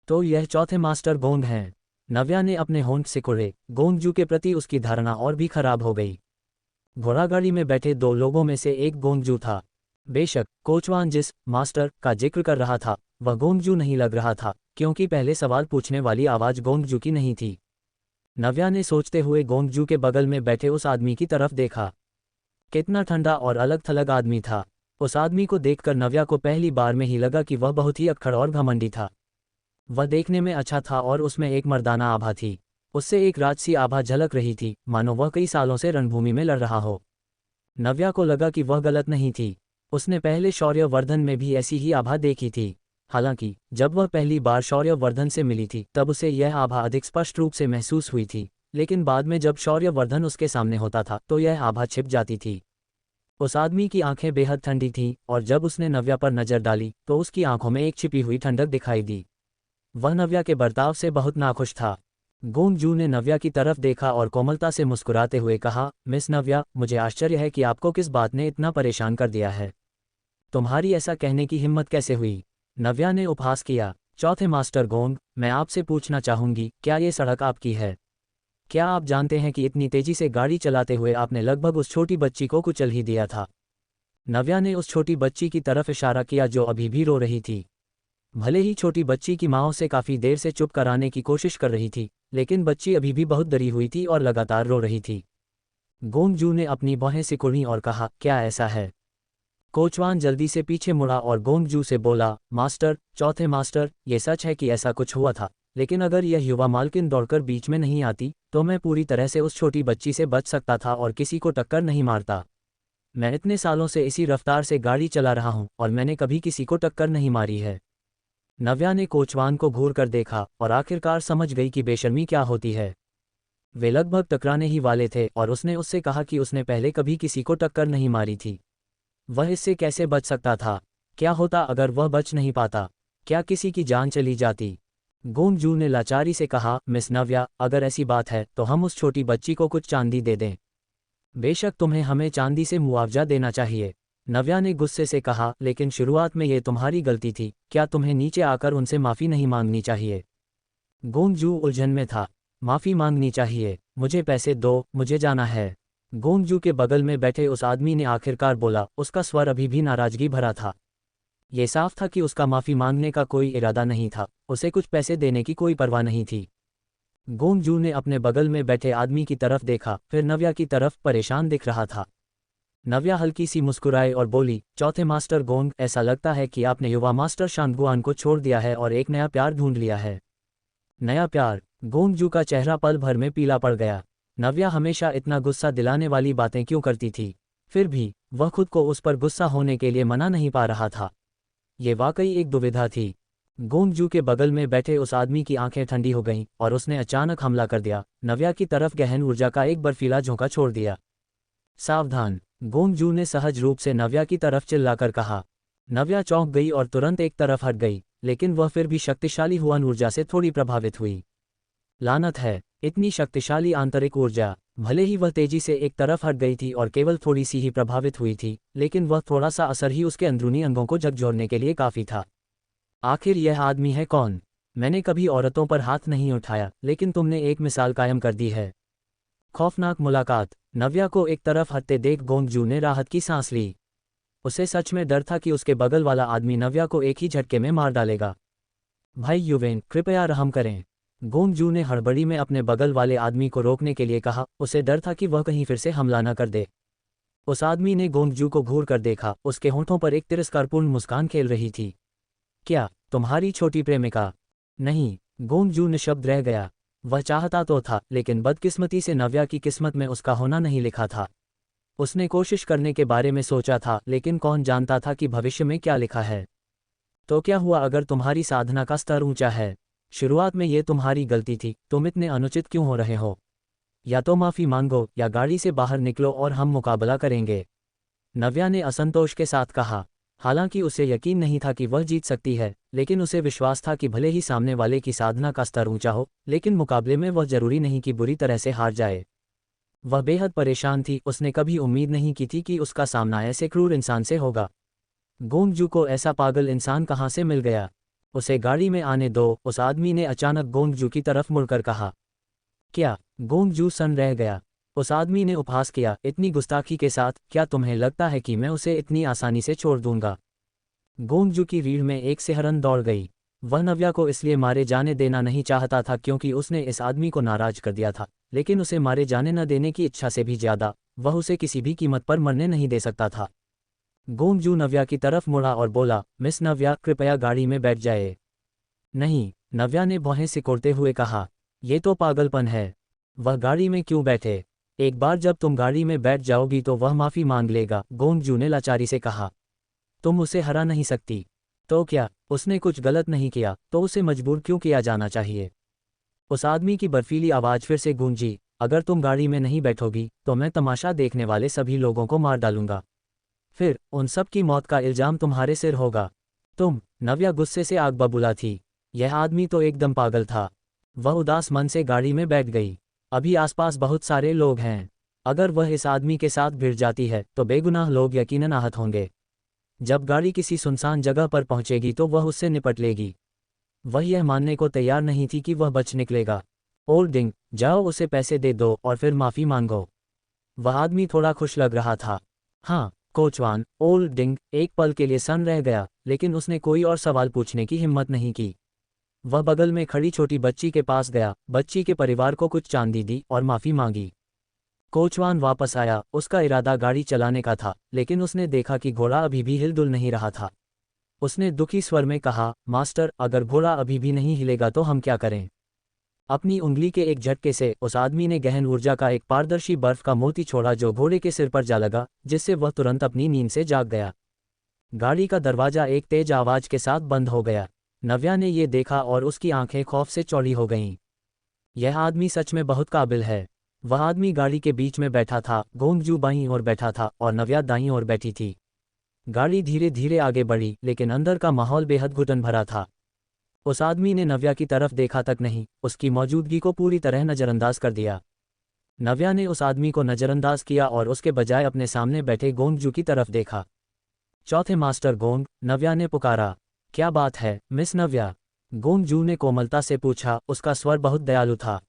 तो यह चौथे मास्टर गोंग हैं। नव्या ने अपने होंठ सिकुड़े। गोंगजू के प्रति उसकी धारणा और भी खराब हो गई। घोड़ागाड़ी में बैठे दो लोगों में से एक गोंगजू था। बेशक कोचवान जिस मास्टर का जिक्र कर रहा था वह गोंगजू नहीं लग रहा था, क्योंकि पहले सवाल पूछने वाली आवाज़ गोंगजू की नहीं थी। नव्या ने सोचते हुए गोंगजू के बगल में बैठे उस आदमी की तरफ देखा। कितना ठंडा और अलग थलग आदमी था। उस आदमी को देखकर नव्या को पहली बार में ही लगा कि वह बहुत ही अक्खड़ और घमंडी था। वह देखने में अच्छा था और उसमें एक मर्दाना आभा थी। उससे एक राजसी आभा झलक रही थी, मानो वह कई सालों से रणभूमि में लड़ रहा हो। नव्या को लगा कि वह गलत नहीं थी। उसने पहले शौर्यवर्धन में भी ऐसी ही आभा देखी थी। हालांकि जब वह पहली बार शौर्यवर्धन से मिली थी तब उसे यह आभा अधिक स्पष्ट रूप से महसूस हुई थी, लेकिन बाद में जब शौर्यवर्धन उसके सामने होता था तो यह आभा छिप जाती थी। उस आदमी की आंखें बेहद ठंडी थीं और जब उसने नव्या पर नजर डाली तो उसकी आंखों में एक छिपी हुई ठंडक दिखाई दी। वह नव्या के बर्ताव से बहुत नाखुश था। गोंगजू ने नव्या की तरफ देखा और कोमलता से मुस्कुराते हुए कहा, मिस नव्या, मुझे आश्चर्य है कि आपको किस बात ने इतना परेशान कर दिया है। तुम्हारी ऐसा कहने की हिम्मत कैसे हुई? नव्या ने उपहास किया। चौथे मास्टर गोंग, मैं आपसे पूछना चाहूंगी, क्या ये सड़क आपकी है? क्या आप जानते हैं कि इतनी तेजी से गाड़ी चलाते हुए आपने लगभग उस छोटी बच्ची को कुचल ही दिया था? नव्या ने उस छोटी बच्ची की तरफ इशारा किया जो अभी भी रो रही थी। भले ही छोटी बच्ची की माँ उसे काफ़ी देर से चुप कराने की कोशिश कर रही थी, लेकिन बच्ची अभी भी बहुत डरी हुई थी और लगातार रो रही थी। गोंगजू ने अपनी बाहें सिकुड़ी और कहा, क्या ऐसा है? कोचवान जल्दी से पीछे मुड़ा और गोंगजू से बोला, मास्टर, चौथे मास्टर, ये सच है कि ऐसा कुछ हुआ था, लेकिन अगर यह युवा मालकिन दौड़कर बीच में नहीं आती तो मैं पूरी तरह से उस छोटी बच्ची से बच सकता था और किसी को टक्कर नहीं मारता। मैं इतने सालों से इसी रफ्तार से गाड़ी चला रहा हूं और मैंने कभी किसी को टक्कर नहीं मारी है। नव्या ने कोचवान को घूर कर देखा और आखिरकार समझ गई कि बेशर्मी क्या होती है। वे लगभग टकराने ही वाले थे और उसने उससे कहा कि उसने पहले कभी किसी को टक्कर नहीं मारी थी। वह इससे कैसे बच सकता था? क्या होता अगर वह बच नहीं पाता? क्या किसी की जान चली जाती? गोंगजू ने लाचारी से कहा, मिस नव्या, अगर ऐसी बात है तो हम उस छोटी बच्ची को कुछ चांदी दे दें। बेशक तुम्हें हमें चांदी से मुआवजा देना चाहिए। नव्या ने गुस्से से कहा, लेकिन शुरुआत में ये तुम्हारी गलती थी, क्या तुम्हें नीचे आकर उनसे माफ़ी नहीं मांगनी चाहिए? गोंगजू उलझन में था। माफ़ी मांगनी चाहिए? मुझे पैसे दो, मुझे जाना है। गोंगजू के बगल में बैठे उस आदमी ने आखिरकार बोला, उसका स्वर अभी भी नाराजगी भरा था। ये साफ था कि उसका माफ़ी मांगने का कोई इरादा नहीं था, उसे कुछ पैसे देने की कोई परवाह नहीं थी। गोंगजू ने अपने बगल में बैठे आदमी की तरफ देखा, फिर नव्या की तरफ, परेशान दिख रहा था। नव्या हल्की सी मुस्कुराई और बोली, चौथे मास्टर गोंग, ऐसा लगता है कि आपने युवा मास्टर शांगुआन को छोड़ दिया है और एक नया प्यार ढूंढ लिया है। नया प्यार? गोंगजू का चेहरा पल भर में पीला पड़ गया। नव्या हमेशा इतना गुस्सा दिलाने वाली बातें क्यों करती थी? फिर भी वह खुद को उस पर गुस्सा होने के लिए मना नहीं पा रहा था। ये वाकई एक दुविधा थी। गोंगजू के बगल में बैठे उस आदमी की आंखें ठंडी हो गईं और उसने अचानक हमला कर दिया, नव्या की तरफ गहन ऊर्जा का एक बर्फीला झोंका छोड़ दिया। सावधान! गोंगजू ने सहज रूप से नव्या की तरफ चिल्लाकर कहा। नव्या चौंक गई और तुरंत एक तरफ हट गई, लेकिन वह फिर भी शक्तिशाली हुआ ऊर्जा से थोड़ी प्रभावित हुई। लानत है, इतनी शक्तिशाली आंतरिक ऊर्जा! भले ही वह तेजी से एक तरफ हट गई थी और केवल थोड़ी सी ही प्रभावित हुई थी, लेकिन वह थोड़ा सा असर ही उसके अंदरूनी अंगों को झकझोरने के लिए काफ़ी था। आखिर यह आदमी है कौन? मैंने कभी औरतों पर हाथ नहीं उठाया, लेकिन तुमने एक मिसाल कायम कर दी है। खौफनाक मुलाकात! नव्या को एक तरफ हटते देख गोंगजू ने राहत की सांस ली। उसे सच में डर था कि उसके बगल वाला आदमी नव्या को एक ही झटके में मार डालेगा। भाई युवेन, कृपया रहम करें। गोंगजू ने हड़बड़ी में अपने बगल वाले आदमी को रोकने के लिए कहा, उसे डर था कि वह कहीं फिर से हमला न कर दे। उस आदमी ने गोंगजू को घूर कर देखा, उसके होठों पर एक तिरस्कारपूर्ण मुस्कान खेल रही थी। क्या तुम्हारी छोटी प्रेमिका? नहीं। गोंगजू निशब्द रह गया। वह चाहता तो था, लेकिन बदकिस्मती से नव्या की किस्मत में उसका होना नहीं लिखा था। उसने कोशिश करने के बारे में सोचा था, लेकिन कौन जानता था कि भविष्य में क्या लिखा है। तो क्या हुआ अगर तुम्हारी साधना का स्तर ऊंचा है? शुरुआत में ये तुम्हारी गलती थी, तुम इतने अनुचित क्यों हो रहे हो? या तो माफ़ी मांगो या गाड़ी से बाहर निकलो और हम मुकाबला करेंगे। नव्या ने असंतोष के साथ कहा। हालांकि उसे यकीन नहीं था कि वह जीत सकती है, लेकिन उसे विश्वास था कि भले ही सामने वाले की साधना का स्तर ऊंचा हो, लेकिन मुकाबले में वह जरूरी नहीं कि बुरी तरह से हार जाए। वह बेहद परेशान थी, उसने कभी उम्मीद नहीं की थी कि उसका सामना ऐसे क्रूर इंसान से होगा। गोंगजू को ऐसा पागल इंसान कहाँ से मिल गया? उसे गाड़ी में आने दो, उस आदमी ने अचानक गोंगजू की तरफ मुड़कर कहा। क्या? गोंगजू सन रह गया। उस आदमी ने उपहास किया, इतनी गुस्ताखी के साथ, क्या तुम्हें लगता है कि मैं उसे इतनी आसानी से छोड़ दूंगा? गोंगजू की रीढ़ में एक सिहरन दौड़ गई। वह नव्या को इसलिए मारे जाने देना नहीं चाहता था क्योंकि उसने इस आदमी को नाराज कर दिया था, लेकिन उसे मारे जाने न देने की इच्छा से भी ज्यादा, वह उसे किसी भी कीमत पर मरने नहीं दे सकता था। गोंगजू नव्या की तरफ मुड़ा और बोला, मिस नव्या, कृपया गाड़ी में बैठ जाए। नहीं, नव्या ने भौहें सिकोड़ते हुए कहा, ये तो पागलपन है। वह गाड़ी में क्यों बैठे? एक बार जब तुम गाड़ी में बैठ जाओगी तो वह माफी मांग लेगा, गोंगजू ने लाचारी से कहा। तुम उसे हरा नहीं सकती। तो क्या, उसने कुछ गलत नहीं किया, तो उसे मजबूर क्यों किया जाना चाहिए? उस आदमी की बर्फीली आवाज फिर से गूंजी, अगर तुम गाड़ी में नहीं बैठोगी तो मैं तमाशा देखने वाले सभी लोगों को मार डालूंगा। फिर उन सब की मौत का इल्जाम तुम्हारे सिर होगा। तुम। नव्या गुस्से से आग बबूला थी। यह आदमी तो एकदम पागल था। वह उदास मन से गाड़ी में बैठ गई। अभी आसपास बहुत सारे लोग हैं। अगर वह इस आदमी के साथ भिड़ जाती है तो बेगुनाह लोग यकीनन आहत होंगे। जब गाड़ी किसी सुनसान जगह पर पहुंचेगी तो वह उससे निपट लेगी। वह यह मानने को तैयार नहीं थी कि वह बच निकलेगा। ओल्ड डिंग, जाओ उसे पैसे दे दो और फिर माफी मांगो। वह आदमी थोड़ा खुश लग रहा था। हाँ, कोचवान। ओल्ड डिंग एक पल के लिए सन्न रह गया, लेकिन उसने कोई और सवाल पूछने की हिम्मत नहीं की। वह बगल में खड़ी छोटी बच्ची के पास गया, बच्ची के परिवार को कुछ चांदी दी और माफी मांगी। कोचवान वापस आया, उसका इरादा गाड़ी चलाने का था, लेकिन उसने देखा कि घोड़ा अभी भी हिलडुल नहीं रहा था। उसने दुखी स्वर में कहा, मास्टर, अगर घोड़ा अभी भी नहीं हिलेगा तो हम क्या करें? अपनी उंगली के एक झटके से उस आदमी ने गहन ऊर्जा का एक पारदर्शी बर्फ का मोती छोड़ा जो घोड़े के सिर पर जा लगा, जिससे वह तुरंत अपनी नींद से जाग गया। गाड़ी का दरवाजा एक तेज आवाज के साथ बंद हो गया। नव्या ने ये देखा और उसकी आंखें खौफ से चौड़ी हो गईं। यह आदमी सच में बहुत काबिल है। वह आदमी गाड़ी के बीच में बैठा था, गोंगजू बाईं ओर बैठा था और नव्या दाईं ओर बैठी थी। गाड़ी धीरे धीरे आगे बढ़ी, लेकिन अंदर का माहौल बेहद घुटन भरा था। उस आदमी ने नव्या की तरफ देखा तक नहीं, उसकी मौजूदगी को पूरी तरह नज़रअंदाज कर दिया। नव्या ने उस आदमी को नज़रअंदाज किया और उसके बजाय अपने सामने बैठे गोंगजू की तरफ देखा। चौथे मास्टर गोंग, नव्या ने पुकारा। क्या बात है, मिस नव्या? गोंगजू ने कोमलता से पूछा, उसका स्वर बहुत दयालु था।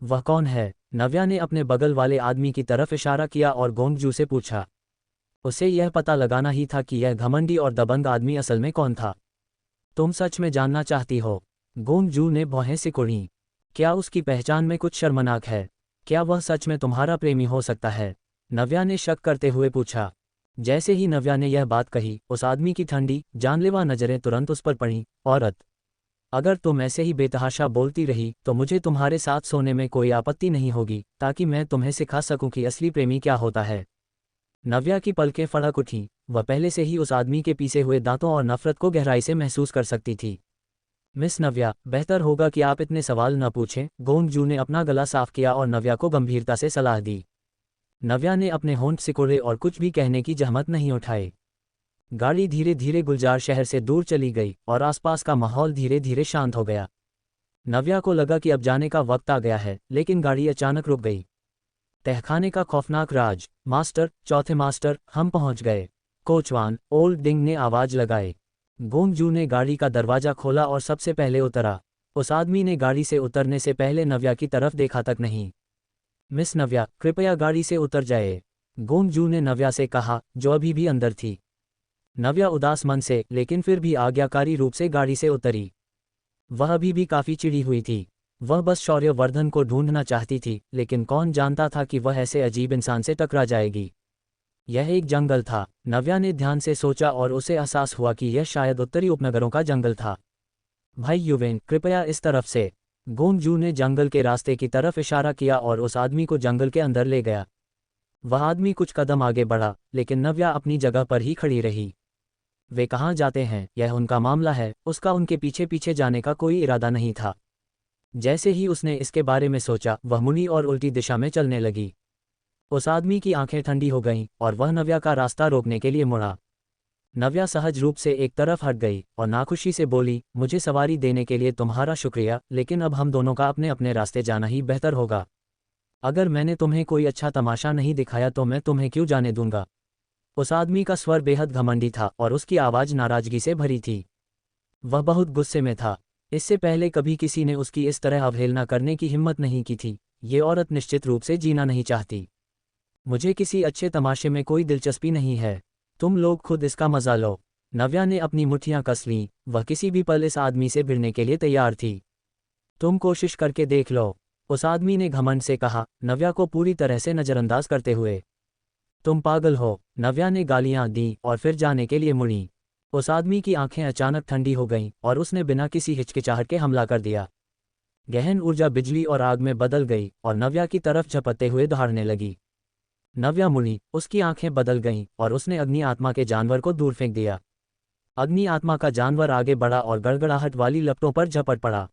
वह कौन है? नव्या ने अपने बगल वाले आदमी की तरफ इशारा किया और गोंगजू से पूछा। उसे यह पता लगाना ही था कि यह घमंडी और दबंग आदमी असल में कौन था। तुम सच में जानना चाहती हो? गोंगजू ने भौहें सिकुड़ीं। क्या उसकी पहचान में कुछ शर्मनाक है? क्या वह सच में तुम्हारा प्रेमी हो सकता है? नव्या ने शक करते हुए पूछा। जैसे ही नव्या ने यह बात कही, उस आदमी की ठंडी, जानलेवा नजरें तुरंत उस पर पड़ीं। औरत, अगर तुम ऐसे ही बेतहाशा बोलती रही तो मुझे तुम्हारे साथ सोने में कोई आपत्ति नहीं होगी, ताकि मैं तुम्हें सिखा सकूं कि असली प्रेमी क्या होता है। नव्या की पलकें फड़क उठीं। वह पहले से ही उस आदमी के पीसे हुए दांतों और नफरत को गहराई से महसूस कर सकती थी। मिस नव्या, बेहतर होगा कि आप इतने सवाल न पूछें। गोंगजू ने अपना गला साफ किया और नव्या को गंभीरता से सलाह दी। नव्या ने अपने होंठ सिकोड़े और कुछ भी कहने की जहमत नहीं उठाई। गाड़ी धीरे धीरे गुलजार शहर से दूर चली गई और आसपास का माहौल धीरे धीरे शांत हो गया। नव्या को लगा कि अब जाने का वक्त आ गया है, लेकिन गाड़ी अचानक रुक गई। तहखाने का खौफनाक राज। मास्टर, चौथे मास्टर, हम पहुंच गए। कोचवान, ओल्ड डिंग ने आवाज लगाई। गोंगजू ने गाड़ी का दरवाजा खोला और सबसे पहले उतरा। उस आदमी ने गाड़ी से उतरने से पहले नव्या की तरफ देखा तक नहीं। मिस नव्या, कृपया गाड़ी से उतर जाए, गोंगजू ने नव्या से कहा, जो अभी भी अंदर थी। नव्या उदास मन से, लेकिन फिर भी आज्ञाकारी रूप से गाड़ी से उतरी। वह अभी भी काफी चिढ़ी हुई थी। वह बस शौर्यवर्धन को ढूंढना चाहती थी, लेकिन कौन जानता था कि वह ऐसे अजीब इंसान से टकरा जाएगी। यह एक जंगल था। नव्या ने ध्यान से सोचा और उसे एहसास हुआ कि यह शायद उत्तरी उपनगरों का जंगल था। भाई युवेन, कृपया इस तरफ से। गोंगजू ने जंगल के रास्ते की तरफ इशारा किया और उस आदमी को जंगल के अंदर ले गया। वह आदमी कुछ कदम आगे बढ़ा, लेकिन नव्या अपनी जगह पर ही खड़ी रही। वे कहाँ जाते हैं, यह उनका मामला है। उसका उनके पीछे पीछे जाने का कोई इरादा नहीं था। जैसे ही उसने इसके बारे में सोचा, वह मुड़ी और उल्टी दिशा में चलने लगी। उस आदमी की आंखें ठंडी हो गईं और वह नव्या का रास्ता रोकने के लिए मुड़ा। नव्या सहज रूप से एक तरफ हट गई और नाखुशी से बोली, मुझे सवारी देने के लिए तुम्हारा शुक्रिया, लेकिन अब हम दोनों का अपने अपने रास्ते जाना ही बेहतर होगा। अगर मैंने तुम्हें कोई अच्छा तमाशा नहीं दिखाया तो मैं तुम्हें क्यों जाने दूंगा। उस आदमी का स्वर बेहद घमंडी था और उसकी आवाज़ नाराजगी से भरी थी। वह बहुत गुस्से में था। इससे पहले कभी किसी ने उसकी इस तरह अवहेलना करने की हिम्मत नहीं की थी। ये औरत निश्चित रूप से जीना नहीं चाहती। मुझे किसी अच्छे तमाशे में कोई दिलचस्पी नहीं है। तुम लोग खुद इसका मजा लो। नव्या ने अपनी मुट्ठियां कस लीं, वह किसी भी पल इस आदमी से भिड़ने के लिए तैयार थी। तुम कोशिश करके देख लो, उस आदमी ने घमंड से कहा, नव्या को पूरी तरह से नजरअंदाज करते हुए। तुम पागल हो, नव्या ने गालियां दी और फिर जाने के लिए मुड़ी। उस आदमी की आंखें अचानक ठंडी हो गईं और उसने बिना किसी हिचकिचाहट के हमला कर दिया। गहन ऊर्जा बिजली और आग में बदल गई और नव्या की तरफ झपटते हुए दहाड़ने लगी। नव्या मुड़ी, उसकी आंखें बदल गईं और उसने अग्नि आत्मा के जानवर को दूर फेंक दिया। अग्नि आत्मा का जानवर आगे बढ़ा और गड़गड़ाहट वाली लपटों पर झपट पड़ा।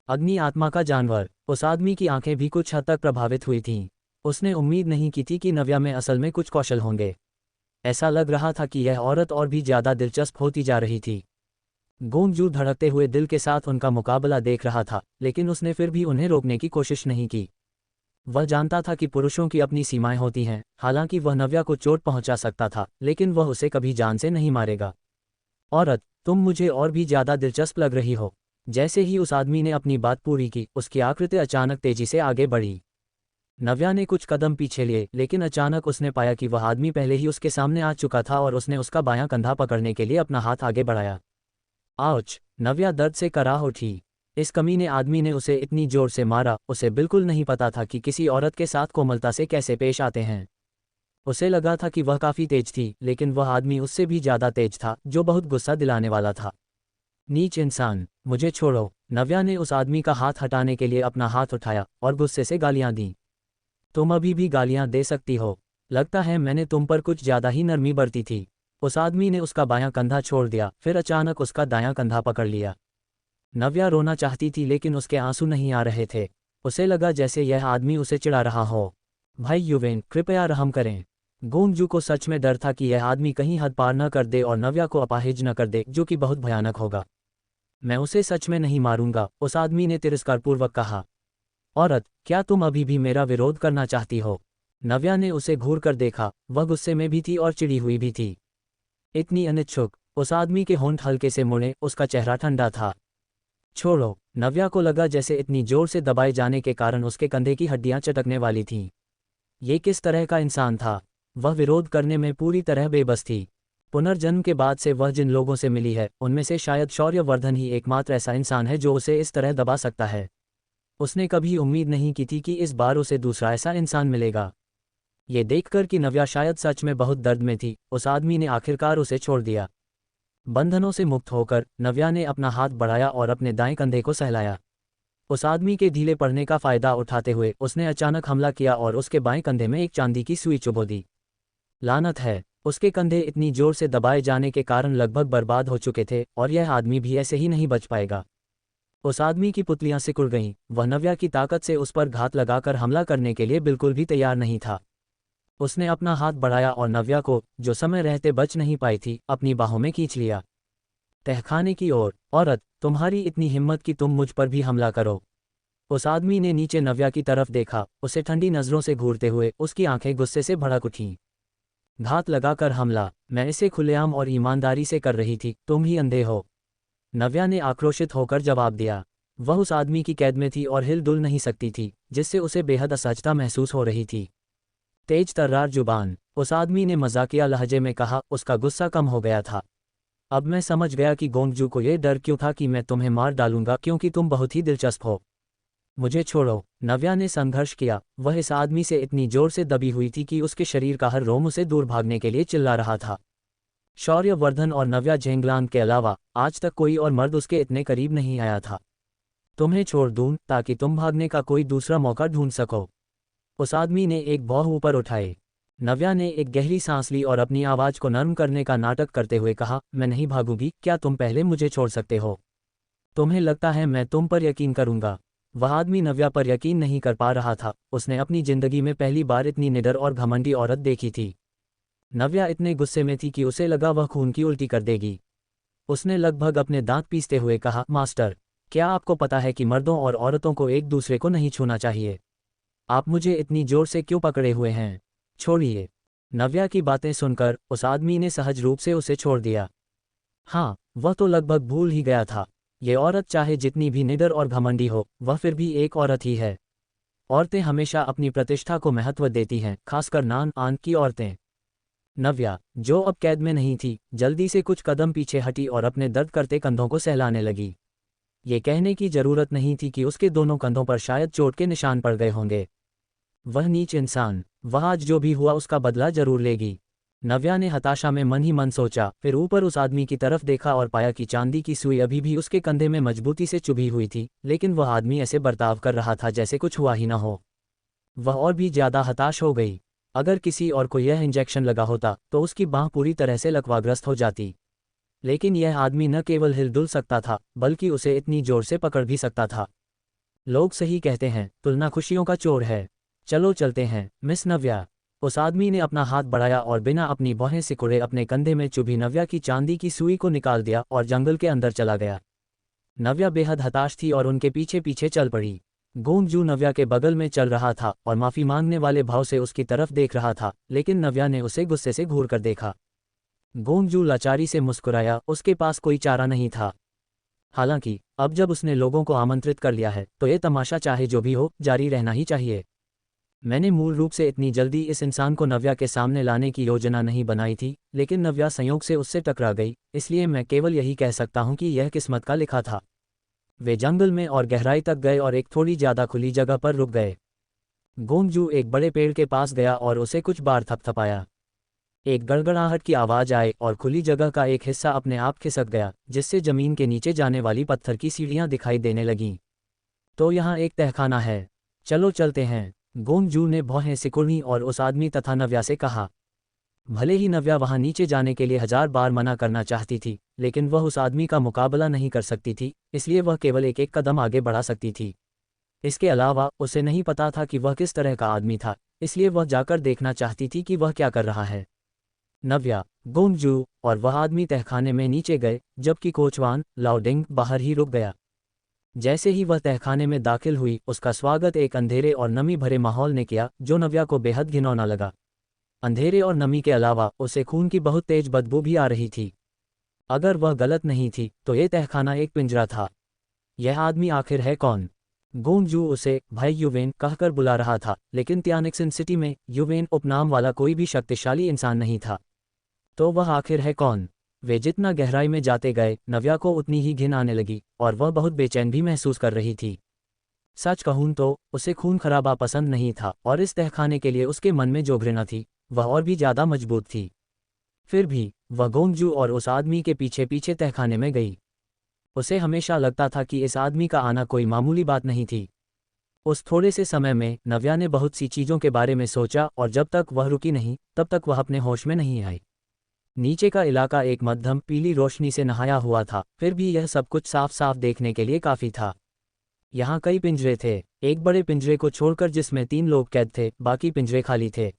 अग्नि आत्मा का जानवर, उस आदमी की आंखें भी कुछ हद तक प्रभावित हुई थीं। उसने उम्मीद नहीं की थी कि नव्या में असल में कुछ कौशल होंगे। ऐसा लग रहा था कि यह औरत और भी ज्यादा दिलचस्प होती जा रही थी। गोंगजू धड़कते हुए दिल के साथ उनका मुकाबला देख रहा था, लेकिन उसने फिर भी उन्हें रोकने की कोशिश नहीं की। वह जानता था कि पुरुषों की अपनी सीमाएं होती हैं। हालांकि वह नव्या को चोट पहुंचा सकता था, लेकिन वह उसे कभी जान से नहीं मारेगा। औरत, तुम मुझे और भी ज्यादा दिलचस्प लग रही हो। जैसे ही उस आदमी ने अपनी बात पूरी की, उसकी आकृति अचानक तेजी से आगे बढ़ी। नव्या ने कुछ कदम पीछे लिए, लेकिन अचानक उसने पाया कि वह आदमी पहले ही उसके सामने आ चुका था और उसने उसका बायां कंधा पकड़ने के लिए अपना हाथ आगे बढ़ाया। आउच! नव्या दर्द से कराह उठी। इस कमीने आदमी ने उसे इतनी जोर से मारा, उसे बिल्कुल नहीं पता था कि किसी औरत के साथ कोमलता से कैसे पेश आते हैं। उसे लगा था कि वह काफी तेज थी, लेकिन वह आदमी उससे भी ज्यादा तेज था, जो बहुत गुस्सा दिलाने वाला था। नीच इंसान, मुझे छोड़ो! नव्या ने उस आदमी का हाथ हटाने के लिए अपना हाथ उठाया और गुस्से से गालियां दी। तुम अभी भी गालियां दे सकती हो। लगता है मैंने तुम पर कुछ ज्यादा ही नरमी बरती थी। उस आदमी ने उसका बायां कंधा छोड़ दिया, फिर अचानक उसका दायां कंधा पकड़ लिया। नव्या रोना चाहती थी, लेकिन उसके आंसू नहीं आ रहे थे। उसे लगा जैसे यह आदमी उसे चिढ़ा रहा हो। भाई युवेन, कृपया रहम करें। गोंगजू को सच में डर था कि यह आदमी कहीं हद पार न कर दे और नव्या को अपाहिज न कर दे, जो कि बहुत भयानक होगा। मैं उसे सच में नहीं मारूंगा, उस आदमी ने तिरस्कारपूर्वक कहा। औरत, क्या तुम अभी भी मेरा विरोध करना चाहती हो? नव्या ने उसे घूर कर देखा, वह गुस्से में भी थी और चिड़ी हुई भी थी। इतनी अनिच्छुक! उस आदमी के होंठ हल्के से मुड़े, उसका चेहरा ठंडा था। छोड़ो! नव्या को लगा जैसे इतनी जोर से दबाए जाने के कारण उसके कंधे की हड्डियां चटकने वाली थीं। ये किस तरह का इंसान था? वह विरोध करने में पूरी तरह बेबस थी। पुनर्जन्म के बाद से वह जिन लोगों से मिली है, उनमें से शायद शौर्यवर्धन ही एकमात्र ऐसा इंसान है जो उसे इस तरह दबा सकता है। उसने कभी उम्मीद नहीं की थी कि इस बार उसे दूसरा ऐसा इंसान मिलेगा। ये देखकर कि नव्या शायद सच में बहुत दर्द में थी, उस आदमी ने आखिरकार उसे छोड़ दिया। बंधनों से मुक्त होकर नव्या ने अपना हाथ बढ़ाया और अपने दाएं कंधे को सहलाया। उस आदमी के ढीले पड़ने का फायदा उठाते हुए उसने अचानक हमला किया और उसके बाएं कंधे में एक चांदी की सुई चुभो दी। लानत है! उसके कंधे इतनी जोर से दबाए जाने के कारण लगभग बर्बाद हो चुके थे और यह आदमी भी ऐसे ही नहीं बच पाएगा। उस आदमी की पुतलियां सिकुड़ गईं, वह नव्या की ताकत से उस पर घात लगाकर हमला करने के लिए बिल्कुल भी तैयार नहीं था। उसने अपना हाथ बढ़ाया और नव्या को, जो समय रहते बच नहीं पाई थी, अपनी बाहों में खींच लिया। तहखाने की ओर। औरत, तुम्हारी इतनी हिम्मत कि तुम मुझ पर भी हमला करो। उस आदमी ने नीचे नव्या की तरफ देखा, उसे ठंडी नजरों से घूरते हुए उसकी आंखें गुस्से से भड़क उठीं। घात लगाकर हमला? मैं इसे खुलेआम और ईमानदारी से कर रही थी, तुम ही अंधे हो। नव्या ने आक्रोशित होकर जवाब दिया। वह उस आदमी की कैद में थी और हिल डुल नहीं सकती थी, जिससे उसे बेहद असहजता महसूस हो रही थी। तेज तर्रार जुबान, उस आदमी ने मजाकिया लहजे में कहा, उसका गुस्सा कम हो गया था। अब मैं समझ गया कि गोंगजू को यह डर क्यों था कि मैं तुम्हें मार डालूंगा, क्योंकि तुम बहुत ही दिलचस्प हो। मुझे छोड़ो! नव्या ने संघर्ष किया, वह इस आदमी से इतनी जोर से दबी हुई थी कि उसके शरीर का हर रोम उसे दूर भागने के लिए चिल्ला रहा था। शौर्यवर्धन और नव्या झेंगलांग के अलावा आज तक कोई और मर्द उसके इतने करीब नहीं आया था। तुम्हें छोड़ दूं ताकि तुम भागने का कोई दूसरा मौका ढूंढ सको। उस आदमी ने एक भौं ऊपर उठाए। नव्या ने एक गहरी सांस ली और अपनी आवाज को नर्म करने का नाटक करते हुए कहा, मैं नहीं भागूंगी, क्या तुम पहले मुझे छोड़ सकते हो? तुम्हें लगता है मैं तुम पर यकीन करूंगा? वह आदमी नव्या पर यकीन नहीं कर पा रहा था, उसने अपनी जिंदगी में पहली बार इतनी निडर और घमंडी औरत देखी थी। नव्या इतने गुस्से में थी कि उसे लगा वह खून की उल्टी कर देगी। उसने लगभग अपने दांत पीसते हुए कहा, मास्टर, क्या आपको पता है कि मर्दों और औरतों को एक दूसरे को नहीं छूना चाहिए? आप मुझे इतनी जोर से क्यों पकड़े हुए हैं? छोड़िए! नव्या की बातें सुनकर उस आदमी ने सहज रूप से उसे छोड़ दिया। हाँ, वह तो लगभग भूल ही गया था। ये औरत चाहे जितनी भी निडर और घमंडी हो, वह फिर भी एक औरत ही है। औरतें हमेशा अपनी प्रतिष्ठा को महत्व देती हैं, खासकर नान आन की औरतें। नव्या, जो अब कैद में नहीं थी, जल्दी से कुछ कदम पीछे हटी और अपने दर्द करते कंधों को सहलाने लगी। ये कहने की जरूरत नहीं थी कि उसके दोनों कंधों पर शायद चोट के निशान पड़ गए होंगे। वह नीच इंसान, वह आज जो भी हुआ उसका बदला जरूर लेगी। नव्या ने हताशा में मन ही मन सोचा, फिर ऊपर उस आदमी की तरफ देखा और पाया कि चांदी की सुई अभी भी उसके कंधे में मजबूती से चुभी हुई थी, लेकिन वह आदमी ऐसे बर्ताव कर रहा था जैसे कुछ हुआ ही न हो। वह और भी ज्यादा हताश हो गई। अगर किसी और को यह इंजेक्शन लगा होता तो उसकी बांह पूरी तरह से लकवाग्रस्त हो जाती। लेकिन यह आदमी न केवल हिल-डुल सकता था, बल्कि उसे इतनी जोर से पकड़ भी सकता था। लोग सही कहते हैं, तुलना खुशियों का चोर है। चलो चलते हैं, मिस नव्या। उस आदमी ने अपना हाथ बढ़ाया और बिना अपनी भौहें सिकुड़े अपने कंधे में चुभी नव्या की चांदी की सुई को निकाल दिया और जंगल के अंदर चला गया। नव्या बेहद हताश थी और उनके पीछे पीछे चल पड़ी। गोंजू नव्या के बगल में चल रहा था और माफी मांगने वाले भाव से उसकी तरफ देख रहा था, लेकिन नव्या ने उसे गुस्से से घूर कर देखा। गोंजू लाचारी से मुस्कुराया, उसके पास कोई चारा नहीं था। हालांकि अब जब उसने लोगों को आमंत्रित कर लिया है तो ये तमाशा चाहे जो भी हो जारी रहना ही चाहिए। मैंने मूल रूप से इतनी जल्दी इस इंसान को नव्या के सामने लाने की योजना नहीं बनाई थी, लेकिन नव्या संयोग से उससे टकरा गई, इसलिए मैं केवल यही कह सकता हूं कि यह किस्मत का लिखा था। वे जंगल में और गहराई तक गए और एक थोड़ी ज्यादा खुली जगह पर रुक गए। गोंजू एक बड़े पेड़ के पास गया और उसे कुछ बार थपथपाया। एक गड़गड़ाहट की आवाज आई और खुली जगह का एक हिस्सा अपने आप खिसक गया, जिससे जमीन के नीचे जाने वाली पत्थर की सीढ़ियां दिखाई देने लगीं। तो यहाँ एक तहखाना है, चलो चलते हैं, गोंजू ने भौहें सिकुड़ी और उस आदमी तथा नव्या से कहा। भले ही नव्या वहां नीचे जाने के लिए 1000 बार मना करना चाहती थी, लेकिन वह उस आदमी का मुकाबला नहीं कर सकती थी, इसलिए वह केवल एक एक कदम आगे बढ़ा सकती थी। इसके अलावा उसे नहीं पता था कि वह किस तरह का आदमी था, इसलिए वह जाकर देखना चाहती थी कि वह क्या कर रहा है। नव्या, गोंजू और वह आदमी तहखाने में नीचे गए, जबकि कोचवान लाओडिंग बाहर ही रुक गया। जैसे ही वह तहखाने में दाखिल हुई, उसका स्वागत एक अंधेरे और नमी भरे माहौल ने किया, जो नव्या को बेहद घिनौना लगा। अंधेरे और नमी के अलावा उसे खून की बहुत तेज बदबू भी आ रही थी। अगर वह गलत नहीं थी तो ये तहखाना एक पिंजरा था। यह आदमी आखिर है कौन? गोंजू उसे भाई युवेन कहकर बुला रहा था, लेकिन त्यानिक्सन सिटी में युवेन उपनाम वाला कोई भी शक्तिशाली इंसान नहीं था। तो वह आखिर है कौन? वे जितना गहराई में जाते गए, नव्या को उतनी ही घिन आने लगी और वह बहुत बेचैन भी महसूस कर रही थी। सच कहूं तो उसे खून खराबा पसंद नहीं था और इस तहखाने के लिए उसके मन में जो घृणा थी वह और भी ज्यादा मजबूत थी। फिर भी वह गोंजू और उस आदमी के पीछे पीछे तहखाने में गई। उसे हमेशा लगता था कि इस आदमी का आना कोई मामूली बात नहीं थी। उस थोड़े से समय में नव्या ने बहुत सी चीजों के बारे में सोचा और जब तक वह रुकी नहीं तब तक वह अपने होश में नहीं आई। नीचे का इलाका एक मध्यम पीली रोशनी से नहाया हुआ था, फिर भी यह सब कुछ साफ साफ देखने के लिए काफी था। यहाँ कई पिंजरे थे, एक बड़े पिंजरे को छोड़कर जिसमें 3 लोग कैद थे, बाकी पिंजरे खाली थे।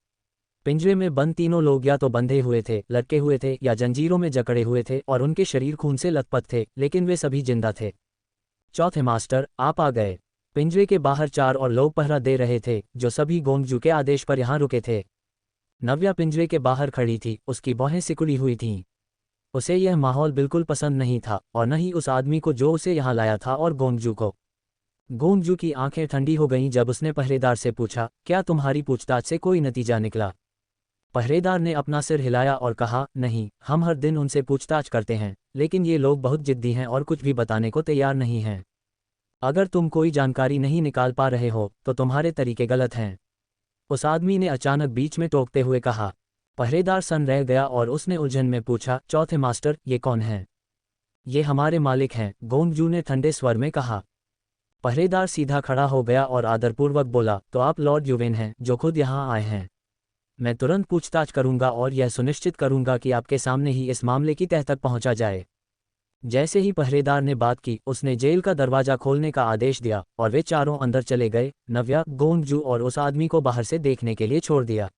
पिंजरे में बंद तीनों लोग या तो बंधे हुए थे, लटके हुए थे या जंजीरों में जकड़े हुए थे और उनके शरीर खून से लथपथ थे, लेकिन वे सभी जिंदा थे। चौथे मास्टर, आप आ गए। पिंजरे के बाहर 4 और लोग पहरा दे रहे थे, जो सभी गोंगजू के आदेश पर यहाँ रुके थे। नव्या पिंजरे के बाहर खड़ी थी, उसकी बाहें सिकुड़ी हुई थीं। उसे यह माहौल बिल्कुल पसंद नहीं था और न ही उस आदमी को जो उसे यहाँ लाया था और गोंगजू को। गोंगजू की आंखें ठंडी हो गईं जब उसने पहरेदार से पूछा, क्या तुम्हारी पूछताछ से कोई नतीजा निकला? पहरेदार ने अपना सिर हिलाया और कहा, नहीं, हम हर दिन उनसे पूछताछ करते हैं, लेकिन ये लोग बहुत जिद्दी हैं और कुछ भी बताने को तैयार नहीं हैं। अगर तुम कोई जानकारी नहीं निकाल पा रहे हो तो तुम्हारे तरीके गलत हैं। उस आदमी ने अचानक बीच में टोकते हुए कहा। पहरेदार सन रह गया और उसने उलझन में पूछा, चौथे मास्टर, ये कौन हैं? ये हमारे मालिक हैं, गोंगजू ने ठंडे स्वर में कहा। पहरेदार सीधा खड़ा हो गया और आदरपूर्वक बोला, तो आप लॉर्ड युवेन हैं, जो खुद यहाँ आए हैं। मैं तुरंत पूछताछ करूंगा और यह सुनिश्चित करूंगा कि आपके सामने ही इस मामले की तह तक पहुंचा जाए। जैसे ही पहरेदार ने बात की, उसने जेल का दरवाजा खोलने का आदेश दिया और वे चारों अंदर चले गए। नव्या, गोंगजू और उस आदमी को बाहर से देखने के लिए छोड़ दिया।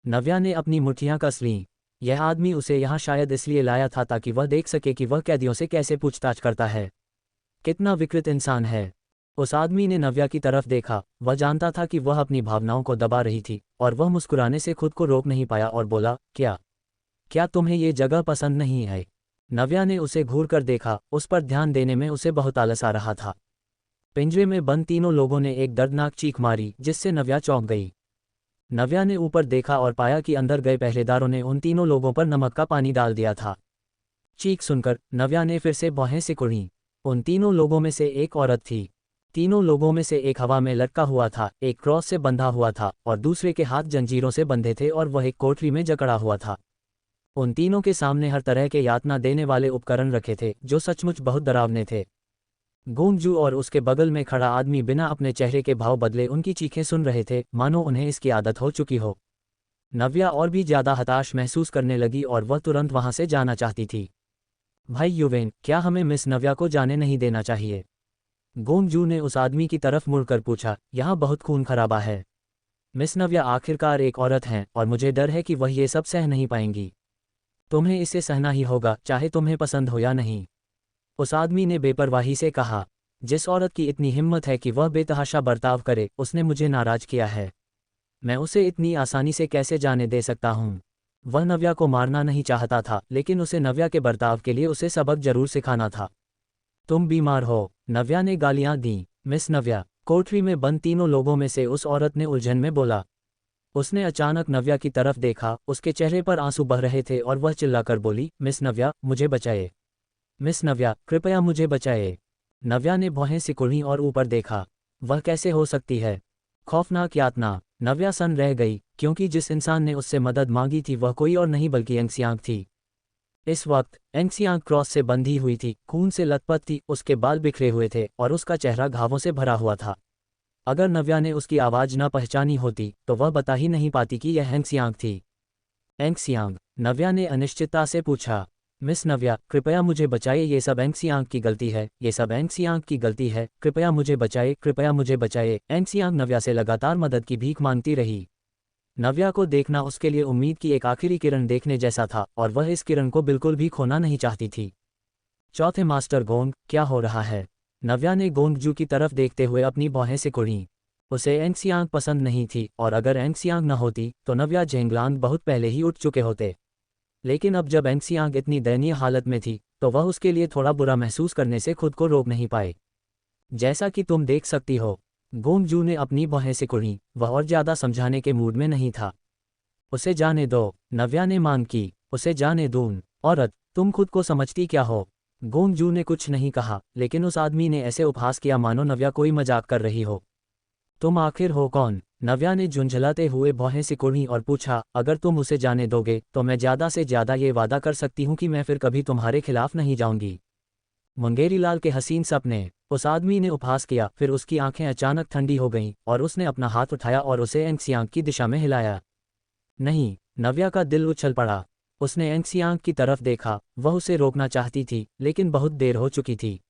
नव्या ने अपनी मुट्ठियां कस लीं। यह आदमी उसे यहाँ शायद इसलिए लाया था ताकि वह देख सके कि वह कैदियों से कैसे पूछताछ करता है। कितना विकृत इंसान है। उस आदमी ने नव्या की तरफ देखा, वह जानता था कि वह अपनी भावनाओं को दबा रही थी और वह मुस्कुराने से खुद को रोक नहीं पाया और बोला, क्या तुम्हें ये जगह पसंद नहीं है? नव्या ने उसे घूर कर देखा, उस पर ध्यान देने में उसे बहुत आलस आ रहा था। पिंजरे में बंद तीनों लोगों ने एक दर्दनाक चीख मारी, जिससे नव्या चौंक गई। नव्या ने ऊपर देखा और पाया कि अंदर गए पहरेदारों ने उन तीनों लोगों पर नमक का पानी डाल दिया था। चीख सुनकर नव्या ने फिर से भौहें सिकुड़ी। उन तीनों लोगों में से एक औरत थी। तीनों लोगों में से एक हवा में लटका हुआ था, एक क्रॉस से बंधा हुआ था और दूसरे के हाथ जंजीरों से बंधे थे और वह एक कोठरी में जकड़ा हुआ था। उन तीनों के सामने हर तरह के यातना देने वाले उपकरण रखे थे, जो सचमुच बहुत डरावने थे। गोंगजू और उसके बगल में खड़ा आदमी बिना अपने चेहरे के भाव बदले उनकी चीखें सुन रहे थे, मानो उन्हें इसकी आदत हो चुकी हो। नव्या और भी ज्यादा हताश महसूस करने लगी और वह तुरंत वहां से जाना चाहती थी। भाई युवेन, क्या हमें मिस नव्या को जाने नहीं देना चाहिए? गोंगजू ने उस आदमी की तरफ मुड़कर पूछा। यहाँ बहुत खून खराबा है। मिस नव्या आखिरकार एक औरत हैं और मुझे डर है कि वह ये सब सह नहीं पाएंगी। तुम्हें इसे सहना ही होगा, चाहे तुम्हें पसंद हो या नहीं, उस आदमी ने बेपरवाही से कहा। जिस औरत की इतनी हिम्मत है कि वह बेतहाशा बर्ताव करे, उसने मुझे नाराज किया है। मैं उसे इतनी आसानी से कैसे जाने दे सकता हूँ? वह नव्या को मारना नहीं चाहता था, लेकिन उसे नव्या के बर्ताव के लिए उसे सबक जरूर सिखाना था। तुम बीमार हो, नव्या ने गालियां दी। मिस नव्या, कोठरी में बंद तीनों लोगों में से उस औरत ने उलझन में बोला। उसने अचानक नव्या की तरफ देखा, उसके चेहरे पर आंसू बह रहे थे और वह चिल्लाकर बोली, मिस नव्या, मुझे बचाए। मिस नव्या, कृपया मुझे बचाए। नव्या ने भौहें सिकुड़ी और ऊपर देखा। वह कैसे हो सकती है? खौफनाक यातना। नव्या सन रह गई, क्योंकि जिस इंसान ने उससे मदद मांगी थी वह कोई और नहीं बल्कि एंगसियांग थी। इस वक्त एंगसियांग क्रॉस से बंधी हुई थी, खून से लथपथ थी, उसके बाल बिखरे हुए थे और उसका चेहरा घावों से भरा हुआ था। अगर नव्या ने उसकी आवाज न पहचानी होती तो वह बता ही नहीं पाती कि यह एंगसियांग थी। एंगसियांग, नव्या ने अनिश्चितता से पूछा। मिस नव्या, कृपया मुझे बचाइए, ये सब एंगसियांग की गलती है, ये सब एंगसियांग की गलती है, कृपया मुझे बचाइए, कृपया मुझे बचाइए। एंगसियांग नव्या से लगातार मदद की भीख मांगती रही। नव्या को देखना उसके लिए उम्मीद की एक आखिरी किरण देखने जैसा था और वह इस किरण को बिल्कुल भी खोना नहीं चाहती थी। चौथे मास्टर गोंग, क्या हो रहा है? नव्या ने गोंगजू की तरफ देखते हुए अपनी भौहें सिकुड़ीं। उसे एंगसियांग पसंद नहीं थी और अगर एंगसियांग न होती तो नव्या झेंगलांग बहुत पहले ही उठ चुके होते। लेकिन अब जब एंगसियांग इतनी दयनीय हालत में थी तो वह उसके लिए थोड़ा बुरा महसूस करने से खुद को रोक नहीं पाए। जैसा कि तुम देख सकती हो, गोंगजू ने अपनी भौहें सिकुड़ी। वह और ज्यादा समझाने के मूड में नहीं था। उसे जाने दो, नव्या ने मांग की। उसे जाने दून। औरत, तुम खुद को समझती क्या हो? गोंगजू ने कुछ नहीं कहा, लेकिन उस आदमी ने ऐसे उपहास किया मानो नव्या कोई मजाक कर रही हो। तुम आखिर हो कौन? नव्या ने झुंझलाते हुए भौहें सिकुड़ी और पूछा। अगर तुम उसे जाने दोगे तो मैं ज्यादा से ज्यादा ये वादा कर सकती हूँ कि मैं फिर कभी तुम्हारे खिलाफ नहीं जाऊंगी। मुंगेरीलाल के हसीन सपने। उस आदमी ने उपहास किया, फिर उसकी आंखें अचानक ठंडी हो गईं और उसने अपना हाथ उठाया और उसे एंगसियांग की दिशा में हिलाया। नहीं, नव्या का दिल उछल पड़ा। उसने एंगसियांग की तरफ देखा। वह उसे रोकना चाहती थी, लेकिन बहुत देर हो चुकी थी।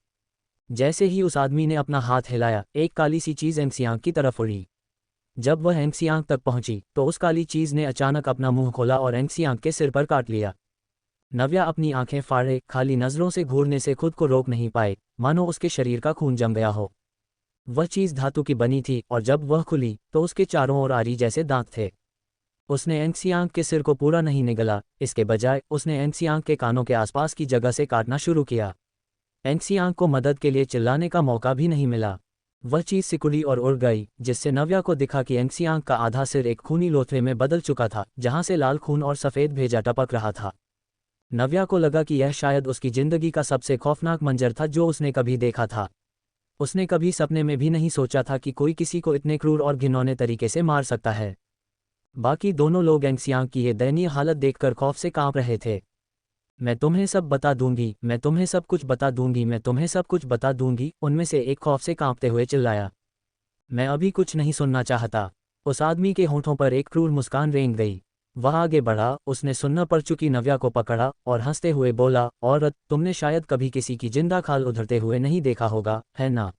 जैसे ही उस आदमी ने अपना हाथ हिलाया, एक काली सी चीज एंगसियांग की तरफ उड़ी। जब वह एंगसियांग तक पहुंची तो उस काली चीज ने अचानक अपना मुंह खोला और एंगसियांग के सिर पर काट लिया। नव्या अपनी आंखें फाड़े खाली नजरों से घूरने से खुद को रोक नहीं पाए, मानो उसके शरीर का खून जम गया हो। वह चीज धातु की बनी थी और जब वह खुली तो उसके चारों ओर आरी जैसे दांत थे। उसने एंगसियांग के सिर को पूरा नहीं निगला, इसके बजाय उसने एंगसियांग के कानों के आसपास की जगह से काटना शुरू किया। एंगसियांग को मदद के लिए चिल्लाने का मौका भी नहीं मिला। वह चीज सिकुड़ी और उड़ गई, जिससे नव्या को दिखा कि एंगसियांग का आधा सिर एक खूनी लोथवे में बदल चुका था, जहां से लाल खून और सफेद भेजा टपक रहा था। नव्या को लगा कि यह शायद उसकी जिंदगी का सबसे खौफनाक मंजर था जो उसने कभी देखा था। उसने कभी सपने में भी नहीं सोचा था कि कोई किसी को इतने क्रूर और घिनौने तरीके से मार सकता है। बाकी दोनों लोग एंगसियांग की ये दयनीय हालत देखकर खौफ से कांप रहे थे। मैं तुम्हें सब बता दूंगी, मैं तुम्हें सब कुछ बता दूंगी, मैं तुम्हें सब कुछ बता दूंगी, उनमें से एक खौफ से कांपते हुए चिल्लाया। मैं अभी कुछ नहीं सुनना चाहता। उस आदमी के होंठों पर एक क्रूर मुस्कान रेंग गई। वह आगे बढ़ा, उसने सुन्न पड़ चुकी नव्या को पकड़ा और हंसते हुए बोला, औरत, तुमने शायद कभी किसी की जिंदा खाल उधरते हुए नहीं देखा होगा, है ना?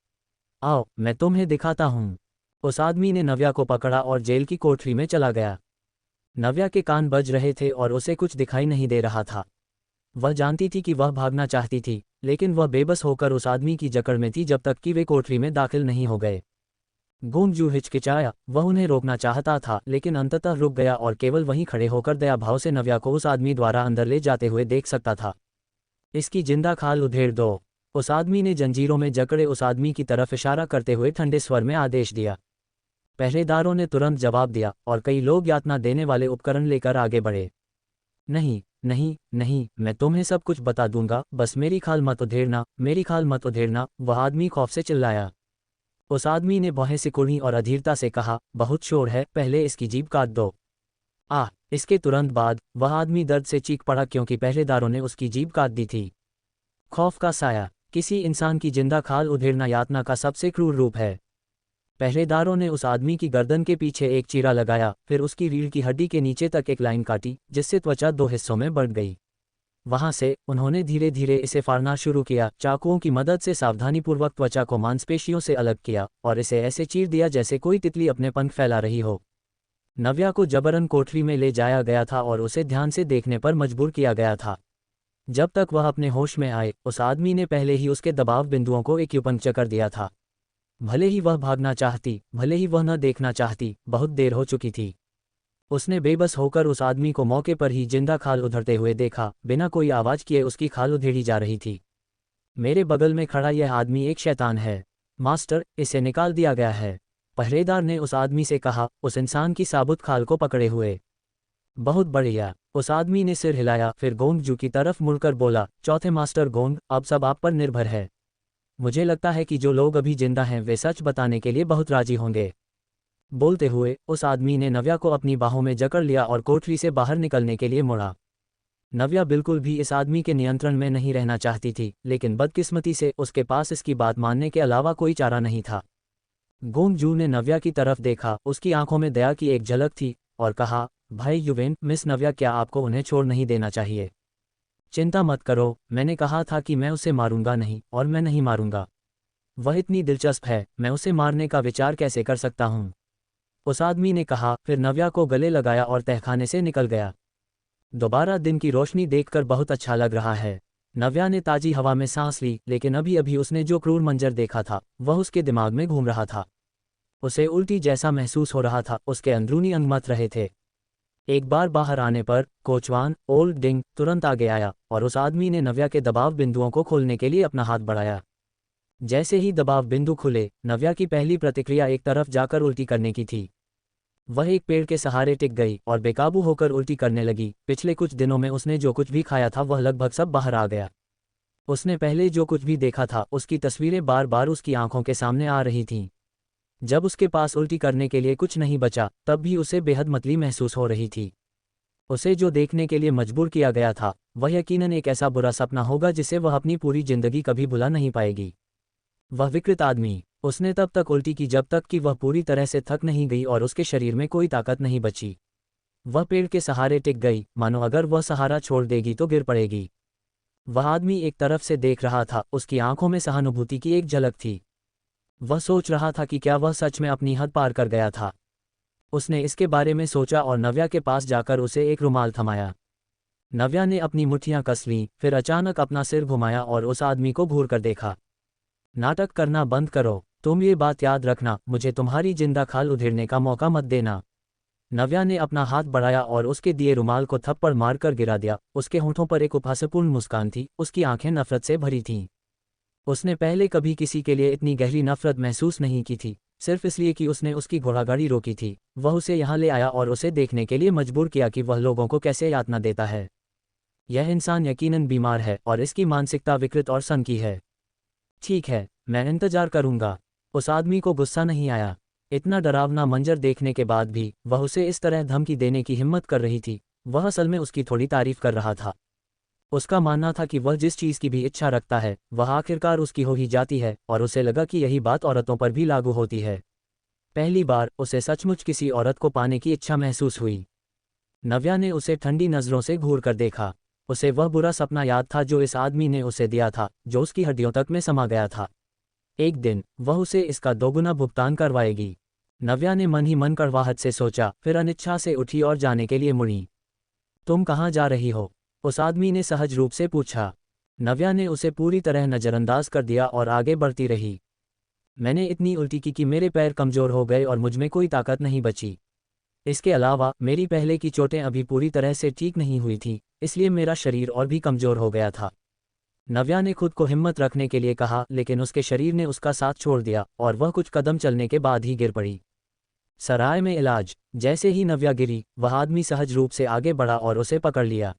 आओ, मैं तुम्हें दिखाता हूँ। उस आदमी ने नव्या को पकड़ा और जेल की कोठरी में चला गया। नव्या के कान बज रहे थे और उसे कुछ दिखाई नहीं दे रहा था। वह जानती थी कि वह भागना चाहती थी, लेकिन वह बेबस होकर उस आदमी की जकड़ में थी जब तक कि वे कोठरी में दाखिल नहीं हो गए। गोंगजू हिचकिचाया। वह उन्हें रोकना चाहता था, लेकिन अंततः रुक गया और केवल वहीं खड़े होकर दया भाव से नव्या को उस आदमी द्वारा अंदर ले जाते हुए देख सकता था। इसकी जिंदा खाल उधेड़ दो। उस आदमी ने जंजीरों में जकड़े उस आदमी की तरफ इशारा करते हुए ठंडे स्वर में आदेश दिया। पहरेदारों ने तुरंत जवाब दिया और कई लोग यातना देने वाले उपकरण लेकर आगे बढ़े। नहीं नहीं नहीं, मैं तुम्हें सब कुछ बता दूंगा, बस मेरी खाल मत उधेड़ना, मेरी खाल मत उधेड़ना, वह आदमी खौफ से चिल्लाया। उस आदमी ने बाहें सिकुड़ी और अधीरता से कहा, बहुत शोर है, पहले इसकी जीभ काट दो। इसके तुरंत बाद वह आदमी दर्द से चीख पड़ा क्योंकि पहरेदारों ने उसकी जीभ काट दी थी। खौफ का साया। किसी इंसान की जिंदा खाल उधेड़ना यातना का सबसे क्रूर रूप है। पहरेदारों ने उस आदमी की गर्दन के पीछे एक चीरा लगाया, फिर उसकी रीढ़ की हड्डी के नीचे तक एक लाइन काटी, जिससे त्वचा दो हिस्सों में बढ़ गई। वहां से उन्होंने धीरे धीरे इसे फाड़ना शुरू किया, चाकुओं की मदद से सावधानीपूर्वक त्वचा को मांसपेशियों से अलग किया और इसे ऐसे चीर दिया जैसे कोई तितली अपने पंख फैला रही हो। नव्या को जबरन कोठरी में ले जाया गया था और उसे ध्यान से देखने पर मजबूर किया गया था। जब तक वह अपने होश में आए, उस आदमी ने पहले ही उसके दबाव बिंदुओं को एक्यूपंक्चर कर दिया था। भले ही वह भागना चाहती, भले ही वह न देखना चाहती, बहुत देर हो चुकी थी। उसने बेबस होकर उस आदमी को मौके पर ही जिंदा खाल उधरते हुए देखा, बिना कोई आवाज किए उसकी खाल उधेड़ी जा रही थी। मेरे बगल में खड़ा यह आदमी एक शैतान है मास्टर, इसे निकाल दिया गया है, पहरेदार ने उस आदमी से कहा, उस इंसान की साबुत खाल को पकड़े हुए। बहुत बढ़िया, उस आदमी ने सिर हिलाया, फिर गोंगजू की तरफ मुड़कर बोला, चौथे मास्टर गोंग, अब सब आप पर निर्भर है। मुझे लगता है कि जो लोग अभी जिंदा हैं वे सच बताने के लिए बहुत राजी होंगे। बोलते हुए उस आदमी ने नव्या को अपनी बाहों में जकड़ लिया और कोठरी से बाहर निकलने के लिए मुड़ा। नव्या बिल्कुल भी इस आदमी के नियंत्रण में नहीं रहना चाहती थी, लेकिन बदकिस्मती से उसके पास इसकी बात मानने के अलावा कोई चारा नहीं था। गोंगजू ने नव्या की तरफ देखा, उसकी आंखों में दया की एक झलक थी, और कहा, भाई युवेन, मिस नव्या, क्या आपको उन्हें छोड़ नहीं देना चाहिए? चिंता मत करो, मैंने कहा था कि मैं उसे मारूंगा नहीं, और मैं नहीं मारूंगा। वह इतनी दिलचस्प है, मैं उसे मारने का विचार कैसे कर सकता हूँ? उस आदमी ने कहा, फिर नव्या को गले लगाया और तहखाने से निकल गया। दोबारा दिन की रोशनी देखकर बहुत अच्छा लग रहा है। नव्या ने ताजी हवा में सांस ली, लेकिन अभी अभी उसने जो क्रूर मंजर देखा था वह उसके दिमाग में घूम रहा था। उसे उल्टी जैसा महसूस हो रहा था, उसके अंदरूनी अंग मत रहे थे। एक बार बाहर आने पर कोचवान ओल्ड डिंग तुरंत आगे आया और उस आदमी ने नव्या के दबाव बिंदुओं को खोलने के लिए अपना हाथ बढ़ाया। जैसे ही दबाव बिंदु खुले, नव्या की पहली प्रतिक्रिया एक तरफ जाकर उल्टी करने की थी। वह एक पेड़ के सहारे टिक गई और बेकाबू होकर उल्टी करने लगी। पिछले कुछ दिनों में उसने जो कुछ भी खाया था वह लगभग सब बाहर आ गया। उसने पहले जो कुछ भी देखा था उसकी तस्वीरें बार बार उसकी आंखों के सामने आ रही थीं। जब उसके पास उल्टी करने के लिए कुछ नहीं बचा, तब भी उसे बेहद मतली महसूस हो रही थी। उसे जो देखने के लिए मजबूर किया गया था वह यकीनन एक ऐसा बुरा सपना होगा जिसे वह अपनी पूरी जिंदगी कभी भुला नहीं पाएगी। वह विकृत आदमी। उसने तब तक उल्टी की जब तक कि वह पूरी तरह से थक नहीं गई और उसके शरीर में कोई ताकत नहीं बची। वह पेड़ के सहारे टिक गई, मानो अगर वह सहारा छोड़ देगी तो गिर पड़ेगी। वह आदमी एक तरफ से देख रहा था, उसकी आंखों में सहानुभूति की एक झलक थी। वह सोच रहा था कि क्या वह सच में अपनी हद पार कर गया था। उसने इसके बारे में सोचा और नव्या के पास जाकर उसे एक रुमाल थमाया। नव्या ने अपनी मुट्ठियां कस लीं, फिर अचानक अपना सिर घुमाया और उस आदमी को घूर कर देखा। नाटक करना बंद करो, तुम ये बात याद रखना, मुझे तुम्हारी जिंदा खाल उधेड़ने का मौका मत देना। नव्या ने अपना हाथ बढ़ाया और उसके दिए रुमाल को थप्पड़ मारकर गिरा दिया। उसके होंठों पर एक उपहासपूर्ण मुस्कान थी, उसकी आंखें नफरत से भरी थीं। उसने पहले कभी किसी के लिए इतनी गहरी नफरत महसूस नहीं की थी, सिर्फ इसलिए कि उसने उसकी घोड़ागाड़ी रोकी थी। वह उसे यहाँ ले आया और उसे देखने के लिए मजबूर किया कि वह लोगों को कैसे यातना देता है। यह इंसान यकीनन बीमार है और इसकी मानसिकता विकृत और सनकी है। ठीक है, मैं इंतजार करूंगा। उस आदमी को गुस्सा नहीं आया। इतना डरावना मंजर देखने के बाद भी वह उसे इस तरह धमकी देने की हिम्मत कर रही थी। वह असल में उसकी थोड़ी तारीफ कर रहा था। उसका मानना था कि वह जिस चीज़ की भी इच्छा रखता है वह आखिरकार उसकी हो ही जाती है, और उसे लगा कि यही बात औरतों पर भी लागू होती है। पहली बार उसे सचमुच किसी औरत को पाने की इच्छा महसूस हुई। नव्या ने उसे ठंडी नज़रों से घूर कर देखा। उसे वह बुरा सपना याद था जो इस आदमी ने उसे दिया था, जो उसकी हड्डियों तक में समा गया था। एक दिन वह उसे इसका दोगुना भुगतान करवाएगी। नव्या ने मन ही मन कड़वाहट से सोचा, फिर अनिच्छा से उठी और जाने के लिए मुड़ी। तुम कहाँ जा रही हो? उस आदमी ने सहज रूप से पूछा। नव्या ने उसे पूरी तरह नज़रअंदाज कर दिया और आगे बढ़ती रही। मैंने इतनी उल्टी की कि मेरे पैर कमज़ोर हो गए और मुझमें कोई ताकत नहीं बची। इसके अलावा मेरी पहले की चोटें अभी पूरी तरह से ठीक नहीं हुई थीं, इसलिए मेरा शरीर और भी कमज़ोर हो गया था। नव्या ने खुद को हिम्मत रखने के लिए कहा, लेकिन उसके शरीर ने उसका साथ छोड़ दिया और वह कुछ कदम चलने के बाद ही गिर पड़ी। सराय में इलाज। जैसे ही नव्या गिरी, वह आदमी सहज रूप से आगे बढ़ा और उसे पकड़ लिया।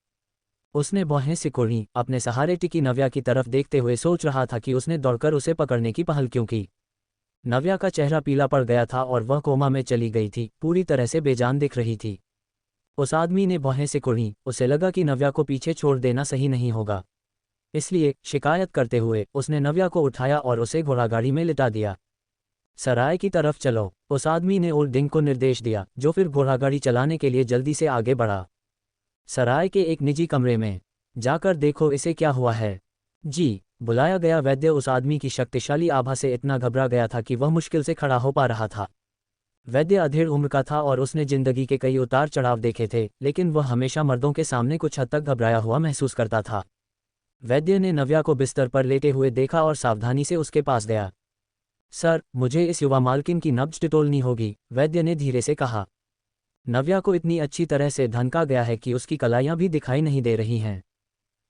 उसने बाहें सिकोड़ी, अपने सहारे टिकी नव्या की तरफ देखते हुए सोच रहा था कि उसने दौड़कर उसे पकड़ने की पहल क्यों की। नव्या का चेहरा पीला पड़ गया था और वह कोमा में चली गई थी, पूरी तरह से बेजान दिख रही थी। उस आदमी ने बाहें सिकोड़ी, उसे लगा कि नव्या को पीछे छोड़ देना सही नहीं होगा। इसलिए शिकायत करते हुए उसने नव्या को उठाया और उसे घोड़ागाड़ी में लिटा दिया। सराय की तरफ चलो, उस आदमी ने ओल्ड डिंग को निर्देश दिया, जो फिर घोड़ागाड़ी चलाने के लिए जल्दी से आगे बढ़ा। सराय के एक निजी कमरे में जाकर देखो इसे क्या हुआ है। जी। बुलाया गया वैद्य उस आदमी की शक्तिशाली आभा से इतना घबरा गया था कि वह मुश्किल से खड़ा हो पा रहा था। वैद्य अधेड़ उम्र का था और उसने जिंदगी के कई उतार चढ़ाव देखे थे, लेकिन वह हमेशा मर्दों के सामने कुछ हद तक घबराया हुआ महसूस करता था। वैद्य ने नव्या को बिस्तर पर लेटे हुए देखा और सावधानी से उसके पास गया। सर, मुझे इस युवा मालकिन की नब्ज टटोलनी होगी, वैद्य ने धीरे से कहा। नव्या को इतनी अच्छी तरह से ढंका गया है कि उसकी कलाइयां भी दिखाई नहीं दे रही हैं।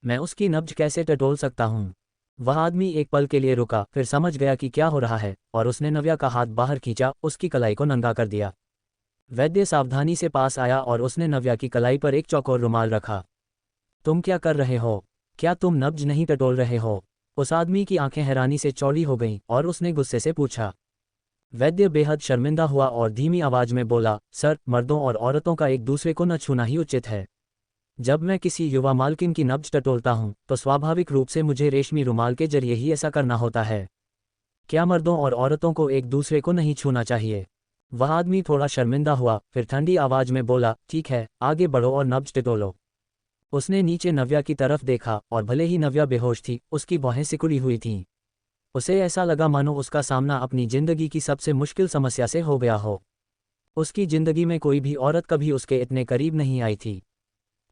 मैं उसकी नब्ज कैसे टटोल सकता हूँ? वह आदमी एक पल के लिए रुका, फिर समझ गया कि क्या हो रहा है और उसने नव्या का हाथ बाहर खींचा, उसकी कलाई को नंगा कर दिया। वैद्य सावधानी से पास आया और उसने नव्या की कलाई पर एक चौकोर रुमाल रखा। तुम क्या कर रहे हो? क्या तुम नब्ज नहीं टटोल रहे हो? उस आदमी की आंखें हैरानी से चौड़ी हो गईं और उसने गुस्से से पूछा। वैद्य बेहद शर्मिंदा हुआ और धीमी आवाज में बोला, सर, मर्दों और औरतों का एक दूसरे को न छूना ही उचित है। जब मैं किसी युवा मालकिन की नब्ज टटोलता हूं, तो स्वाभाविक रूप से मुझे रेशमी रुमाल के जरिए ही ऐसा करना होता है। क्या मर्दों और औरतों को एक दूसरे को नहीं छूना चाहिए? वह आदमी थोड़ा शर्मिंदा हुआ, फिर ठंडी आवाज में बोला, ठीक है, आगे बढ़ो और नब्ज टटोलो। उसने नीचे नव्या की तरफ देखा और भले ही नव्या बेहोश थी, उसकी बाहें सिकुड़ी हुई थीं। उसे ऐसा लगा मानो उसका सामना अपनी जिंदगी की सबसे मुश्किल समस्या से हो गया हो। उसकी जिंदगी में कोई भी औरत कभी उसके इतने करीब नहीं आई थी,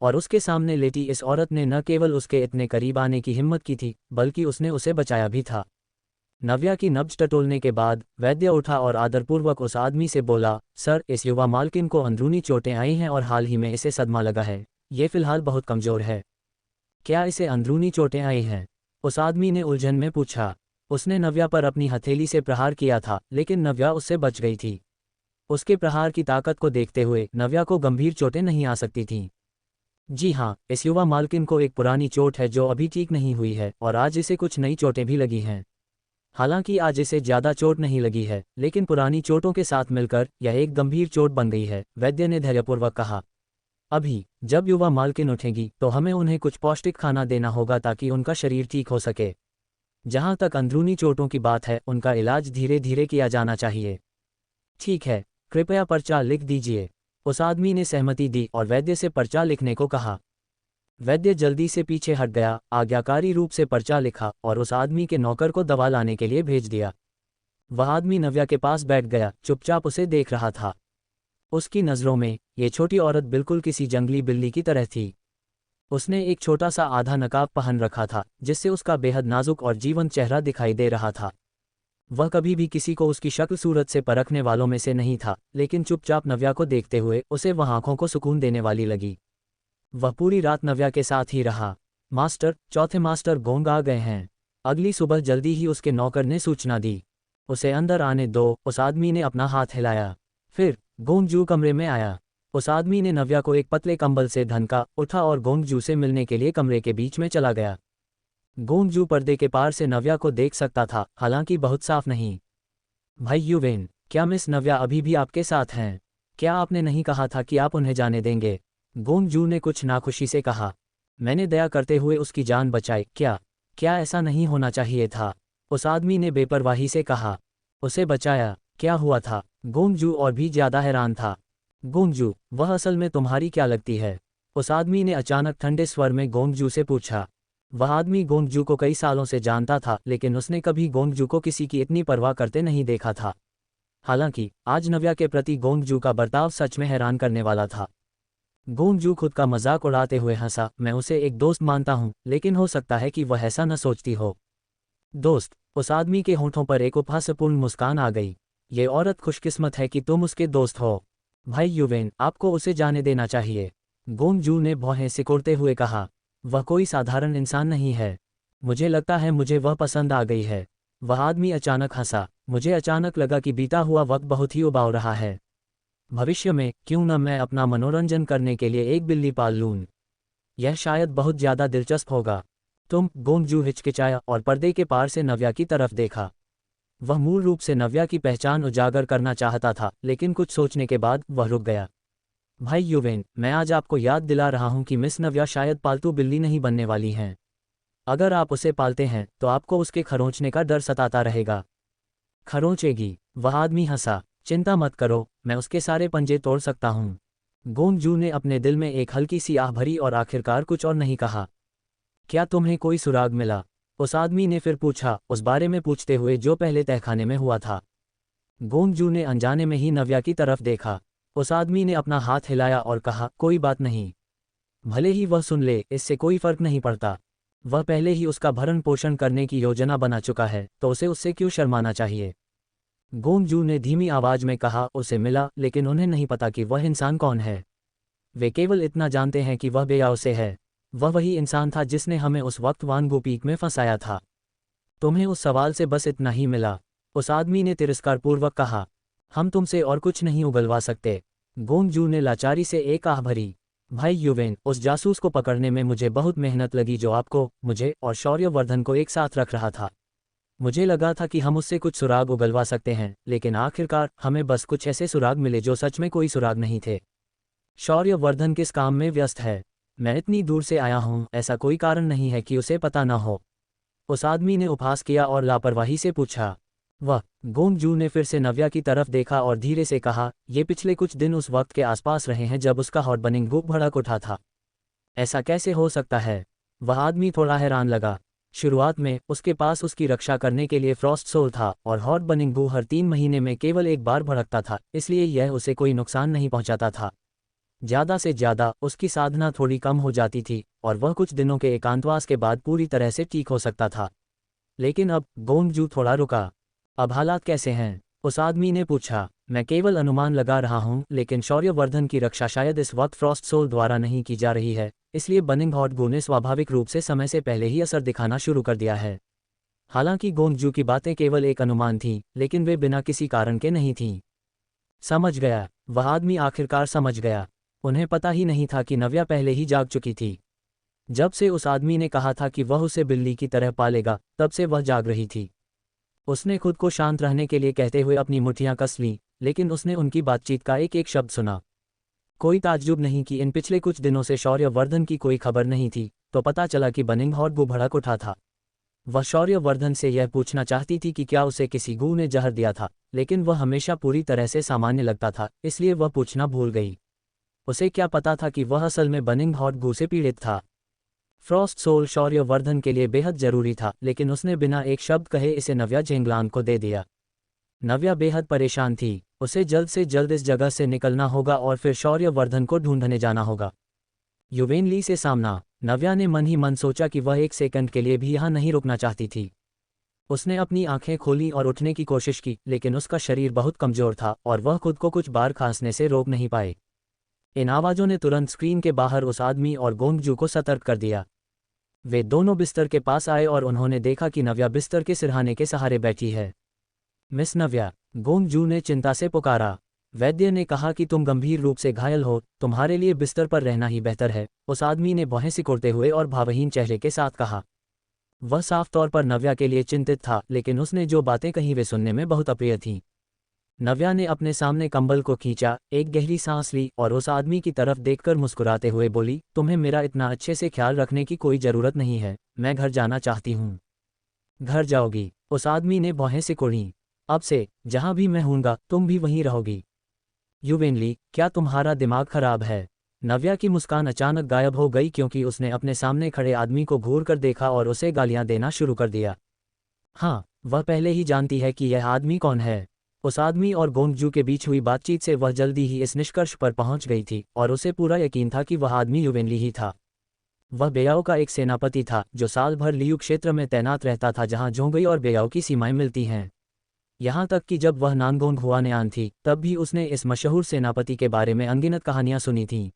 और उसके सामने लेटी इस औरत ने न केवल उसके इतने करीब आने की हिम्मत की थी, बल्कि उसने उसे बचाया भी था। नव्या की नब्ज टटोलने के बाद वैद्य उठा और आदरपूर्वक उस आदमी से बोला, सर, इस युवा मालकिन को अंदरूनी चोटें आई हैं और हाल ही में इसे सदमा लगा है। ये फिलहाल बहुत कमजोर है। क्या इसे अंदरूनी चोटें आई हैं? उस आदमी ने उलझन में पूछा। उसने नव्या पर अपनी हथेली से प्रहार किया था, लेकिन नव्या उससे बच गई थी। उसके प्रहार की ताकत को देखते हुए नव्या को गंभीर चोटें नहीं आ सकती थीं। जी हाँ, इस युवा मालकिन को एक पुरानी चोट है जो अभी ठीक नहीं हुई है, और आज इसे कुछ नई चोटें भी लगी हैं। हालांकि आज इसे ज्यादा चोट नहीं लगी है, लेकिन पुरानी चोटों के साथ मिलकर यह एक गंभीर चोट बन गई है, वैद्य ने धैर्यपूर्वक कहा। अभी जब युवा मालकिन उठेगी तो हमें उन्हें कुछ पौष्टिक खाना देना होगा ताकि उनका शरीर ठीक हो सके। जहां तक अंदरूनी चोटों की बात है, उनका इलाज धीरे धीरे किया जाना चाहिए। ठीक है, कृपया पर्चा लिख दीजिए। उस आदमी ने सहमति दी और वैद्य से पर्चा लिखने को कहा। वैद्य जल्दी से पीछे हट गया, आज्ञाकारी रूप से पर्चा लिखा और उस आदमी के नौकर को दवा लाने के लिए भेज दिया। वह आदमी नव्या के पास बैठ गया, चुपचाप उसे देख रहा था। उसकी नज़रों में ये छोटी औरत बिल्कुल किसी जंगली बिल्ली की तरह थी। उसने एक छोटा सा आधा नकाब पहन रखा था, जिससे उसका बेहद नाजुक और जीवंत चेहरा दिखाई दे रहा था। वह कभी भी किसी को उसकी शक्ल सूरत से परखने वालों में से नहीं था, लेकिन चुपचाप नव्या को देखते हुए उसे वह आंखों को सुकून देने वाली लगी। वह पूरी रात नव्या के साथ ही रहा। मास्टर, चौथे मास्टर गोंग आ गए हैं। अगली सुबह जल्दी ही उसके नौकर ने सूचना दी। उसे अंदर आने दो। उस आदमी ने अपना हाथ हिलाया। फिर गोंगजू कमरे में आया। उस आदमी ने नव्या को एक पतले कंबल से ढका, उठा और गोंगजू से मिलने के लिए कमरे के बीच में चला गया। गोंगजू पर्दे के पार से नव्या को देख सकता था, हालांकि बहुत साफ नहीं। भाई युवेन, क्या मिस नव्या अभी भी आपके साथ हैं? क्या आपने नहीं कहा था कि आप उन्हें जाने देंगे? गोंगजू ने कुछ नाखुशी से कहा। मैंने दया करते हुए उसकी जान बचाई। क्या ऐसा नहीं होना चाहिए था? उस आदमी ने बेपरवाही से कहा। उसे बचाया? क्या हुआ था? गोंगजू और भी ज्यादा हैरान था। गोंगजू, वह असल में तुम्हारी क्या लगती है? उस आदमी ने अचानक ठंडे स्वर में गोंगजू से पूछा। वह आदमी गोंगजू को कई सालों से जानता था, लेकिन उसने कभी गोंगजू को किसी की इतनी परवाह करते नहीं देखा था। हालांकि आज नव्या के प्रति गोंगजू का बर्ताव सच में हैरान करने वाला था। गोंगजू खुद का मजाक उड़ाते हुए हंसा। मैं उसे एक दोस्त मानता हूं, लेकिन हो सकता है कि वह ऐसा न सोचती हो। दोस्त? उस आदमी के होंठों पर एक उपहासपूर्ण मुस्कान आ गई। ये औरत खुशकिस्मत है कि तुम उसके दोस्त हो। भाई युवेन, आपको उसे जाने देना चाहिए, गोंगजू ने भौहें सिकोड़ते हुए कहा। वह कोई साधारण इंसान नहीं है। मुझे लगता है मुझे वह पसंद आ गई है। वह आदमी अचानक हंसा। मुझे अचानक लगा कि बीता हुआ वक्त बहुत ही उबाऊ रहा है। भविष्य में क्यों न मैं अपना मनोरंजन करने के लिए एक बिल्ली पाल लूं। यह शायद बहुत ज़्यादा दिलचस्प होगा। गोंगजू हिचकिचाया और पर्दे के पार से नव्या की तरफ देखा। वह मूल रूप से नव्या की पहचान उजागर करना चाहता था, लेकिन कुछ सोचने के बाद वह रुक गया। भाई युवेन, मैं आज आपको याद दिला रहा हूं कि मिस नव्या शायद पालतू बिल्ली नहीं बनने वाली हैं। अगर आप उसे पालते हैं तो आपको उसके खरोंचने का डर सताता रहेगा। खरोंचेगी? वह आदमी हंसा। चिंता मत करो, मैं उसके सारे पंजे तोड़ सकता हूँ। गोंगजू ने अपने दिल में एक हल्की सी आह भरी और आखिरकार कुछ और नहीं कहा। क्या तुम्हें कोई सुराग मिला? उस आदमी ने फिर पूछा, उस बारे में पूछते हुए जो पहले तहखाने में हुआ था। गोंगजू ने अनजाने में ही नव्या की तरफ देखा। उस आदमी ने अपना हाथ हिलाया और कहा, कोई बात नहीं। भले ही वह सुन ले, इससे कोई फर्क नहीं पड़ता। वह पहले ही उसका भरण पोषण करने की योजना बना चुका है, तो उसे उससे क्यों शर्माना चाहिए? गोंगजू ने धीमी आवाज में कहा, उसे मिला, लेकिन उन्हें नहीं पता कि वह इंसान कौन है। वे केवल इतना जानते हैं कि वह बेयाव से है। वह वही इंसान था जिसने हमें उस वक्त वानगो पीक में फंसाया था। तुम्हें उस सवाल से बस इतना ही मिला? उस आदमी ने तिरस्कारपूर्वक कहा। हम तुमसे और कुछ नहीं उगलवा सकते। गोंगजू ने लाचारी से एक आह भरी। भाई युवेन, उस जासूस को पकड़ने में मुझे बहुत मेहनत लगी जो आपको, मुझे और शौर्यवर्धन को एक साथ रख रहा था। मुझे लगा था कि हम उससे कुछ सुराग उगलवा सकते हैं, लेकिन आखिरकार हमें बस कुछ ऐसे सुराग मिले जो सच में कोई सुराग नहीं थे। शौर्यवर्धन किस काम में व्यस्त है? मैं इतनी दूर से आया हूँ, ऐसा कोई कारण नहीं है कि उसे पता न हो। उस आदमी ने उपहास किया और लापरवाही से पूछा। वह गोंगजू ने फिर से नव्या की तरफ देखा और धीरे से कहा, ये पिछले कुछ दिन उस वक्त के आसपास रहे हैं जब उसका हॉट बनिंग भूख भड़क उठा था। ऐसा कैसे हो सकता है? वह आदमी थोड़ा हैरान लगा। शुरुआत में उसके पास उसकी रक्षा करने के लिए फ्रॉस्ट सोल था और हॉट बनिंग भू हर 3 महीने में केवल एक बार भड़कता था, इसलिए यह उसे कोई नुकसान नहीं पहुंचाता था। ज़्यादा से ज़्यादा उसकी साधना थोड़ी कम हो जाती थी और वह कुछ दिनों के एकांतवास के बाद पूरी तरह से ठीक हो सकता था। लेकिन अब गोंगजू थोड़ा रुका। अब हालात कैसे हैं? उस आदमी ने पूछा। मैं केवल अनुमान लगा रहा हूं, लेकिन शौर्यवर्धन की रक्षा शायद इस वक्त फ्रॉस्ट सोल द्वारा नहीं की जा रही है, इसलिए बनिंग हॉट गू ने स्वाभाविक रूप से समय से पहले ही असर दिखाना शुरू कर दिया है। हालांकि गोंगजू की बातें केवल एक अनुमान थीं, लेकिन वे बिना किसी कारण के नहीं थीं। समझ गया। वह आदमी आखिरकार समझ गया। उन्हें पता ही नहीं था कि नव्या पहले ही जाग चुकी थी। जब से उस आदमी ने कहा था कि वह उसे बिल्ली की तरह पालेगा, तब से वह जाग रही थी। उसने खुद को शांत रहने के लिए कहते हुए अपनी मुट्ठियां कस लीं, लेकिन उसने उनकी बातचीत का एक एक शब्द सुना। कोई ताज्जुब नहीं कि इन पिछले कुछ दिनों से शौर्यवर्धन की कोई खबर नहीं थी, तो पता चला कि बनिंग हॉट गू भड़क उठा था। वह शौर्यवर्धन से यह पूछना चाहती थी कि क्या उसे किसी गू ने जहर दिया था, लेकिन वह हमेशा पूरी तरह से सामान्य लगता था, इसलिए वह पूछना भूल गई। उसे क्या पता था कि वह असल में बनिंग हॉट गू से पीड़ित था। फ्रॉस्ट सोल शौर्यवर्धन के लिए बेहद जरूरी था, लेकिन उसने बिना एक शब्द कहे इसे नव्या जेंगलान को दे दिया। नव्या बेहद परेशान थी। उसे जल्द से जल्द इस जगह से निकलना होगा और फिर शौर्यवर्धन को ढूंढने जाना होगा। युवेन ली से सामना। नव्या ने मन ही मन सोचा कि वह एक सेकंड के लिए भी यहाँ नहीं रुकना चाहती थी। उसने अपनी आंखें खोली और उठने की कोशिश की, लेकिन उसका शरीर बहुत कमजोर था और वह खुद को कुछ बार खांसने से रोक नहीं पाए। इन आवाज़ों ने तुरंत स्क्रीन के बाहर उस आदमी और गोंगजू को सतर्क कर दिया। वे दोनों बिस्तर के पास आए और उन्होंने देखा कि नव्या बिस्तर के सिरहाने के सहारे बैठी है। मिस नव्या, गोंगजू ने चिंता से पुकारा। वैद्य ने कहा कि तुम गंभीर रूप से घायल हो, तुम्हारे लिए बिस्तर पर रहना ही बेहतर है, उस आदमी ने भौहें सिकोड़ते हुए और भावहीन चेहरे के साथ कहा। वह साफ तौर पर नव्या के लिए चिंतित था, लेकिन उसने जो बातें कही वे सुनने में बहुत अप्रिय थीं। नव्या ने अपने सामने कंबल को खींचा, एक गहरी सांस ली और उस आदमी की तरफ देखकर मुस्कुराते हुए बोली, तुम्हें मेरा इतना अच्छे से ख्याल रखने की कोई ज़रूरत नहीं है, मैं घर जाना चाहती हूँ। घर जाओगी? उस आदमी ने भौहें सिकोड़ी। अब से जहाँ भी मैं हूँगा तुम भी वहीं रहोगी। युवेनली, क्या तुम्हारा दिमाग खराब है? नव्या की मुस्कान अचानक गायब हो गई क्योंकि उसने अपने सामने खड़े आदमी को घूर कर देखा और उसे गालियाँ देना शुरू कर दिया। हाँ, वह पहले ही जानती है कि यह आदमी कौन है। उस आदमी और गोंगजू के बीच हुई बातचीत से वह जल्दी ही इस निष्कर्ष पर पहुंच गई थी और उसे पूरा यकीन था कि वह आदमी युवेनली ही था। वह बेयाओ का एक सेनापति था जो साल भर लियू क्षेत्र में तैनात रहता था जहां जोंगई और बेयाओ की सीमाएं मिलती हैं। यहाँ तक कि जब वह नानगोंग हुआनियान थी तब भी उसने इस मशहूर सेनापति के बारे में अनगिनत कहानियां सुनी थीं।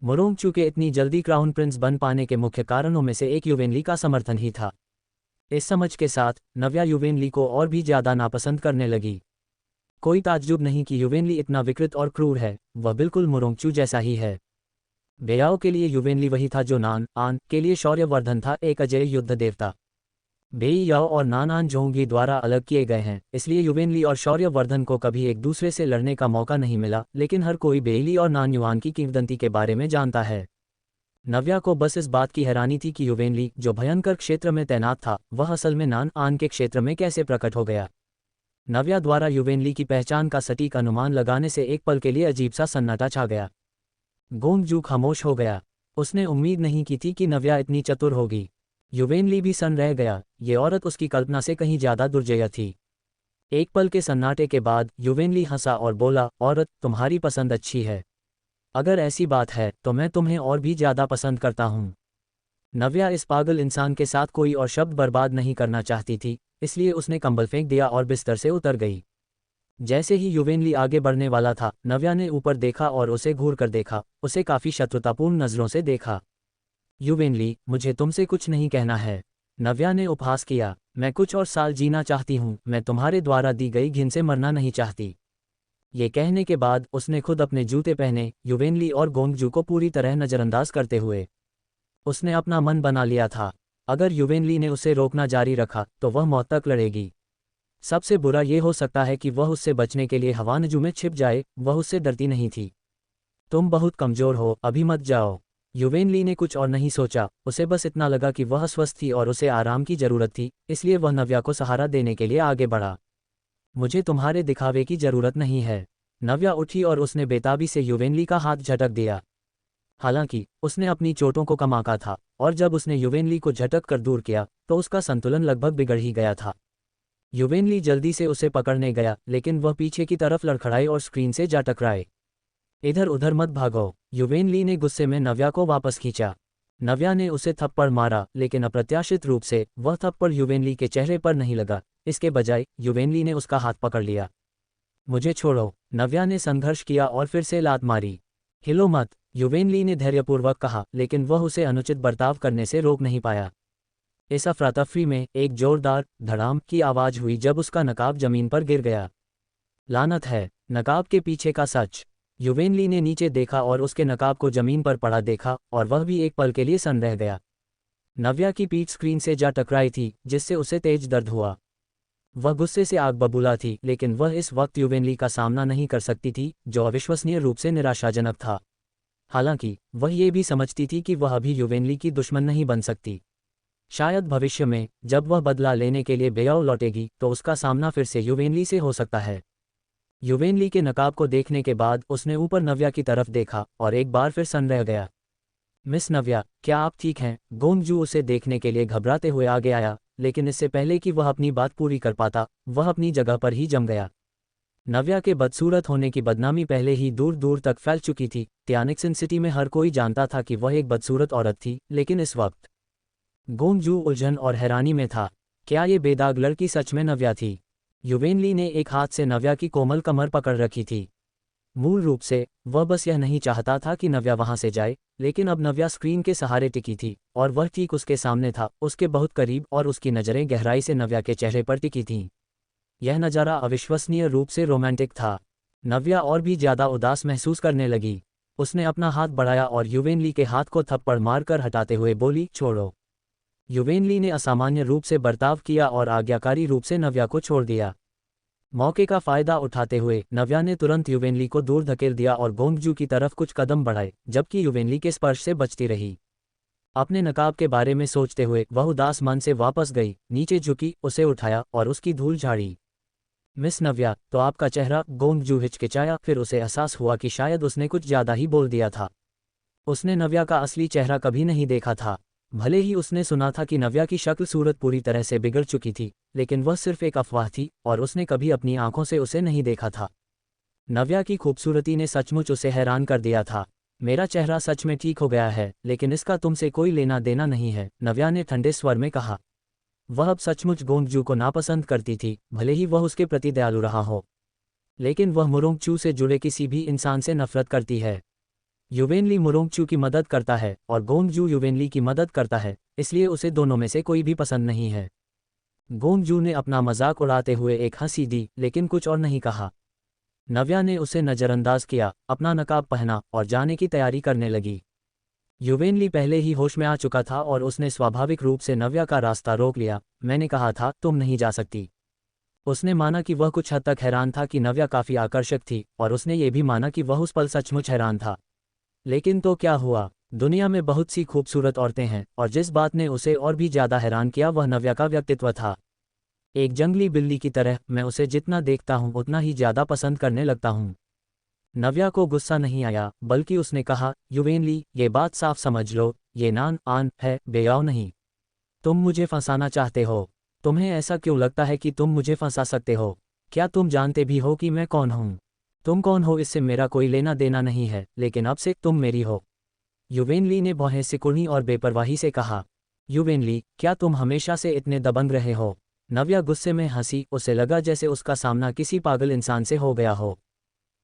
मोरोंगचू के इतनी जल्दी क्राउन प्रिंस बन पाने के मुख्य कारणों में से एक युवेनली का समर्थन ही था। इस समझ के साथ नव्या युवेनली को और भी ज्यादा नापसंद करने लगी। कोई ताज्जुब नहीं कि युवेनली इतना विकृत और क्रूर है, वह बिल्कुल मुरोंगचू जैसा ही है। बेयाओ के लिए युवेनली वही था जो नान आन के लिए शौर्यवर्धन था, एक अजय युद्ध देवता। बेई याओ और नान जोंगी द्वारा अलग किए गए हैं, इसलिए युवेनली और शौर्यवर्धन को कभी एक दूसरे से लड़ने का मौका नहीं मिला, लेकिन हर कोई बेईली और नान युआन की किंवदंती के बारे में जानता है। नव्या को बस इस बात की हैरानी थी कि युवेनली, जो भयंकर क्षेत्र में तैनात था, वह असल में नान आन के क्षेत्र में कैसे प्रकट हो गया। नव्या द्वारा युवेनली की पहचान का सटीक अनुमान लगाने से एक पल के लिए अजीब सा सन्नाटा छा गया। गोंगजू खामोश हो गया। उसने उम्मीद नहीं की थी कि नव्या इतनी चतुर होगी। युवेनली भी सन्न रह गया, ये औरत उसकी कल्पना से कहीं ज्यादा दुर्जय थी। एक पल के सन्नाटे के बाद युवेनली हंसा और बोला, औरत, तुम्हारी पसंद अच्छी है। अगर ऐसी बात है तो मैं तुम्हें और भी ज्यादा पसंद करता हूँ। नव्या इस पागल इंसान के साथ कोई और शब्द बर्बाद नहीं करना चाहती थी, इसलिए उसने कंबल फेंक दिया और बिस्तर से उतर गई। जैसे ही युवेनली आगे बढ़ने वाला था, नव्या ने ऊपर देखा और उसे घूर कर देखा, उसे काफी शत्रुतापूर्ण नजरों से देखा। युवेनली, मुझे तुमसे कुछ नहीं कहना है। नव्या ने उपहास किया। मैं कुछ और साल जीना चाहती हूँ, मैं तुम्हारे द्वारा दी गई घिन से मरना नहीं चाहती। ये कहने के बाद उसने खुद अपने जूते पहने, युवेनली और गोंगजू को पूरी तरह नजरअंदाज करते हुए। उसने अपना मन बना लिया था, अगर युवेनली ने उसे रोकना जारी रखा तो वह मौत तक लड़ेगी। सबसे बुरा ये हो सकता है कि वह उससे बचने के लिए हवानजू में छिप जाए, वह उससे डरती नहीं थी। तुम बहुत कमजोर हो, अभी मत जाओ। युवेनली ने कुछ और नहीं सोचा, उसे बस इतना लगा कि वह स्वस्थ थी और उसे आराम की जरूरत थी, इसलिए वह नव्या को सहारा देने के लिए आगे बढ़ा। मुझे तुम्हारे दिखावे की जरूरत नहीं है। नव्या उठी और उसने बेताबी से युवेनली का हाथ झटक दिया। हालांकि उसने अपनी चोटों को कम आंका था, और जब उसने युवेनली को झटक कर दूर किया तो उसका संतुलन लगभग बिगड़ ही गया था। युवेनली जल्दी से उसे पकड़ने गया, लेकिन वह पीछे की तरफ लड़खड़ाए और स्क्रीन से जा टकराए। इधर उधर मत भागो। युवेनली ने गुस्से में नव्या को वापस खींचा। नव्या ने उसे थप्पड़ मारा, लेकिन अप्रत्याशित रूप से वह थप्पड़ युवेनली के चेहरे पर नहीं लगा। इसके बजाय युवेनली ने उसका हाथ पकड़ लिया। मुझे छोड़ो। नव्या ने संघर्ष किया और फिर से लात मारी। हिलो मत, युवेनली ने धैर्यपूर्वक कहा, लेकिन वह उसे अनुचित बर्ताव करने से रोक नहीं पाया। इस अफरातफरी में एक जोरदार धड़ाम की आवाज हुई जब उसका नकाब जमीन पर गिर गया। लानत है, नकाब के पीछे का सच। युवेनली ने नीचे देखा और उसके नकाब को जमीन पर पड़ा देखा, और वह भी एक पल के लिए सन्न रह गया। नव्या की पीठ स्क्रीन से जा टकराई थी, जिससे उसे तेज दर्द हुआ। वह गुस्से से आग बबूला थी, लेकिन वह इस वक्त युवेनली का सामना नहीं कर सकती थी, जो अविश्वसनीय रूप से निराशाजनक था। हालांकि वह ये भी समझती थी कि वह अभी युवेनली की दुश्मन नहीं बन सकती। शायद भविष्य में जब वह बदला लेने के लिए बेयाओ लौटेगी तो उसका सामना फिर से युवेनली से हो सकता है। युवेनली के नकाब को देखने के बाद उसने ऊपर नव्या की तरफ देखा और एक बार फिर सन्न रह गया। मिस नव्या, क्या आप ठीक हैं? गोंगजू उसे देखने के लिए घबराते हुए आगे आया, लेकिन इससे पहले कि वह अपनी बात पूरी कर पाता, वह अपनी जगह पर ही जम गया। नव्या के बदसूरत होने की बदनामी पहले ही दूर दूर तक फैल चुकी थी। त्यानिक्सन सिटी में हर कोई जानता था कि वह एक बदसूरत औरत थी, लेकिन इस वक्त गोंगजू उलझन और हैरानी में था। क्या ये बेदाग लड़की सच में नव्या थी? युवेनली ने एक हाथ से नव्या की कोमल कमर पकड़ रखी थी। मूल रूप से वह बस यह नहीं चाहता था कि नव्या वहां से जाए, लेकिन अब नव्या स्क्रीन के सहारे टिकी थी और वह ठीक उसके सामने था, उसके बहुत करीब, और उसकी नज़रें गहराई से नव्या के चेहरे पर टिकी थीं। यह नज़ारा अविश्वसनीय रूप से रोमांटिक था। नव्या और भी ज्यादा उदास महसूस करने लगी। उसने अपना हाथ बढ़ाया और युवेनली के हाथ को थप्पड़ मारकर हटाते हुए बोली, छोड़ो। युवेनली ने असामान्य रूप से बर्ताव किया और आज्ञाकारी रूप से नव्या को छोड़ दिया। मौके का फायदा उठाते हुए नव्या ने तुरंत युवेनली को दूर धकेल दिया और गोंगजू की तरफ कुछ कदम बढ़ाए, जबकि युवेनली के स्पर्श से बचती रही। अपने नकाब के बारे में सोचते हुए वह उदास मन से वापस गई, नीचे झुकी, उसे उठाया और उसकी धूल झाड़ी। मिस नव्या, तो आपका चेहरा? गोंगजू हिचकिचाया, फिर उसे एहसास हुआ कि शायद उसने कुछ ज्यादा ही बोल दिया था। उसने नव्या का असली चेहरा कभी नहीं देखा था। भले ही उसने सुना था कि नव्या की शक्ल सूरत पूरी तरह से बिगड़ चुकी थी, लेकिन वह सिर्फ एक अफवाह थी और उसने कभी अपनी आंखों से उसे नहीं देखा था। नव्या की खूबसूरती ने सचमुच उसे हैरान कर दिया था। मेरा चेहरा सच में ठीक हो गया है, लेकिन इसका तुमसे कोई लेना देना नहीं है, नव्या ने ठंडे स्वर में कहा। वह अब सचमुच गोंगजू को नापसंद करती थी, भले ही वह उसके प्रति दयालु रहा हो। लेकिन वह मुरोंगचू से जुड़े किसी भी इंसान से नफरत करती है। युवेनली मुरोंगचू की मदद करता है और गोंगजू युवेनली की मदद करता है, इसलिए उसे दोनों में से कोई भी पसंद नहीं है। गोंगजू ने अपना मजाक उड़ाते हुए एक हंसी दी, लेकिन कुछ और नहीं कहा। नव्या ने उसे नज़रअंदाज किया, अपना नकाब पहना और जाने की तैयारी करने लगी। युवेनली पहले ही होश में आ चुका था और उसने स्वाभाविक रूप से नव्या का रास्ता रोक लिया। मैंने कहा था तुम नहीं जा सकती। उसने माना कि वह कुछ हद तक हैरान था कि नव्या काफ़ी आकर्षक थी, और उसने ये भी माना कि वह उस पल सचमुच हैरान था। लेकिन तो क्या हुआ? दुनिया में बहुत सी खूबसूरत औरतें हैं, और जिस बात ने उसे और भी ज़्यादा हैरान किया वह नव्या का व्यक्तित्व था। एक जंगली बिल्ली की तरह मैं उसे जितना देखता हूँ उतना ही ज़्यादा पसंद करने लगता हूँ। नव्या को गुस्सा नहीं आया, बल्कि उसने कहा, युवेनली, ये बात साफ समझ लो, ये नान आन है, बेयाव नहीं। तुम मुझे फंसाना चाहते हो। तुम्हें ऐसा क्यों लगता है कि तुम मुझे फंसा सकते हो? क्या तुम जानते भी हो कि मैं कौन हूँ? तुम कौन हो इससे मेरा कोई लेना देना नहीं है, लेकिन अब से तुम मेरी हो। युवेनली ने भौहें सिकुड़ी और बेपरवाही से कहा। युवेनली, क्या तुम हमेशा से इतने दबंग रहे हो? नव्या गुस्से में हंसी, उसे लगा जैसे उसका सामना किसी पागल इंसान से हो गया हो।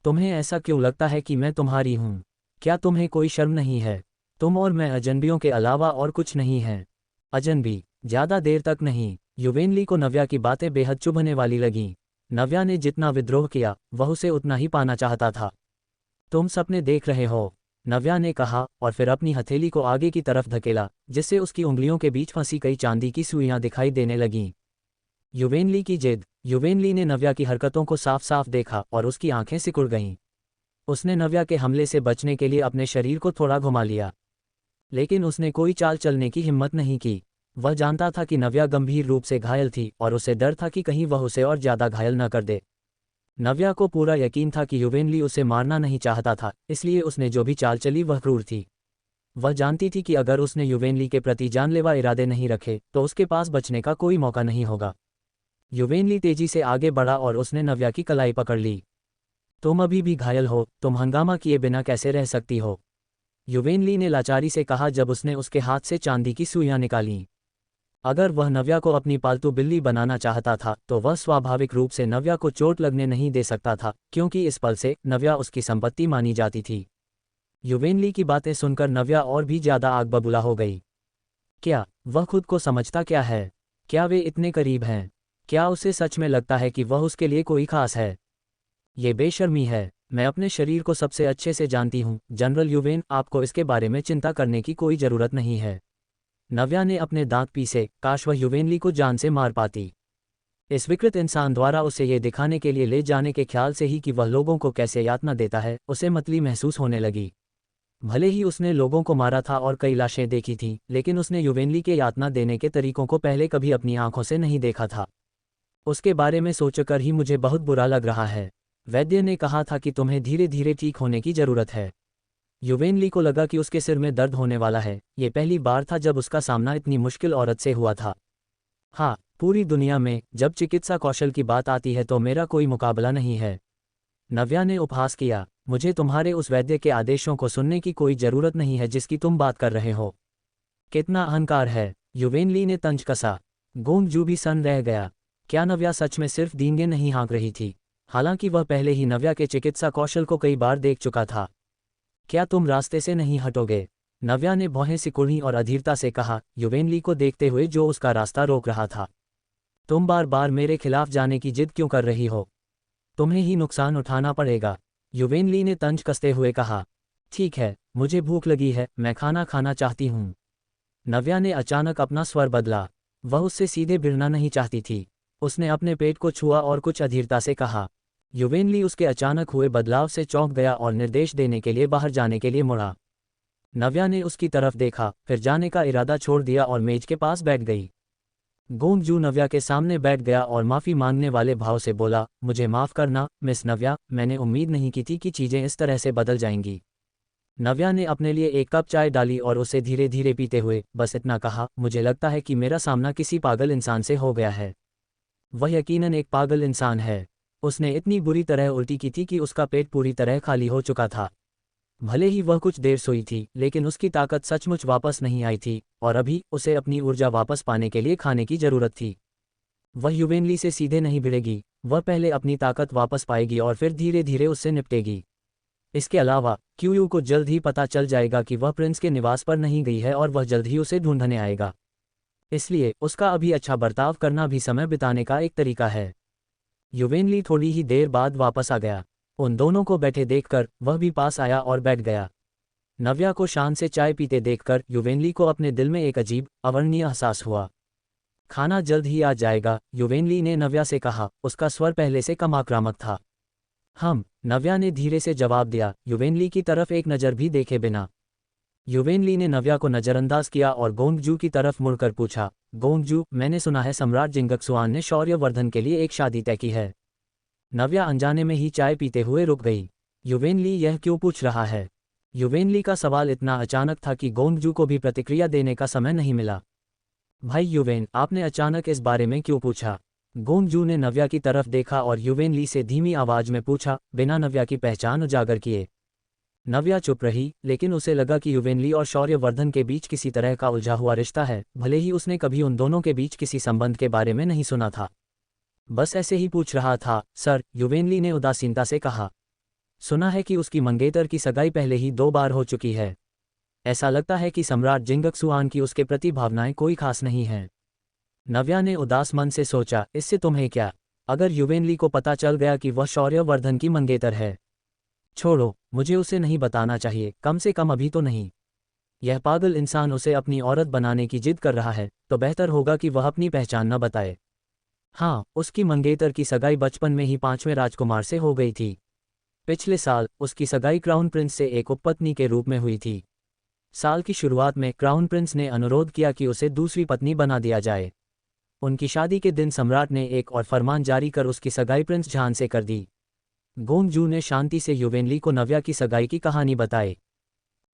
तुम्हें ऐसा क्यों लगता है कि मैं तुम्हारी हूँ? क्या तुम्हें कोई शर्म नहीं है? तुम और मैं अजनबियों के अलावा और कुछ नहीं हैं। अजनबी? ज़्यादा देर तक नहीं। युवेनली को नव्या की बातें बेहद चुभने वाली लगीं। नव्या ने जितना विद्रोह किया वह उसे उतना ही पाना चाहता था। तुम सपने देख रहे हो, नव्या ने कहा, और फिर अपनी हथेली को आगे की तरफ धकेला, जिससे उसकी उंगलियों के बीच फंसी कई चांदी की सुइयां दिखाई देने लगीं। युवेनली की जिद। युवेनली ने नव्या की हरकतों को साफ साफ देखा और उसकी आंखें सिकुड़ गईं। उसने नव्या के हमले से बचने के लिए अपने शरीर को थोड़ा घुमा लिया, लेकिन उसने कोई चाल चलने की हिम्मत नहीं की। वह जानता था कि नव्या गंभीर रूप से घायल थी और उसे डर था कि कहीं वह उसे और ज़्यादा घायल न कर दे। नव्या को पूरा यकीन था कि युवेनली उसे मारना नहीं चाहता था, इसलिए उसने जो भी चाल चली वह क्रूर थी। वह जानती थी कि अगर उसने युवेनली के प्रति जानलेवा इरादे नहीं रखे तो उसके पास बचने का कोई मौका नहीं होगा। युवेनली तेजी से आगे बढ़ा और उसने नव्या की कलाई पकड़ ली। तुम अभी भी घायल हो, तुम हंगामा किए बिना कैसे रह सकती हो? युवेनली ने लाचारी से कहा जब उसने उसके हाथ से चांदी की सुइयां निकालीं। अगर वह नव्या को अपनी पालतू बिल्ली बनाना चाहता था तो वह स्वाभाविक रूप से नव्या को चोट लगने नहीं दे सकता था, क्योंकि इस पल से नव्या उसकी संपत्ति मानी जाती थी। युवेनली की बातें सुनकर नव्या और भी ज़्यादा आग बबूला हो गई। क्या वह खुद को समझता क्या है? क्या वे इतने करीब हैं? क्या उसे सच में लगता है कि वह उसके लिए कोई खास है? ये बेशर्मी है। मैं अपने शरीर को सबसे अच्छे से जानती हूँ, जनरल युवेन, आपको इसके बारे में चिंता करने की कोई ज़रूरत नहीं है। नव्या ने अपने दांत पीसे, काश वह युवेनली को जान से मार पाती। इस विकृत इंसान द्वारा उसे ये दिखाने के लिए ले जाने के ख्याल से ही कि वह लोगों को कैसे यातना देता है, उसे मतली महसूस होने लगी। भले ही उसने लोगों को मारा था और कई लाशें देखी थीं, लेकिन उसने युवेनली के यातना देने के तरीकों को पहले कभी अपनी आंखों से नहीं देखा था। उसके बारे में सोचकर ही मुझे बहुत बुरा लग रहा है। वैद्य ने कहा था कि तुम्हें धीरे धीरे ठीक होने की ज़रूरत है। युवेनली को लगा कि उसके सिर में दर्द होने वाला है। ये पहली बार था जब उसका सामना इतनी मुश्किल औरत से हुआ था। हाँ, पूरी दुनिया में जब चिकित्सा कौशल की बात आती है तो मेरा कोई मुकाबला नहीं है। नव्या ने उपहास किया। मुझे तुम्हारे उस वैद्य के आदेशों को सुनने की कोई ज़रूरत नहीं है जिसकी तुम बात कर रहे हो। कितना अहंकार है! युवेनली ने तंज कसा। गोंगजू भी सन्न रह गया। क्या नव्या सच में सिर्फ डींगे नहीं हाँक रही थी? हालांकि वह पहले ही नव्या के चिकित्सा कौशल को कई बार देख चुका था। क्या तुम रास्ते से नहीं हटोगे? नव्या ने भौहें सिकुड़ी और अधीरता से कहा, युवेनली को देखते हुए जो उसका रास्ता रोक रहा था। तुम बार बार मेरे खिलाफ जाने की जिद क्यों कर रही हो? तुम्हें ही नुकसान उठाना पड़ेगा। युवेनली ने तंज कसते हुए कहा। ठीक है, मुझे भूख लगी है, मैं खाना खाना चाहती हूँ। नव्या ने अचानक अपना स्वर बदला। वह उससे सीधे भिड़ना नहीं चाहती थी। उसने अपने पेट को छुआ और कुछ अधीरता से कहा। युवेनली उसके अचानक हुए बदलाव से चौंक गया और निर्देश देने के लिए बाहर जाने के लिए मुड़ा। नव्या ने उसकी तरफ देखा, फिर जाने का इरादा छोड़ दिया और मेज के पास बैठ गई। गोंगजू नव्या के सामने बैठ गया और माफ़ी मांगने वाले भाव से बोला, मुझे माफ़ करना मिस नव्या, मैंने उम्मीद नहीं की थी कि चीज़ें इस तरह से बदल जाएंगी। नव्या ने अपने लिए एक कप चाय डाली और उसे धीरे धीरे पीते हुए बस इतना कहा, मुझे लगता है कि मेरा सामना किसी पागल इंसान से हो गया है। वह यकीनन एक पागल इंसान है। उसने इतनी बुरी तरह उल्टी की थी कि उसका पेट पूरी तरह खाली हो चुका था। भले ही वह कुछ देर सोई थी, लेकिन उसकी ताकत सचमुच वापस नहीं आई थी, और अभी उसे अपनी ऊर्जा वापस पाने के लिए खाने की जरूरत थी। वह युवेनली से सीधे नहीं भिड़ेगी। वह पहले अपनी ताकत वापस पाएगी और फिर धीरे धीरे उससे निपटेगी। इसके अलावा क्यूयू को जल्द ही पता चल जाएगा कि वह प्रिंस के निवास पर नहीं गई है और वह जल्द ही उसे ढूंढने आएगा। इसलिए उसका अभी अच्छा बर्ताव करना भी समय बिताने का एक तरीका है। युवेनली थोड़ी ही देर बाद वापस आ गया। उन दोनों को बैठे देखकर वह भी पास आया और बैठ गया। नव्या को शान से चाय पीते देखकर युवेनली को अपने दिल में एक अजीब, अवर्णनीय एहसास हुआ। खाना जल्द ही आ जाएगा, युवेनली ने नव्या से कहा, उसका स्वर पहले से कम आक्रामक था। नव्या ने धीरे से जवाब दिया, युवेनली की तरफ एक नज़र भी देखे बिना। युवेनली ने नव्या को नज़रअंदाज किया और गोंगजू की तरफ मुड़कर पूछा, गोंगजू, मैंने सुना है सम्राट जिंगक्सुआन ने शौर्यवर्धन के लिए एक शादी तय की है। नव्या अनजाने में ही चाय पीते हुए रुक गई। युवेनली यह क्यों पूछ रहा है? युवेनली का सवाल इतना अचानक था कि गोंगजू को भी प्रतिक्रिया देने का समय नहीं मिला। भाई युवेन, आपने अचानक इस बारे में क्यों पूछा? गोंगजू ने नव्या की तरफ देखा और युवेनली से धीमी आवाज में पूछा, बिना नव्या की पहचान उजागर किए। नव्या चुप रही, लेकिन उसे लगा कि युवेनली और शौर्यवर्धन के बीच किसी तरह का उलझा हुआ रिश्ता है, भले ही उसने कभी उन दोनों के बीच किसी संबंध के बारे में नहीं सुना था। बस ऐसे ही पूछ रहा था, सर, युवेनली ने उदासीनता से कहा। सुना है कि उसकी मंगेतर की सगाई पहले ही 2 बार हो चुकी है। ऐसा लगता है कि सम्राट जिंगक्सुआन की उसके प्रति भावनाएं कोई खास नहीं हैं। नव्या ने उदास मन से सोचा, इससे तुम्हें क्या? अगर युवेनली को पता चल गया कि वह शौर्यवर्धन की मंगेतर है? छोड़ो, मुझे उसे नहीं बताना चाहिए, कम से कम अभी तो नहीं। यह पागल इंसान उसे अपनी औरत बनाने की जिद कर रहा है, तो बेहतर होगा कि वह अपनी पहचान न बताए। हाँ, उसकी मंगेतर की सगाई बचपन में ही 5वें राजकुमार से हो गई थी। पिछले साल उसकी सगाई क्राउन प्रिंस से एक उपपत्नी के रूप में हुई थी। साल की शुरुआत में क्राउन प्रिंस ने अनुरोध किया कि उसे दूसरी पत्नी बना दिया जाए। उनकी शादी के दिन सम्राट ने एक और फरमान जारी कर उसकी सगाई प्रिंस झान से कर दी। गोंगजू ने शांति से युवेनली को नव्या की सगाई की कहानी बताई।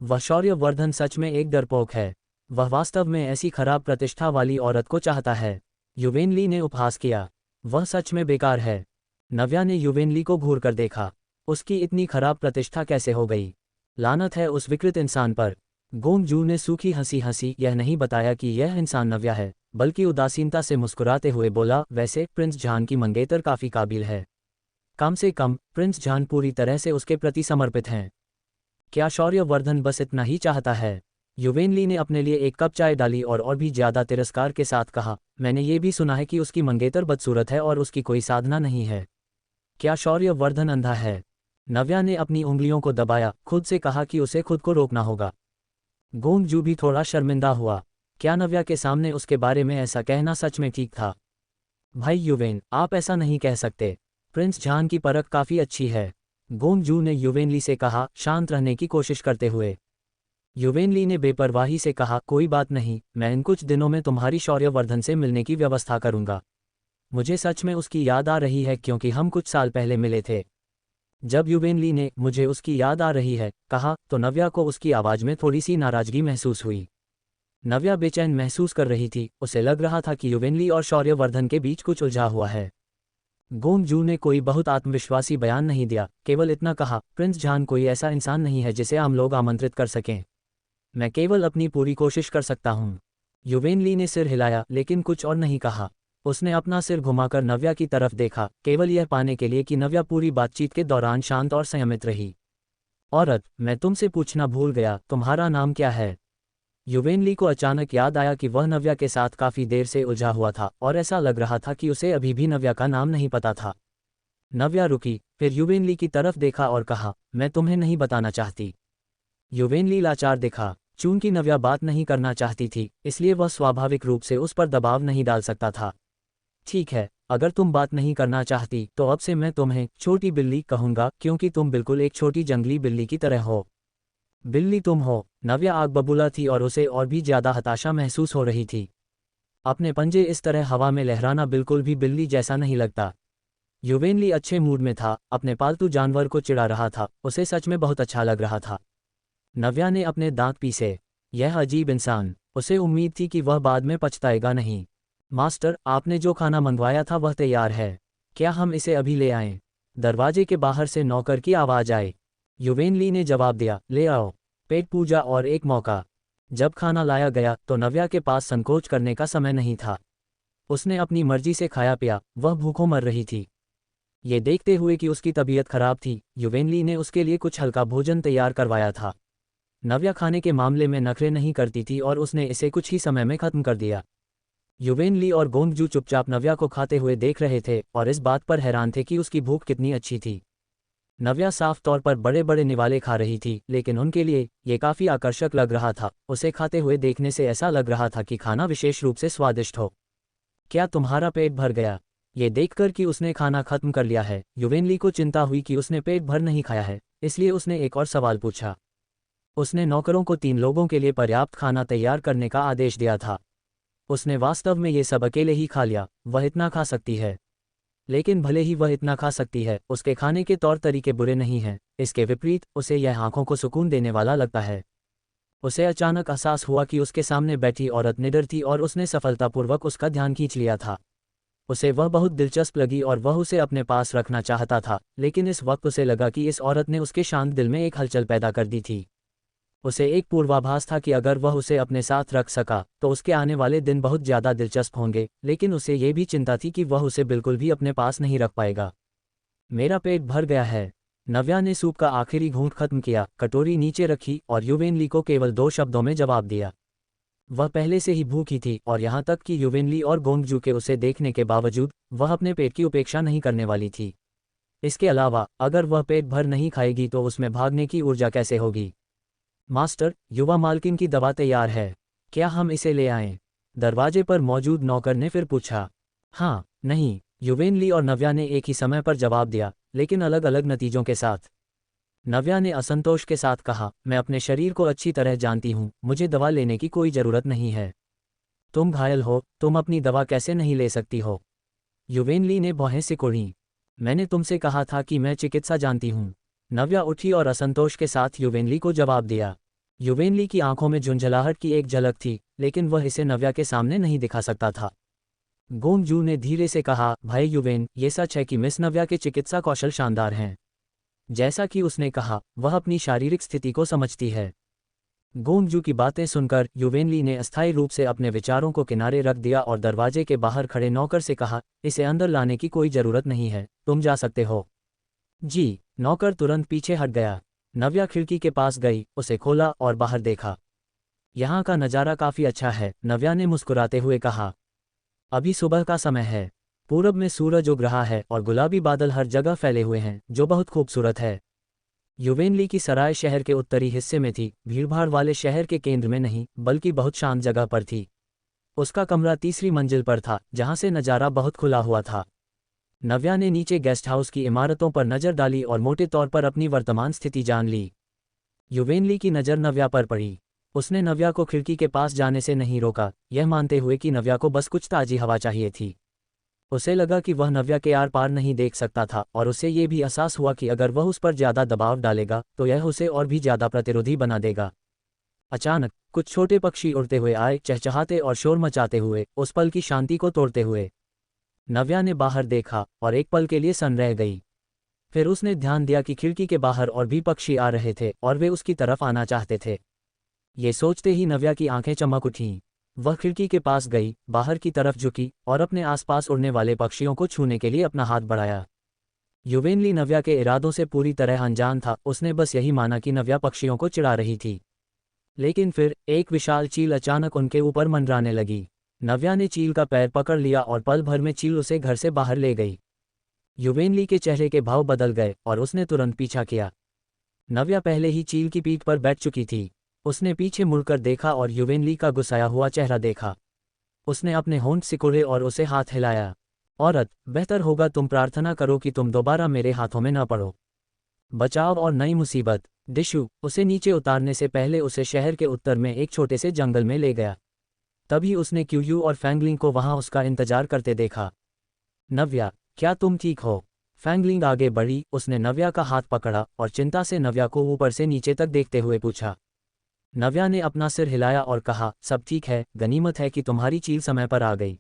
वह शौर्यवर्धन सच में एक डरपोक है। वह वास्तव में ऐसी खराब प्रतिष्ठा वाली औरत को चाहता है। युवेनली ने उपहास किया। वह सच में बेकार है। नव्या ने युवेनली को घूर कर देखा। उसकी इतनी खराब प्रतिष्ठा कैसे हो गई? लानत है उस विकृत इंसान पर। गोंगजू ने सूखी हंसी हंसी यह नहीं बताया कि यह इंसान नव्या है, बल्कि उदासीनता से मुस्कुराते हुए बोला, वैसे प्रिंस झान की मंगेतर काफ़ी काबिल है। कम से कम प्रिंस झान पूरी तरह से उसके प्रति समर्पित हैं। क्या शौर्यवर्धन बस इतना ही चाहता है? युवेनली ने अपने लिए एक कप चाय डाली और भी ज्यादा तिरस्कार के साथ कहा, मैंने ये भी सुना है कि उसकी मंगेतर बदसूरत है और उसकी कोई साधना नहीं है। क्या शौर्यवर्धन अंधा है? नव्या ने अपनी उंगलियों को दबाया, खुद से कहा कि उसे खुद को रोकना होगा। गोंगजू भी थोड़ा शर्मिंदा हुआ। क्या नव्या के सामने उसके बारे में ऐसा कहना सच में ठीक था? भाई युवेन, आप ऐसा नहीं कह सकते। प्रिंस झान की परख काफ़ी अच्छी है। गोंगजू ने युवेनली से कहा, शांत रहने की कोशिश करते हुए। युवेनली ने बेपरवाही से कहा, कोई बात नहीं, मैं इन कुछ दिनों में तुम्हारी शौर्यवर्धन से मिलने की व्यवस्था करूंगा। मुझे सच में उसकी याद आ रही है क्योंकि हम कुछ साल पहले मिले थे। जब युवेनली ने मुझे उसकी याद आ रही है कहा, तो नव्या को उसकी आवाज़ में थोड़ी सी नाराजगी महसूस हुई। नव्या बेचैन महसूस कर रही थी, उसे लग रहा था कि युवेनली और शौर्यवर्धन के बीच कुछ उलझा हुआ है। गोंगजू ने कोई बहुत आत्मविश्वासी बयान नहीं दिया, केवल इतना कहा, प्रिंस झान कोई ऐसा इंसान नहीं है जिसे हम लोग आमंत्रित कर सकें। मैं केवल अपनी पूरी कोशिश कर सकता हूँ। युवेनली ने सिर हिलाया, लेकिन कुछ और नहीं कहा। उसने अपना सिर घुमाकर नव्या की तरफ देखा, केवल यह पाने के लिए कि नव्या पूरी बातचीत के दौरान शांत और संयमित रही। औरत, मैं तुमसे पूछना भूल गया, तुम्हारा नाम क्या है? युवेनली को अचानक याद आया कि वह नव्या के साथ काफ़ी देर से उलझा हुआ था और ऐसा लग रहा था कि उसे अभी भी नव्या का नाम नहीं पता था। नव्या रुकी, फिर युवेनली की तरफ देखा और कहा, मैं तुम्हें नहीं बताना चाहती। युवेनली लाचार दिखा। चूंकि नव्या बात नहीं करना चाहती थी, इसलिए वह स्वाभाविक रूप से उस पर दबाव नहीं डाल सकता था। ठीक है, अगर तुम बात नहीं करना चाहती तो अब से मैं तुम्हें छोटी बिल्ली कहूंगा, क्योंकि तुम बिल्कुल एक छोटी जंगली बिल्ली की तरह हो। बिल्ली तुम हो। नव्या आग बबूला थी और उसे और भी ज्यादा हताशा महसूस हो रही थी। अपने पंजे इस तरह हवा में लहराना बिल्कुल भी बिल्ली जैसा नहीं लगता। युवेनली अच्छे मूड में था, अपने पालतू जानवर को चिढ़ा रहा था, उसे सच में बहुत अच्छा लग रहा था। नव्या ने अपने दांत पीसे। यह अजीब इंसान, उसे उम्मीद थी कि वह बाद में पछताएगा नहीं। मास्टर, आपने जो खाना मंगवाया था वह तैयार है। क्या हम इसे अभी ले आएं? दरवाजे के बाहर से नौकर की आवाज़ आई। युवेनली ने जवाब दिया, ले आओ। पेट पूजा और एक मौका। जब खाना लाया गया तो नव्या के पास संकोच करने का समय नहीं था। उसने अपनी मर्जी से खाया पिया, वह भूखों मर रही थी। ये देखते हुए कि उसकी तबीयत खराब थी, युवेनली ने उसके लिए कुछ हल्का भोजन तैयार करवाया था। नव्या खाने के मामले में नखरे नहीं करती थी और उसने इसे कुछ ही समय में खत्म कर दिया। युवेन ली और गोंगजू चुपचाप नव्या को खाते हुए देख रहे थे और इस बात पर हैरान थे कि उसकी भूख कितनी अच्छी थी। नव्या साफ तौर पर बड़े बड़े निवाले खा रही थी, लेकिन उनके लिए ये काफ़ी आकर्षक लग रहा था। उसे खाते हुए देखने से ऐसा लग रहा था कि खाना विशेष रूप से स्वादिष्ट हो। क्या तुम्हारा पेट भर गया? ये देखकर कि उसने खाना खत्म कर लिया है, युवेन ली को चिंता हुई कि उसने पेट भर नहीं खाया है, इसलिए उसने एक और सवाल पूछा। उसने नौकरों को 3 लोगों के लिए पर्याप्त खाना तैयार करने का आदेश दिया था। उसने वास्तव में ये सब अकेले ही खा लिया। वह इतना खा सकती है। लेकिन भले ही वह इतना खा सकती है, उसके खाने के तौर तरीके बुरे नहीं हैं। इसके विपरीत उसे यह आंखों को सुकून देने वाला लगता है। उसे अचानक एहसास हुआ कि उसके सामने बैठी औरत निडर थी और उसने सफलतापूर्वक उसका ध्यान खींच लिया था। उसे वह बहुत दिलचस्प लगी और वह उसे अपने पास रखना चाहता था, लेकिन इस वक्त उसे लगा कि इस औरत ने उसके शांत दिल में एक हलचल पैदा कर दी थी। उसे एक पूर्वाभास था कि अगर वह उसे अपने साथ रख सका तो उसके आने वाले दिन बहुत ज़्यादा दिलचस्प होंगे, लेकिन उसे ये भी चिंता थी कि वह उसे बिल्कुल भी अपने पास नहीं रख पाएगा। मेरा पेट भर गया है। नव्या ने सूप का आखिरी घूंट खत्म किया, कटोरी नीचे रखी और युवेन ली को केवल 2 शब्दों में जवाब दिया। वह पहले से ही भूखी थी और यहाँ तक कि युवेन ली और गोंगजू के उसे देखने के बावजूद वह अपने पेट की उपेक्षा नहीं करने वाली थी। इसके अलावा अगर वह पेट भर नहीं खाएगी तो उसमें भागने की ऊर्जा कैसे होगी? मास्टर, युवा मालकिन की दवा तैयार है। क्या हम इसे ले आएं? दरवाजे पर मौजूद नौकर ने फिर पूछा। हाँ, नहीं, युवेन ली और नव्या ने एक ही समय पर जवाब दिया, लेकिन अलग अलग नतीजों के साथ। नव्या ने असंतोष के साथ कहा, मैं अपने शरीर को अच्छी तरह जानती हूँ, मुझे दवा लेने की कोई ज़रूरत नहीं है। तुम घायल हो, तुम अपनी दवा कैसे नहीं ले सकती हो? युवेन ली ने भौहें सिकोड़ी। मैंने तुमसे कहा था कि मैं चिकित्सा जानती हूँ। नव्या उठी और असंतोष के साथ युवेन ली को जवाब दिया। युवेन ली की आंखों में झुंझलाहट की एक झलक थी, लेकिन वह इसे नव्या के सामने नहीं दिखा सकता था। गोंगजू ने धीरे से कहा, भाई युवेन, ये सच है कि मिस नव्या के चिकित्सा कौशल शानदार हैं। जैसा कि उसने कहा, वह अपनी शारीरिक स्थिति को समझती है। गोंगजू की बातें सुनकर युवेन ली ने अस्थायी रूप से अपने विचारों को किनारे रख दिया और दरवाजे के बाहर खड़े नौकर से कहा, इसे अंदर लाने की कोई ज़रूरत नहीं है, तुम जा सकते हो। जी। नौकर तुरंत पीछे हट गया। नव्या खिड़की के पास गई, उसे खोला और बाहर देखा। यहाँ का नज़ारा काफ़ी अच्छा है, नव्या ने मुस्कुराते हुए कहा। अभी सुबह का समय है। पूरब में सूरज उग रहा है और गुलाबी बादल हर जगह फैले हुए हैं, जो बहुत खूबसूरत है। युवेन ली की सराय शहर के उत्तरी हिस्से में थी, भीड़भाड़ वाले शहर के केंद्र में नहीं, बल्कि बहुत शांत जगह पर थी। उसका कमरा तीसरी मंजिल पर था, जहाँ से नज़ारा बहुत खुला हुआ था। नव्या ने नीचे गेस्ट हाउस की इमारतों पर नज़र डाली और मोटे तौर पर अपनी वर्तमान स्थिति जान ली। युवेन ली की नज़र नव्या पर पड़ी। उसने नव्या को खिड़की के पास जाने से नहीं रोका, यह मानते हुए कि नव्या को बस कुछ ताज़ी हवा चाहिए थी। उसे लगा कि वह नव्या के आर पार नहीं देख सकता था और उसे ये भी एहसास हुआ कि अगर वह उस पर ज़्यादा दबाव डालेगा तो यह उसे और भी ज़्यादा प्रतिरोधी बना देगा। अचानक कुछ छोटे पक्षी उड़ते हुए आए, चहचहाते और शोर मचाते हुए, उस पल की शांति को तोड़ते हुए। नव्या ने बाहर देखा और एक पल के लिए सन रह गई। फिर उसने ध्यान दिया कि खिड़की के बाहर और भी पक्षी आ रहे थे और वे उसकी तरफ आना चाहते थे। ये सोचते ही नव्या की आंखें चमक उठीं। वह खिड़की के पास गई, बाहर की तरफ झुकी और अपने आसपास उड़ने वाले पक्षियों को छूने के लिए अपना हाथ बढ़ाया। युवेन ली नव्या के इरादों से पूरी तरह अनजान था, उसने बस यही माना कि नव्या पक्षियों को चिढ़ा रही थी। लेकिन फिर एक विशाल चील अचानक उनके ऊपर मंडराने लगी। नव्या ने चील का पैर पकड़ लिया और पल भर में चील उसे घर से बाहर ले गई। युवेन ली के चेहरे के भाव बदल गए और उसने तुरंत पीछा किया। नव्या पहले ही चील की पीठ पर बैठ चुकी थी। उसने पीछे मुड़कर देखा और युवेन ली का गुस्साया हुआ चेहरा देखा। उसने अपने होंठ सिकोड़े और उसे हाथ हिलाया। औरत, बेहतर होगा तुम प्रार्थना करो कि तुम दोबारा मेरे हाथों में न पड़ो। बचाव और नई मुसीबत। डिशु उसे नीचे उतारने से पहले उसे शहर के उत्तर में एक छोटे से जंगल में ले गया। तभी उसने क्यूयू और फैंगलिंग को वहां उसका इंतजार करते देखा। नव्या, क्या तुम ठीक हो? फैंगलिंग आगे बढ़ी, उसने नव्या का हाथ पकड़ा और चिंता से नव्या को ऊपर से नीचे तक देखते हुए पूछा। नव्या ने अपना सिर हिलाया और कहा, सब ठीक है, गनीमत है कि तुम्हारी चील समय पर आ गई।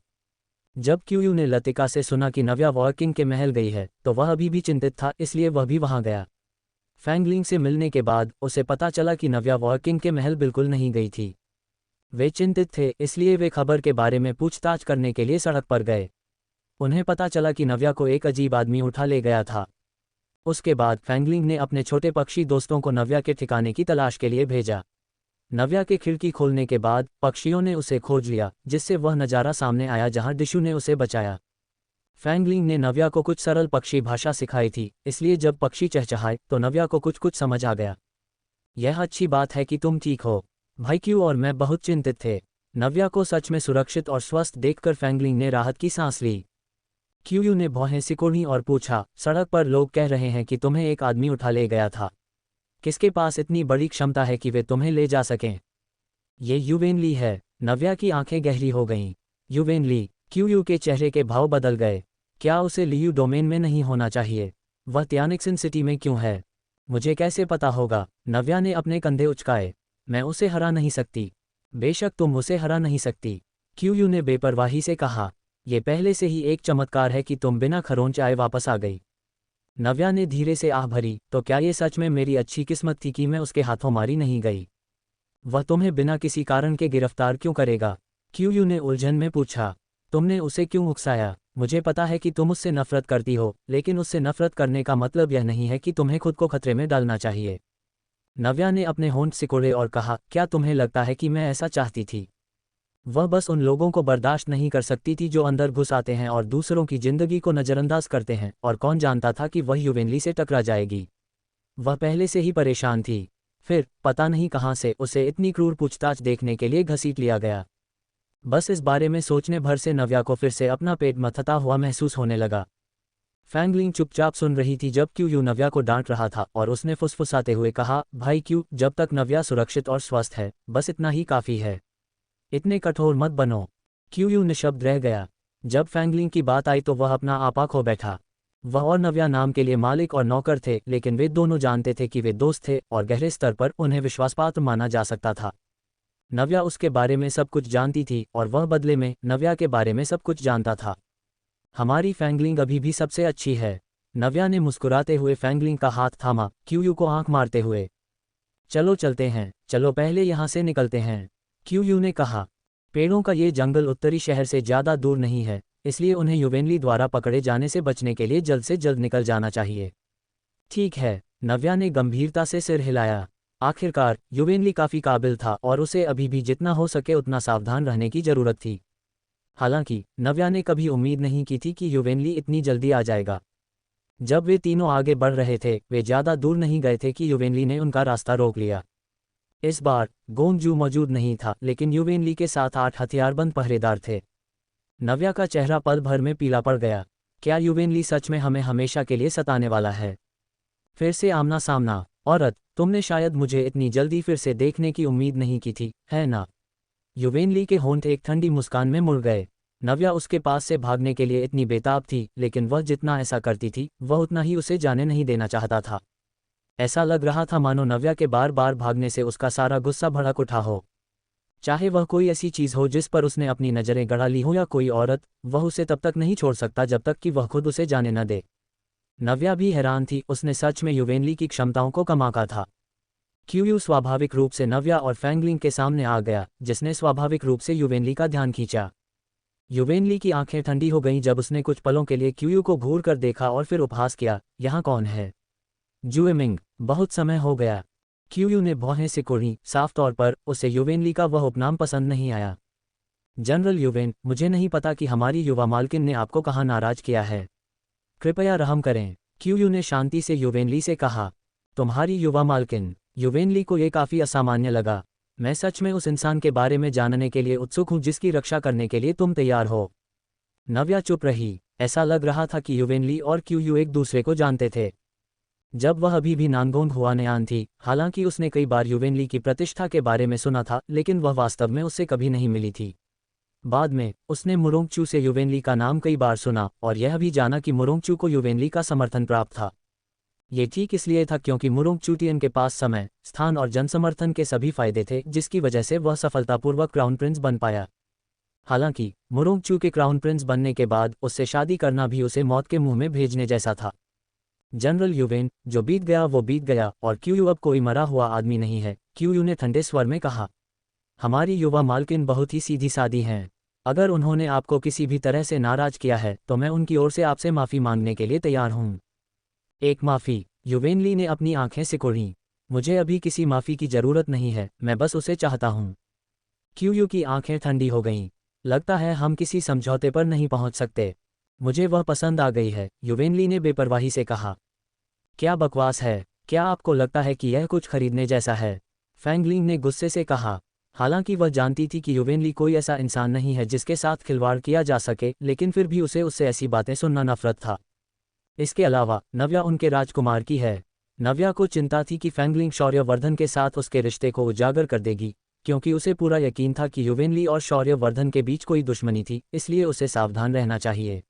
जब क्यूयू ने लतिका से सुना कि नव्या वॉकिंग के महल गई है तो वह अभी भी चिंतित था, इसलिए वह भी वहां गया। फैंगलिंग से मिलने के बाद उसे पता चला कि नव्या वॉकिंग के महल बिल्कुल नहीं गई थी। वे चिंतित थे, इसलिए वे खबर के बारे में पूछताछ करने के लिए सड़क पर गए। उन्हें पता चला कि नव्या को एक अजीब आदमी उठा ले गया था। उसके बाद फैंगलिंग ने अपने छोटे पक्षी दोस्तों को नव्या के ठिकाने की तलाश के लिए भेजा। नव्या के खिड़की खोलने के बाद पक्षियों ने उसे खोज लिया, जिससे वह नज़ारा सामने आया जहां डिशु ने उसे बचाया। फैंगलिंग ने नव्या को कुछ सरल पक्षी भाषा सिखाई थी, इसलिए जब पक्षी चहचहाए तो नव्या को कुछ कुछ समझ आ गया। यह अच्छी बात है कि तुम ठीक हो। भाई क्यू और मैं बहुत चिंतित थे। नव्या को सच में सुरक्षित और स्वस्थ देखकर फैंगलिंग ने राहत की सांस ली। क्यू ने भौहें सिकोड़ी और पूछा, सड़क पर लोग कह रहे हैं कि तुम्हें एक आदमी उठा ले गया था। किसके पास इतनी बड़ी क्षमता है कि वे तुम्हें ले जा सकें? ये युवेनली है। नव्या की आंखें गहरी हो गईं। युवेनली। क्यू के चेहरे के भाव बदल गए। क्या उसे लियू डोमेन में नहीं होना चाहिए? वह तियानिक्सन सिटी में क्यों है? मुझे कैसे पता होगा? नव्या ने अपने कंधे उचकाए। मैं उसे हरा नहीं सकती। बेशक तुम उसे हरा नहीं सकती, क्यू ने बेपरवाही से कहा। यह पहले से ही एक चमत्कार है कि तुम बिना खरोंच आए वापस आ गई। नव्या ने धीरे से आह भरी, तो क्या ये सच में मेरी अच्छी किस्मत थी कि मैं उसके हाथों मारी नहीं गई? वह तुम्हें बिना किसी कारण के गिरफ्तार क्यों करेगा? क्यू ने उलझन में पूछा। तुमने उसे क्यों उकसाया? मुझे पता है कि तुम उससे नफरत करती हो, लेकिन उससे नफरत करने का मतलब यह नहीं है कि तुम्हें खुद को खतरे में डालना चाहिए। नव्या ने अपने होंठ सिकोड़े और कहा, क्या तुम्हें लगता है कि मैं ऐसा चाहती थी? वह बस उन लोगों को बर्दाश्त नहीं कर सकती थी जो अंदर घुस आते हैं और दूसरों की जिंदगी को नज़रअंदाज करते हैं, और कौन जानता था कि वह युवेनली से टकरा जाएगी। वह पहले से ही परेशान थी। फिर पता नहीं कहाँ से उसे इतनी क्रूर पूछताछ देखने के लिए घसीट लिया गया। बस इस बारे में सोचने भर से नव्या को फिर से अपना पेट मथता हुआ महसूस होने लगा। फैंगलिंग चुपचाप सुन रही थी जब क्यू नव्या को डांट रहा था, और उसने फुसफुसाते हुए कहा, भाई क्यू, जब तक नव्या सुरक्षित और स्वस्थ है, बस इतना ही काफ़ी है। इतने कठोर मत बनो। क्यू निशब्द रह गया। जब फैंगलिंग की बात आई तो वह अपना आपा खो बैठा। वह और नव्या नाम के लिए मालिक और नौकर थे, लेकिन वे दोनों जानते थे कि वे दोस्त थे और गहरे स्तर पर उन्हें विश्वासपात्र माना जा सकता था। नव्या उसके बारे में सब कुछ जानती थी और वह बदले में नव्या के बारे में सब कुछ जानता था। हमारी फैंगलिंग अभी भी सबसे अच्छी है। नव्या ने मुस्कुराते हुए फैंगलिंग का हाथ थामा, क्यू को आंख मारते हुए। चलो चलते हैं, चलो पहले यहाँ से निकलते हैं, क्यू ने कहा। पेड़ों का ये जंगल उत्तरी शहर से ज़्यादा दूर नहीं है, इसलिए उन्हें युवेनली द्वारा पकड़े जाने से बचने के लिए जल्द से जल्द निकल जाना चाहिए। ठीक है, नव्या ने गंभीरता से सिर हिलाया। आखिरकार युवेनली काफ़ी काबिल था और उसे अभी भी जितना हो सके उतना सावधान रहने की ज़रूरत थी। हालांकि नव्या ने कभी उम्मीद नहीं की थी कि युवेनली इतनी जल्दी आ जाएगा। जब वे तीनों आगे बढ़ रहे थे, वे ज़्यादा दूर नहीं गए थे कि युवेनली ने उनका रास्ता रोक लिया। इस बार गोंगजू मौजूद नहीं था, लेकिन युवेनली के साथ 8 हथियारबंद पहरेदार थे। नव्या का चेहरा पल भर में पीला पड़ गया। क्या युवेनली सच में हमें हमेशा के लिए सताने वाला है? फिर से आमना सामना। औरत, तुमने शायद मुझे इतनी जल्दी फिर से देखने की उम्मीद नहीं की थी, है ना? युवेनली के होंठ एक ठंडी मुस्कान में मुड़ गए। नव्या उसके पास से भागने के लिए इतनी बेताब थी, लेकिन वह जितना ऐसा करती थी, वह उतना ही उसे जाने नहीं देना चाहता था। ऐसा लग रहा था मानो नव्या के बार बार भागने से उसका सारा गुस्सा भड़क उठा हो। चाहे वह कोई ऐसी चीज़ हो जिस पर उसने अपनी नज़रें गड़ा ली हो या कोई औरत, वह उसे तब तक नहीं छोड़ सकता जब तक कि वह खुद उसे जाने न दे। नव्या भी हैरान थी, उसने सच में युवेनली की क्षमताओं को कमाका था। क्यू स्वाभाविक रूप से नव्या और फैंगलिंग के सामने आ गया, जिसने स्वाभाविक रूप से युवेनली का ध्यान खींचा। युवेनली की आंखें ठंडी हो गईं जब उसने कुछ पलों के लिए क्यू को घूर कर देखा और फिर उपहास किया, यहाँ कौन है? जुएमिंग, बहुत समय हो गया। क्यू ने भौहें सिकोड़ी। साफ तौर पर उसे युवेनली का वह उपनाम पसंद नहीं आया। जनरल युवेन, मुझे नहीं पता कि हमारी युवा मालकिन ने आपको कहाँ नाराज किया है। कृपया रहम करें, क्यू ने शांति से युवेनली से कहा। तुम्हारी युवा मालकिन? युवेनली को यह काफ़ी असामान्य लगा। मैं सच में उस इंसान के बारे में जानने के लिए उत्सुक हूँ जिसकी रक्षा करने के लिए तुम तैयार हो। नव्या चुप रही। ऐसा लग रहा था कि युवेनली और क्यू एक दूसरे को जानते थे। जब वह अभी भी नानगोंग हुआनयान थी, हालांकि उसने कई बार युवेनली की प्रतिष्ठा के बारे में सुना था, लेकिन वह वास्तव में उससे कभी नहीं मिली थी। बाद में उसने मुरोंगचू से युवेनली का नाम कई बार सुना और यह भी जाना कि मुरोंगचू को युवेनली का समर्थन प्राप्त था। ये ठीक इसलिए था क्योंकि मुरोंगचूटियन के पास समय, स्थान और जनसमर्थन के सभी फायदे थे, जिसकी वजह से वह सफलतापूर्वक क्राउन प्रिंस बन पाया। हालांकि मुरोंगचू के क्राउन प्रिंस बनने के बाद उससे शादी करना भी उसे मौत के मुंह में भेजने जैसा था। जनरल युवेन, जो बीत गया वो बीत गया, और क्यू अब कोई मरा हुआ आदमी नहीं है, क्यू ने ठंडे स्वर में कहा। हमारी युवा मालकिन बहुत ही सीधी सादी हैं। अगर उन्होंने आपको किसी भी तरह से नाराज किया है तो मैं उनकी ओर से आपसे माफ़ी मांगने के लिए तैयार हूँ। एक माफ़ी? युवेनली ने अपनी आंखें सिकोड़ी। मुझे अभी किसी माफ़ी की ज़रूरत नहीं है, मैं बस उसे चाहता हूँ। क्यूयू की आंखें ठंडी हो गईं। लगता है हम किसी समझौते पर नहीं पहुंच सकते। मुझे वह पसंद आ गई है, युवेनली ने बेपरवाही से कहा। क्या बकवास है, क्या आपको लगता है कि यह कुछ खरीदने जैसा है? फैंगलिंग ने गुस्से से कहा। हालांकि वह जानती थी कि युवेनली कोई ऐसा इंसान नहीं है जिसके साथ खिलवाड़ किया जा सके, लेकिन फिर भी उसे उससे ऐसी बातें सुनना नफरत था। इसके अलावा नव्या उनके राजकुमार की है। नव्या को चिंता थी कि फैंगलिंग शौर्यवर्धन के साथ उसके रिश्ते को उजागर कर देगी, क्योंकि उसे पूरा यकीन था कि युवेनली और शौर्यवर्धन के बीच कोई दुश्मनी थी, इसलिए उसे सावधान रहना चाहिए।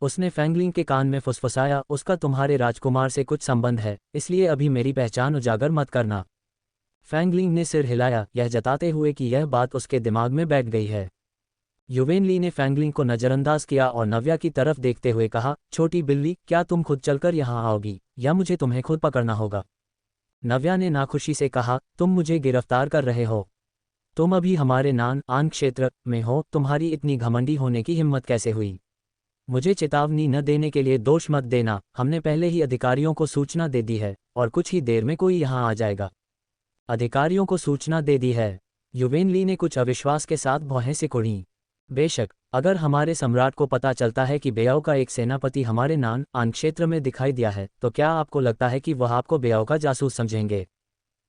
उसने फैंगलिंग के कान में फुसफुसाया, उसका तुम्हारे राजकुमार से कुछ संबंध है, इसलिए अभी मेरी पहचान उजागर मत करना। फैंगलिंग ने सिर हिलाया, यह जताते हुए कि यह बात उसके दिमाग में बैठ गई है। युवेनली ने फैंगलिंग को नज़रअंदाज किया और नव्या की तरफ देखते हुए कहा, छोटी बिल्ली, क्या तुम खुद चलकर यहाँ आओगी या मुझे तुम्हें खुद पकड़ना होगा? नव्या ने नाखुशी से कहा, तुम मुझे गिरफ्तार कर रहे हो। तुम अभी हमारे आन क्षेत्र में हो, तुम्हारी इतनी घमंडी होने की हिम्मत कैसे हुई? मुझे चेतावनी न देने के लिए दोष मत देना, हमने पहले ही अधिकारियों को सूचना दे दी है और कुछ ही देर में कोई यहाँ आ जाएगा। अधिकारियों को सूचना दे दी है? युवेनली ने कुछ अविश्वास के साथ भौहें सिकुड़ीं। बेशक, अगर हमारे सम्राट को पता चलता है कि बेयाओ का एक सेनापति हमारे आन क्षेत्र में दिखाई दिया है, तो क्या आपको लगता है कि वह आपको बेयाओ का जासूस समझेंगे?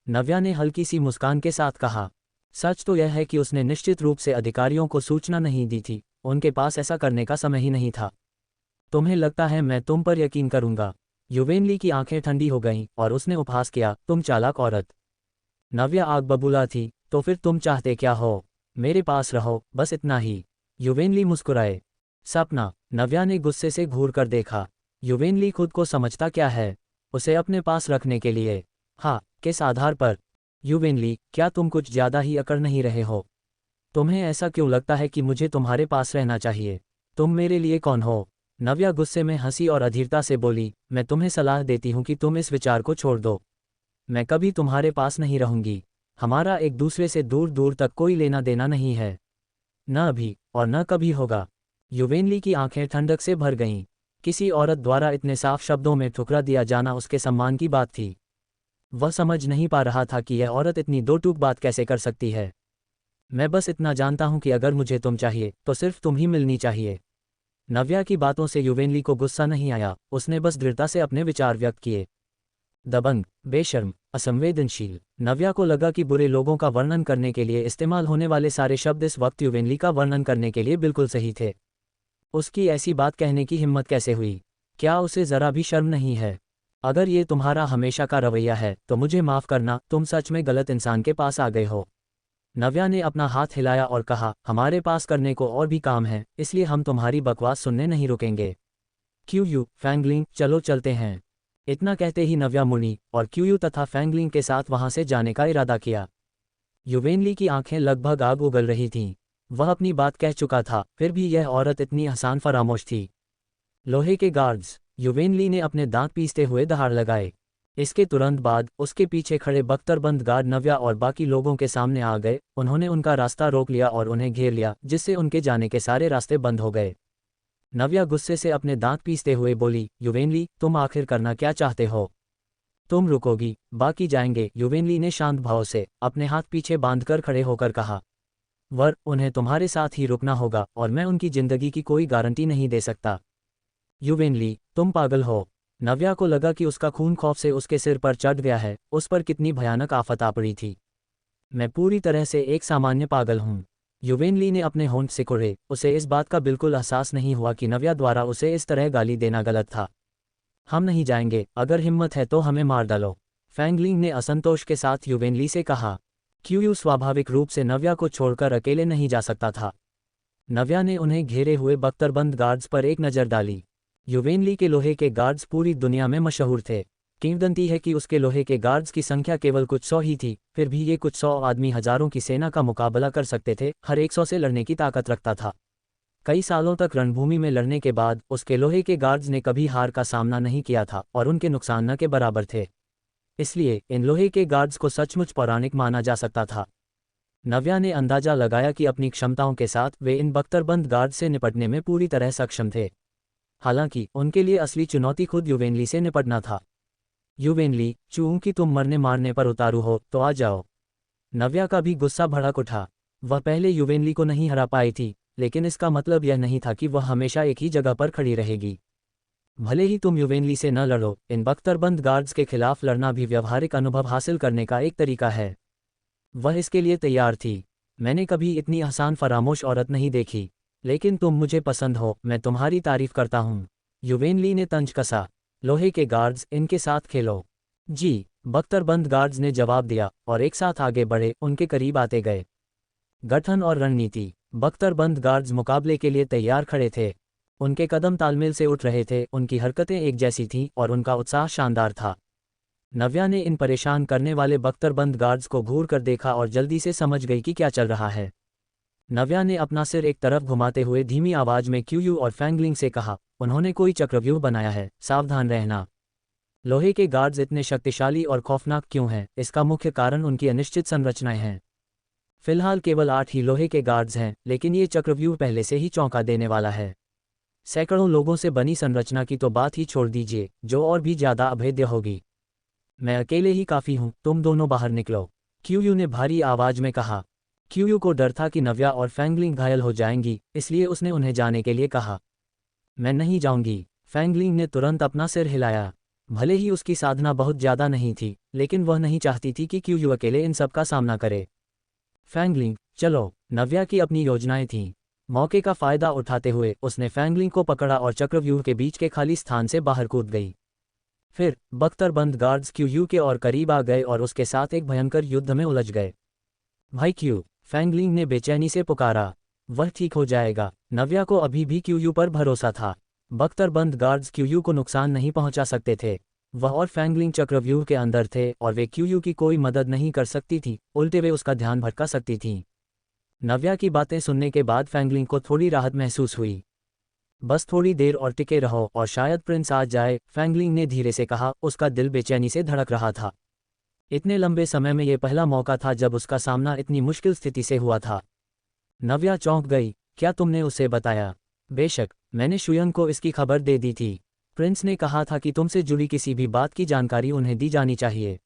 नव्या ने हल्की सी मुस्कान के साथ कहा। सच तो यह है कि उसने निश्चित रूप से अधिकारियों को सूचना नहीं दी थी, उनके पास ऐसा करने का समय ही नहीं था। तुम्हें लगता है मैं तुम पर यकीन करूंगा? युवेनली की आंखें ठंडी हो गईं और उसने उपहास किया, तुम चालाक औरत। नव्या आग बबूला थी, तो फिर तुम चाहते क्या हो? मेरे पास रहो, बस इतना ही। युवेनली मुस्कुराए। सपना? नव्या ने गुस्से से घूर कर देखा। युवेनली खुद को समझता क्या है? उसे अपने पास रखने के लिए? हाँ, किस आधार पर? युवेनली, क्या तुम कुछ ज्यादा ही अकड़ नहीं रहे हो? तुम्हें ऐसा क्यों लगता है कि मुझे तुम्हारे पास रहना चाहिए? तुम मेरे लिए कौन हो? नव्या गुस्से में हंसी और अधीरता से बोली, मैं तुम्हें सलाह देती हूँ कि तुम इस विचार को छोड़ दो। मैं कभी तुम्हारे पास नहीं रहूंगी। हमारा एक दूसरे से दूर दूर तक कोई लेना देना नहीं है। न अभी और न कभी होगा। युवेनली की आंखें ठंडक से भर गईं। किसी औरत द्वारा इतने साफ शब्दों में ठुकरा दिया जाना उसके सम्मान की बात थी। वह समझ नहीं पा रहा था कि यह औरत इतनी दो टूक बात कैसे कर सकती है। मैं बस इतना जानता हूं कि अगर मुझे तुम चाहिए तो सिर्फ तुम ही मिलनी चाहिए। नव्या की बातों से युवेनली को गुस्सा नहीं आया, उसने बस दृढ़ता से अपने विचार व्यक्त किए। दबंग, बेशर्म, असंवेदनशील। नव्या को लगा कि बुरे लोगों का वर्णन करने के लिए इस्तेमाल होने वाले सारे शब्द इस वक्त युवेनली का वर्णन करने के लिए बिल्कुल सही थे। उसकी ऐसी बात कहने की हिम्मत कैसे हुई? क्या उसे जरा भी शर्म नहीं है? अगर ये तुम्हारा हमेशा का रवैया है तो मुझे माफ करना, तुम सच में गलत इंसान के पास आ गए हो। नव्या ने अपना हाथ हिलाया और कहा, हमारे पास करने को और भी काम है, इसलिए हम तुम्हारी बकवास सुनने नहीं रुकेंगे। क्यूयू, फैंगलिंग, चलो चलते हैं। इतना कहते ही नव्या मुड़ी और क्यूयू तथा फैंगलिंग के साथ वहां से जाने का इरादा किया। युवेनली की आंखें लगभग आग उगल रही थीं। वह अपनी बात कह चुका था, फिर भी यह औरत इतनी आसान फरामोश थी। लोहे के गार्ड्स। युवेनली ने अपने दांत पीसते हुए दहाड़ लगाए। इसके तुरंत बाद उसके पीछे खड़े बख्तरबंद गार्ड नव्या और बाकी लोगों के सामने आ गए। उन्होंने उनका रास्ता रोक लिया और उन्हें घेर लिया, जिससे उनके जाने के सारे रास्ते बंद हो गए। नव्या गुस्से से अपने दांत पीसते हुए बोली, युवेनली, तुम आखिर करना क्या चाहते हो? तुम रुकोगी, बाकी जाएंगे? युवेनली ने शांत भाव से अपने हाथ पीछे बांधकर खड़े होकर कहा। उन्हें तुम्हारे साथ ही रुकना होगा और मैं उनकी जिंदगी की कोई गारंटी नहीं दे सकता। युवेनली, तुम पागल हो। नव्या को लगा कि उसका खून खौफ से उसके सिर पर चढ़ गया है, उस पर कितनी भयानक आफत आ पड़ी थी। मैं पूरी तरह से एक सामान्य पागल हूँ। युवेनली ने अपने होंठ सिकुड़े, उसे इस बात का बिल्कुल एहसास नहीं हुआ कि नव्या द्वारा उसे इस तरह गाली देना गलत था। हम नहीं जाएंगे, अगर हिम्मत है तो हमें मार डालो, फैंगलिंग ने असंतोष के साथ युवेनली से कहा। क्यूयू स्वाभाविक रूप से नव्या को छोड़कर अकेले नहीं जा सकता था। नव्या ने उन्हें घेरे हुए बख्तरबंद गार्ड्स पर एक नज़र डाली। युवेनली के लोहे के गार्ड्स पूरी दुनिया में मशहूर थे। किंवदंती है कि उसके लोहे के गार्ड्स की संख्या केवल कुछ 100 ही थी, फिर भी ये कुछ 100 आदमी हजारों की सेना का मुकाबला कर सकते थे, हर 100 से लड़ने की ताकत रखता था। कई सालों तक रणभूमि में लड़ने के बाद उसके लोहे के गार्ड्स ने कभी हार का सामना नहीं किया था और उनके नुकसान न के बराबर थे। इसलिए इन लोहे के गार्ड्स को सचमुच पौराणिक माना जा सकता था। नव्या ने अंदाजा लगाया कि अपनी क्षमताओं के साथ वे इन बख्तरबंद गार्ड से निपटने में पूरी तरह सक्षम थे। हालांकि उनके लिए असली चुनौती खुद युवेनली से निपटना था। युवेनली, चूंकि तुम मरने मारने पर उतारू हो तो आ जाओ। नव्या का भी गुस्सा भड़क उठा। वह पहले युवेनली को नहीं हरा पाई थी, लेकिन इसका मतलब यह नहीं था कि वह हमेशा एक ही जगह पर खड़ी रहेगी। भले ही तुम युवेनली से न लड़ो, इन बख्तरबंद गार्ड्स के खिलाफ लड़ना भी व्यवहारिक अनुभव हासिल करने का एक तरीका है। वह इसके लिए तैयार थी। मैंने कभी इतनी आसान फरामोश औरत नहीं देखी। लेकिन तुम मुझे पसंद हो, मैं तुम्हारी तारीफ करता हूँ। युवेनली ने तंज कसा। लोहे के गार्ड्स, इनके साथ खेलो। जी, बख्तरबंद गार्ड्स ने जवाब दिया और एक साथ आगे बढ़े, उनके करीब आते गए। गठन और रणनीति। बख्तरबंद गार्ड्स मुकाबले के लिए तैयार खड़े थे। उनके कदम तालमेल से उठ रहे थे, उनकी हरकतें एक जैसी थीं और उनका उत्साह शानदार था। नव्या ने इन परेशान करने वाले बख्तरबंद गार्ड्स को घूर कर देखा और जल्दी से समझ गई कि क्या चल रहा है। नव्या ने अपना सिर एक तरफ घुमाते हुए धीमी आवाज में क्यूयू और फैंगलिंग से कहा, उन्होंने कोई चक्रव्यूह बनाया है, सावधान रहना। लोहे के गार्ड्स इतने शक्तिशाली और खौफनाक क्यों हैं? इसका मुख्य कारण उनकी अनिश्चित संरचनाएं हैं। फिलहाल केवल 8 ही लोहे के गार्ड्स हैं, लेकिन ये चक्रव्यूह पहले से ही चौंका देने वाला है। सैकड़ों लोगों से बनी संरचना की तो बात ही छोड़ दीजिए, जो और भी ज्यादा अभेद्य होगी। मैं अकेले ही काफी हूं, तुम दोनों बाहर निकलो, क्यूयू ने भारी आवाज में कहा। क्यूयू को डर था कि नव्या और फैंगलिंग घायल हो जाएंगी, इसलिए उसने उन्हें जाने के लिए कहा। मैं नहीं जाऊंगी, फैंगलिंग ने तुरंत अपना सिर हिलाया। भले ही उसकी साधना बहुत ज्यादा नहीं थी, लेकिन वह नहीं चाहती थी कि क्यूयू अकेले इन सब का सामना करे। फैंगलिंग, चलो। नव्या की अपनी योजनाएं थीं। मौके का फायदा उठाते हुए उसने फैंगलिंग को पकड़ा और चक्रव्यूह के बीच के खाली स्थान से बाहर कूद गई। फिर बख्तरबंद गार्ड्स क्यूयू के और करीब आ गए और उसके साथ एक भयंकर युद्ध में उलझ गए। भाई क्यू, फैंगलिंग ने बेचैनी से पुकारा। वह ठीक हो जाएगा। नव्या को अभी भी क्यूयू पर भरोसा था। बख्तरबंद गार्ड्स क्यूयू को नुकसान नहीं पहुंचा सकते थे। वह और फैंगलिंग चक्रव्यूह के अंदर थे और वे क्यूयू की कोई मदद नहीं कर सकती थी, उल्टे वे उसका ध्यान भटका सकती थीं। नव्या की बातें सुनने के बाद फैंगलिंग को थोड़ी राहत महसूस हुई। बस थोड़ी देर और टिके रहो और शायद प्रिंस आ जाए, फैंगलिंग ने धीरे से कहा, उसका दिल बेचैनी से धड़क रहा था। इतने लंबे समय में यह पहला मौका था जब उसका सामना इतनी मुश्किल स्थिति से हुआ था। नव्या चौंक गई। क्या तुमने उसे बताया? बेशक, मैंने शुयंग को इसकी खबर दे दी थी। प्रिंस ने कहा था कि तुमसे जुड़ी किसी भी बात की जानकारी उन्हें दी जानी चाहिए।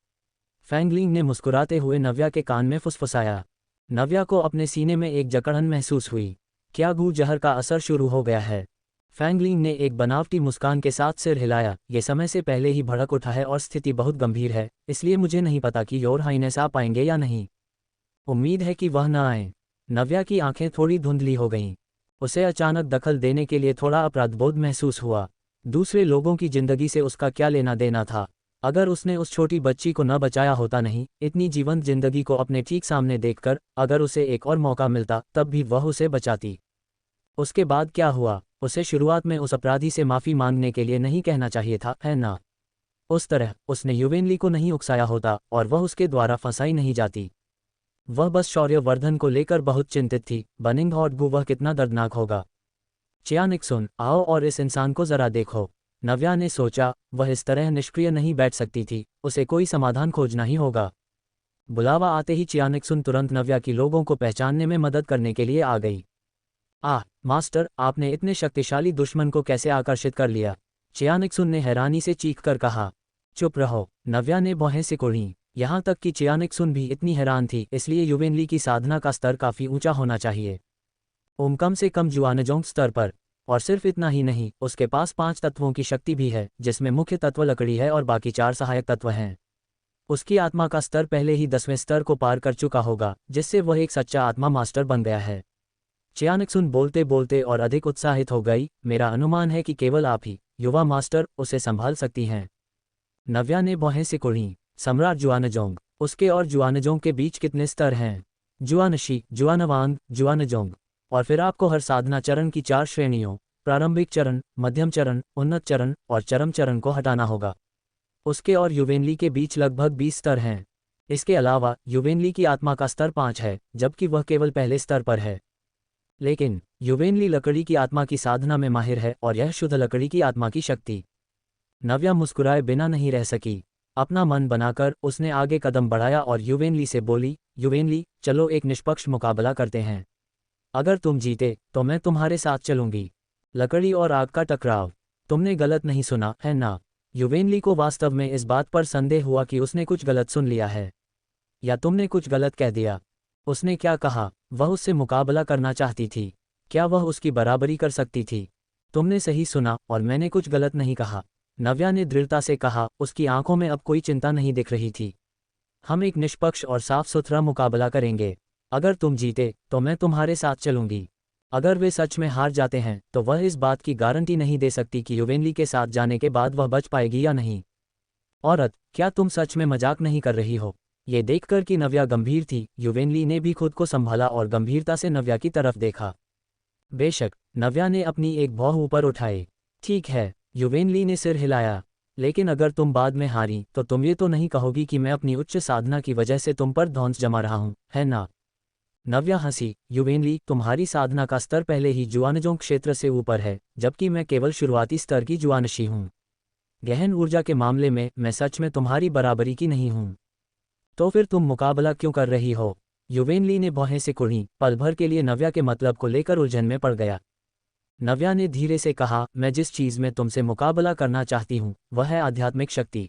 फैंगलिंग ने मुस्कुराते हुए नव्या के कान में फुसफुसाया। नव्या को अपने सीने में एक जकड़न महसूस हुई। क्या गू जहर का असर शुरू हो गया है? फैंगलिंग ने एक बनावटी मुस्कान के साथ सिर हिलाया। ये समय से पहले ही भड़क उठा है और स्थिति बहुत गंभीर है, इसलिए मुझे नहीं पता कि योर हाइनेस आ पाएंगे या नहीं। उम्मीद है कि वह न आए। नव्या की आंखें थोड़ी धुंधली हो गईं। उसे अचानक दखल देने के लिए थोड़ा अपराधबोध महसूस हुआ। दूसरे लोगों की जिंदगी से उसका क्या लेना देना था? अगर उसने उस छोटी बच्ची को न बचाया होता, नहीं इतनी जीवंत जिंदगी को अपने ठीक सामने देखकर, अगर उसे एक और मौका मिलता तब भी वह उसे बचाती। उसके बाद क्या हुआ? उसे शुरुआत में उस अपराधी से माफी मांगने के लिए नहीं कहना चाहिए था, है ना? उस तरह उसने युवेनली को नहीं उकसाया होता और वह उसके द्वारा फंसाई नहीं जाती। वह बस शौर्यवर्धन को लेकर बहुत चिंतित थी। बनिंग हॉट गू, वह कितना दर्दनाक होगा। चियानिक्सुन, आओ और इस इंसान को जरा देखो। नव्या ने सोचा, वह इस तरह निष्क्रिय नहीं बैठ सकती थी, उसे कोई समाधान खोजना ही होगा। बुलावा आते ही चियानिक्सुन तुरंत नव्या की लोगों को पहचानने में मदद करने के लिए आ गई। मास्टर, आपने इतने शक्तिशाली दुश्मन को कैसे आकर्षित कर लिया? चियानिक्सुन ने हैरानी से चीखकर कहा। चुप रहो, नव्या ने भौहें सिकोड़ी। यहाँ तक कि चियानिक्सुन भी इतनी हैरान थी, इसलिए युवेनली की साधना का स्तर काफी ऊंचा होना चाहिए। कम से कम जुआनजोंग स्तर पर। और सिर्फ इतना ही नहीं, उसके पास 5 तत्वों की शक्ति भी है, जिसमें मुख्य तत्व लकड़ी है और बाकी 4 सहायक तत्व हैं। उसकी आत्मा का स्तर पहले ही 10वें स्तर को पार कर चुका होगा, जिससे वह एक सच्चा आत्मा मास्टर बन गया है। चियानिक्सुन बोलते बोलते और अधिक उत्साहित हो गई। मेरा अनुमान है कि केवल आप ही, युवा मास्टर, उसे संभाल सकती हैं। नव्या ने भौहें सिकोड़ी। सम्राट जुआनजोंग, उसके और जुआनजोंग के बीच कितने स्तर हैं? जुआनशी, जुआनवांग, जुआनजोंग। और फिर आपको हर साधना चरण की 4 श्रेणियों, प्रारंभिक चरण, मध्यम चरण, उन्नत चरण और चरम चरण को हटाना होगा। उसके और युवेनली के बीच लगभग 20 स्तर हैं। इसके अलावा युवेनली की आत्मा का स्तर 5 है, जबकि वह केवल पहले स्तर पर है। लेकिन युवेनली लकड़ी की आत्मा की साधना में माहिर है और यह शुद्ध लकड़ी की आत्मा की शक्ति। नव्या मुस्कुराए बिना नहीं रह सकी। अपना मन बनाकर उसने आगे कदम बढ़ाया और युवेनली से बोली, युवेनली, चलो एक निष्पक्ष मुकाबला करते हैं। अगर तुम जीते तो मैं तुम्हारे साथ चलूंगी। लकड़ी और आग का टकराव। तुमने गलत नहीं सुना, है ना? युवेनली को वास्तव में इस बात पर संदेह हुआ कि उसने कुछ गलत सुन लिया है, या तुमने कुछ गलत कह दिया। उसने क्या कहा? वह उससे मुकाबला करना चाहती थी। क्या वह उसकी बराबरी कर सकती थी? तुमने सही सुना, और मैंने कुछ गलत नहीं कहा, नव्या ने दृढ़ता से कहा। उसकी आंखों में अब कोई चिंता नहीं दिख रही थी। हम एक निष्पक्ष और साफ सुथरा मुकाबला करेंगे। अगर तुम जीते तो मैं तुम्हारे साथ चलूंगी। अगर वे सच में हार जाते हैं तो वह इस बात की गारंटी नहीं दे सकती कि युवेनली के साथ जाने के बाद वह बच पाएगी या नहीं। औरत, क्या तुम सच में मजाक नहीं कर रही हो? ये देखकर कि नव्या गंभीर थी, युवेनली ने भी खुद को संभाला और गंभीरता से नव्या की तरफ देखा। बेशक, नव्या ने अपनी एक भौं ऊपर उठाई। ठीक है, युवेनली ने सिर हिलाया। लेकिन अगर तुम बाद में हारी तो तुम ये तो नहीं कहोगी कि मैं अपनी उच्च साधना की वजह से तुम पर धौंस जमा रहा हूं, है ना? नव्या हंसी। युवेनली, तुम्हारी साधना का स्तर पहले ही जुआनजोंग क्षेत्र से ऊपर है, जबकि मैं केवल शुरुआती स्तर की जुआनशी हूं। गहन ऊर्जा के मामले में मैं सच में तुम्हारी बराबरी की नहीं हूं। तो फिर तुम मुकाबला क्यों कर रही हो? युवेनली ने भौहें से कुढ़ी। पल भर के लिए नव्या के मतलब को लेकर उलझन में पड़ गया। नव्या ने धीरे से कहा, मैं जिस चीज में तुमसे मुकाबला करना चाहती हूँ वह है आध्यात्मिक शक्ति।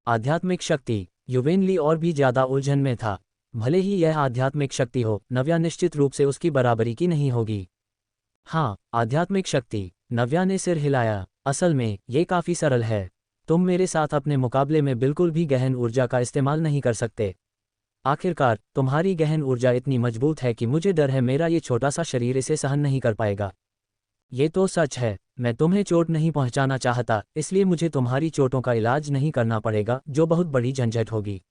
आध्यात्मिक शक्ति? युवेनली और भी ज्यादा उलझन में था। भले ही यह आध्यात्मिक शक्ति हो, नव्या निश्चित रूप से उसकी बराबरी की नहीं होगी। हाँ, आध्यात्मिक शक्ति। नव्या ने सिर हिलाया। असल में ये काफी सरल है। तुम मेरे साथ अपने मुकाबले में बिल्कुल भी गहन ऊर्जा का इस्तेमाल नहीं कर सकते। आखिरकार तुम्हारी गहन ऊर्जा इतनी मजबूत है कि मुझे डर है मेरा ये छोटा सा शरीर इसे सहन नहीं कर पाएगा। ये तो सच है, मैं तुम्हें चोट नहीं पहुंचाना चाहता, इसलिए मुझे तुम्हारी चोटों का इलाज नहीं करना पड़ेगा, जो बहुत बड़ी झंझट होगी।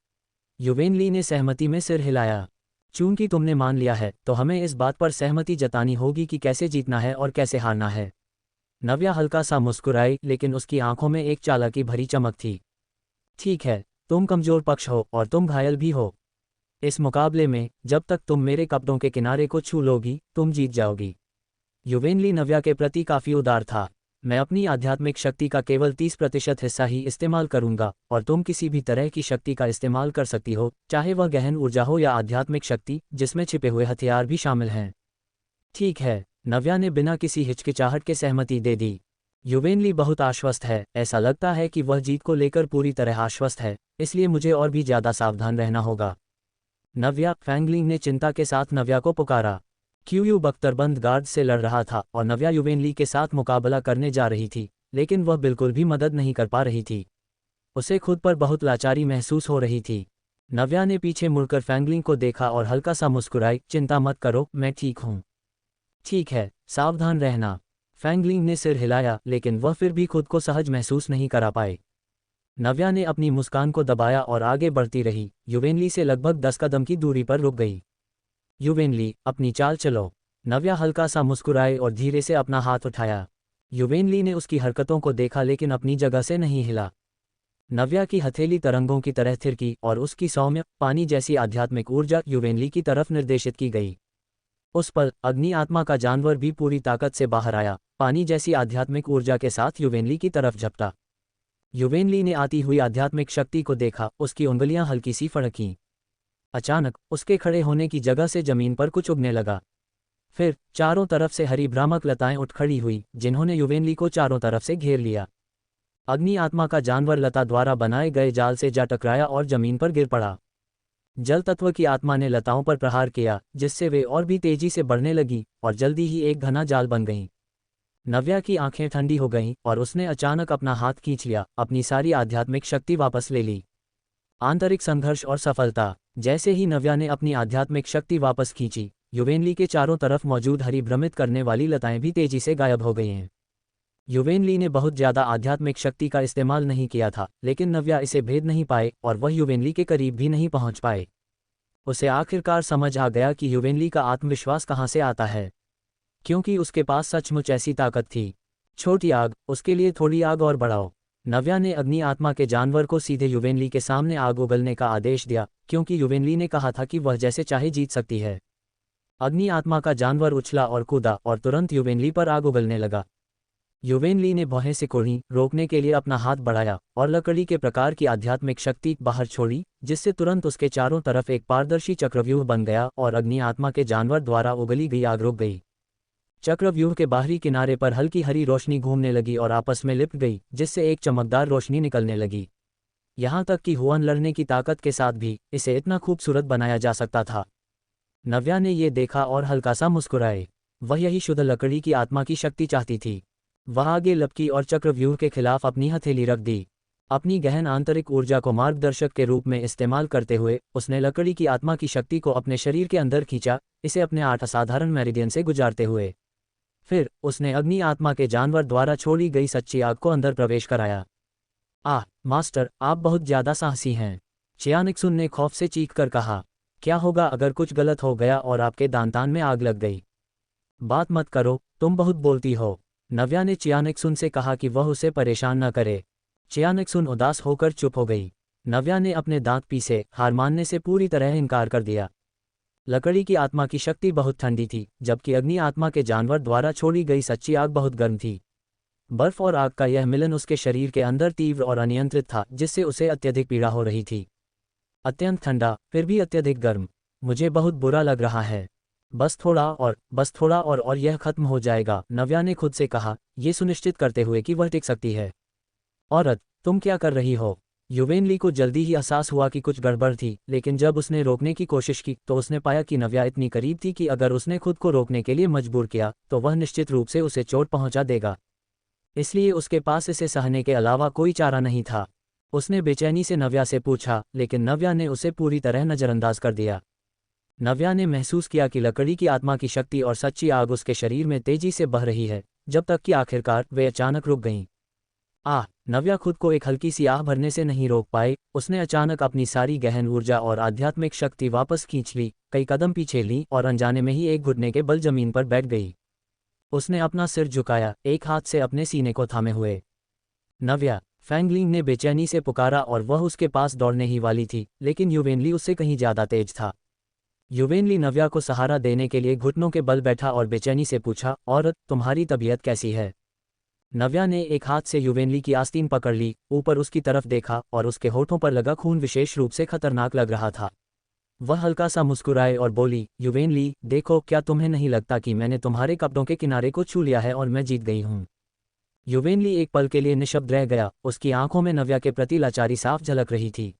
युवेनली ने सहमति में सिर हिलाया। चूंकि तुमने मान लिया है तो हमें इस बात पर सहमति जतानी होगी कि कैसे जीतना है और कैसे हारना है। नव्या हल्का सा मुस्कुराई, लेकिन उसकी आंखों में एक चालाकी भरी चमक थी। ठीक है, तुम कमजोर पक्ष हो और तुम घायल भी हो। इस मुकाबले में जब तक तुम मेरे कपड़ों के किनारे को छू लोगी तुम जीत जाओगी। युवेनली नव्या के प्रति काफी उदार था। मैं अपनी आध्यात्मिक शक्ति का केवल 30% हिस्सा ही इस्तेमाल करूंगा, और तुम किसी भी तरह की शक्ति का इस्तेमाल कर सकती हो, चाहे वह गहन ऊर्जा हो या आध्यात्मिक शक्ति जिसमें छिपे हुए हथियार भी शामिल हैं। ठीक है, नव्या ने बिना किसी हिचकिचाहट के सहमति दे दी। युवेनली बहुत आश्वस्त है। ऐसा लगता है कि वह जीत को लेकर पूरी तरह आश्वस्त है, इसलिए मुझे और भी ज्यादा सावधान रहना होगा। नव्या, फैंगलिंग ने चिंता के साथ नव्या को पुकारा। क्यूयू बख्तरबंद गार्ड से लड़ रहा था और नव्या युवेनली के साथ मुकाबला करने जा रही थी, लेकिन वह बिल्कुल भी मदद नहीं कर पा रही थी। उसे खुद पर बहुत लाचारी महसूस हो रही थी। नव्या ने पीछे मुड़कर फैंगलिंग को देखा और हल्का सा मुस्कुराई। चिंता मत करो, मैं ठीक हूँ। ठीक है, सावधान रहना। फैंगलिंग ने सिर हिलाया, लेकिन वह फिर भी खुद को सहज महसूस नहीं करा पाए। नव्या ने अपनी मुस्कान को दबाया और आगे बढ़ती रही। युवेनली से लगभग 10 कदम की दूरी पर रुक गई। युवेनली, अपनी चाल चलो। नव्या हल्का सा मुस्कुराए और धीरे से अपना हाथ उठाया। युवेनली ने उसकी हरकतों को देखा, लेकिन अपनी जगह से नहीं हिला। नव्या की हथेली तरंगों की तरह थिरकी और उसकी सौम्य, पानी जैसी आध्यात्मिक ऊर्जा युवेनली की तरफ निर्देशित की गई। उस पल अग्नि आत्मा का जानवर भी पूरी ताकत से बाहर आया, पानी जैसी आध्यात्मिक ऊर्जा के साथ युवेनली की तरफ झपटा। युवेनली ने आती हुई आध्यात्मिक शक्ति को देखा, उसकी उंगलियां हल्की सी फड़कीं। अचानक उसके खड़े होने की जगह से जमीन पर कुछ उगने लगा। फिर चारों तरफ से हरी भ्रामक लताएं उठ खड़ी हुई, जिन्होंने युवेनली को चारों तरफ से घेर लिया। अग्नि आत्मा का जानवर लता द्वारा बनाए गए जाल से जा टकराया और जमीन पर गिर पड़ा। जल तत्व की आत्मा ने लताओं पर प्रहार किया, जिससे वे और भी तेजी से बढ़ने लगी और जल्दी ही एक घना जाल बन गईं। नव्या की आंखें ठंडी हो गईं और उसने अचानक अपना हाथ खींच लिया, अपनी सारी आध्यात्मिक शक्ति वापस ले ली। आंतरिक संघर्ष और सफलता। जैसे ही नव्या ने अपनी आध्यात्मिक शक्ति वापस खींची, युवेनली के चारों तरफ मौजूद हरी भ्रमित करने वाली लताएं भी तेजी से गायब हो गई हैं। युवेनली ने बहुत ज्यादा आध्यात्मिक शक्ति का इस्तेमाल नहीं किया था, लेकिन नव्या इसे भेद नहीं पाए और वह युवेनली के करीब भी नहीं पहुंच पाए। उसे आखिरकार समझ आ गया कि युवेनली का आत्मविश्वास कहां से आता है, क्योंकि उसके पास सचमुच ऐसी ताकत थी। छोटी आग, उसके लिए थोड़ी आग और बढ़ाओ। नव्या ने अग्नि आत्मा के जानवर को सीधे युवेनली के सामने आग उगलने का आदेश दिया, क्योंकि युवेनली ने कहा था कि वह जैसे चाहे जीत सकती है। अग्नि आत्मा का जानवर उछला और कूदा और तुरंत युवेनली पर आग उगलने लगा। युवेनली ने भौहें से कुढ़ी, रोकने के लिए अपना हाथ बढ़ाया और लकड़ी के प्रकार की आध्यात्मिक शक्ति बाहर छोड़ी, जिससे तुरंत उसके चारों तरफ एक पारदर्शी चक्रव्यूह बन गया और अग्नि आत्मा के जानवर द्वारा उगली गई आग रुक गई। चक्रव्यूह के बाहरी किनारे पर हल्की हरी रोशनी घूमने लगी और आपस में लिपट गई, जिससे एक चमकदार रोशनी निकलने लगी। यहाँ तक कि हुआन लड़ने की ताकत के साथ भी इसे इतना खूबसूरत बनाया जा सकता था। नव्या ने ये देखा और हल्का सा मुस्कुराए। वह यही शुद्ध लकड़ी की आत्मा की शक्ति चाहती थी। वह आगे लपकी और चक्रव्यूह के खिलाफ अपनी हथेली रख दी। अपनी गहन आंतरिक ऊर्जा को मार्गदर्शक के रूप में इस्तेमाल करते हुए उसने लकड़ी की आत्मा की शक्ति को अपने शरीर के अंदर खींचा, इसे अपने 8 असाधारण मेरिडियन से गुजारते हुए। फिर उसने अग्नि आत्मा के जानवर द्वारा छोड़ी गई सच्ची आग को अंदर प्रवेश कराया। आह मास्टर, आप बहुत ज्यादा साहसी हैं, चियानिक्सुन ने खौफ से चीख कर कहा। क्या होगा अगर कुछ गलत हो गया और आपके दांतान में आग लग गई? बात मत करो, तुम बहुत बोलती हो, नव्या ने चियानिक्सुन से कहा कि वह उसे परेशान न करे। चियानिक्सुन उदास होकर चुप हो गई। नव्या ने अपने दांत पीसे हार मानने से पूरी तरह इनकार कर दिया। लकड़ी की आत्मा की शक्ति बहुत ठंडी थी, जबकि अग्नि आत्मा के जानवर द्वारा छोड़ी गई सच्ची आग बहुत गर्म थी। बर्फ और आग का यह मिलन उसके शरीर के अंदर तीव्र और अनियंत्रित था, जिससे उसे अत्यधिक पीड़ा हो रही थी। अत्यंत ठंडा, फिर भी अत्यधिक गर्म। मुझे बहुत बुरा लग रहा है। बस थोड़ा और यह खत्म हो जाएगा, नव्या ने खुद से कहा, ये सुनिश्चित करते हुए कि वह टिक सकती है। औरत, तुम क्या कर रही हो? युवेनली को जल्दी ही एहसास हुआ कि कुछ गड़बड़ थी, लेकिन जब उसने रोकने की कोशिश की तो उसने पाया कि नव्या इतनी करीब थी कि अगर उसने खुद को रोकने के लिए मजबूर किया तो वह निश्चित रूप से उसे चोट पहुंचा देगा। इसलिए उसके पास इसे सहने के अलावा कोई चारा नहीं था। उसने बेचैनी से नव्या से पूछा, लेकिन नव्या ने उसे पूरी तरह नज़रअंदाज कर दिया। नव्या ने महसूस किया कि लकड़ी की आत्मा की शक्ति और सच्ची आग उसके शरीर में तेजी से बह रही है, जब तक कि आखिरकार वे अचानक रुक गईं। नव्या खुद को एक हल्की सी आह भरने से नहीं रोक पाए। उसने अचानक अपनी सारी गहन ऊर्जा और आध्यात्मिक शक्ति वापस खींच ली, कई कदम पीछे ली और अनजाने में ही एक घुटने के बल जमीन पर बैठ गई। उसने अपना सिर झुकाया, एक हाथ से अपने सीने को थामे हुए। नव्या, फैंगलिंग ने बेचैनी से पुकारा और वह उसके पास दौड़ने ही वाली थी, लेकिन युवेनली उससे कहीं ज्यादा तेज था। युवेनली नव्या को सहारा देने के लिए घुटनों के बल बैठा और बेचैनी से पूछा, औरत, तुम्हारी तबीयत कैसी है? नव्या ने एक हाथ से युवेनली की आस्तीन पकड़ ली, ऊपर उसकी तरफ देखा और उसके होठों पर लगा खून विशेष रूप से खतरनाक लग रहा था। वह हल्का सा मुस्कुराए और बोली, युवेनली, देखो, क्या तुम्हें नहीं लगता कि मैंने तुम्हारे कपड़ों के किनारे को छू लिया है और मैं जीत गई हूँ? युवेनली एक पल के लिए निशब्द रह गया। उसकी आंखों में नव्या के प्रति लाचारी साफ झलक रही थी।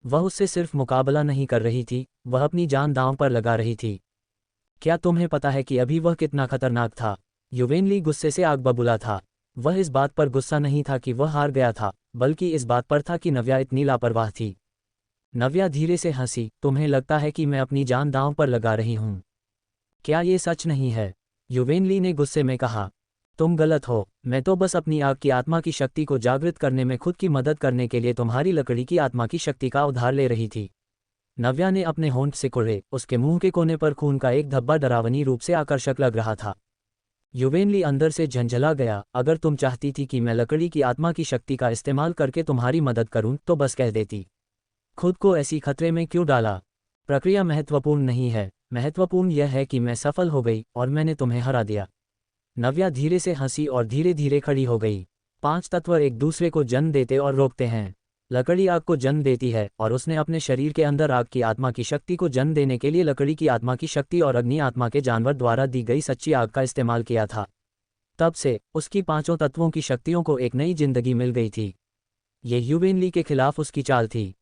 वह उससे सिर्फ मुकाबला नहीं कर रही थी, वह अपनी जान दांव पर लगा रही थी। क्या तुम्हें पता है कि अभी वह कितना खतरनाक था? युवेनली गुस्से से आग बबूला था। वह इस बात पर गुस्सा नहीं था कि वह हार गया था, बल्कि इस बात पर था कि नव्या इतनी लापरवाह थी। नव्या धीरे से हंसी, तुम्हें लगता है कि मैं अपनी जान दांव पर लगा रही हूँ? क्या ये सच नहीं है? युवेनली ने गुस्से में कहा। तुम गलत हो, मैं तो बस अपनी आग की आत्मा की शक्ति को जागृत करने में खुद की मदद करने के लिए तुम्हारी लकड़ी की आत्मा की शक्ति का उधार ले रही थी। नव्या ने अपने होंठ सिकुड़े, उसके मुंह के कोने पर खून का एक धब्बा डरावनी रूप से आकर्षक लग रहा था। युवेनली अंदर से झंझला गया। अगर तुम चाहती थी कि मैं लकड़ी की आत्मा की शक्ति का इस्तेमाल करके तुम्हारी मदद करूं तो बस कह देती। खुद को ऐसी खतरे में क्यों डाला? प्रक्रिया महत्वपूर्ण नहीं है, महत्वपूर्ण यह है कि मैं सफल हो गई और मैंने तुम्हें हरा दिया। नव्या धीरे से हंसी और धीरे धीरे खड़ी हो गई। 5 तत्व एक दूसरे को जन्म देते और रोकते हैं। लकड़ी आग को जन्म देती है और उसने अपने शरीर के अंदर आग की आत्मा की शक्ति को जन्म देने के लिए लकड़ी की आत्मा की शक्ति और अग्नि आत्मा के जानवर द्वारा दी गई सच्ची आग का इस्तेमाल किया था। तब से उसकी 5 तत्वों की शक्तियों को एक नई जिंदगी मिल गई थी। ये युवेनली के खिलाफ उसकी चाल थी।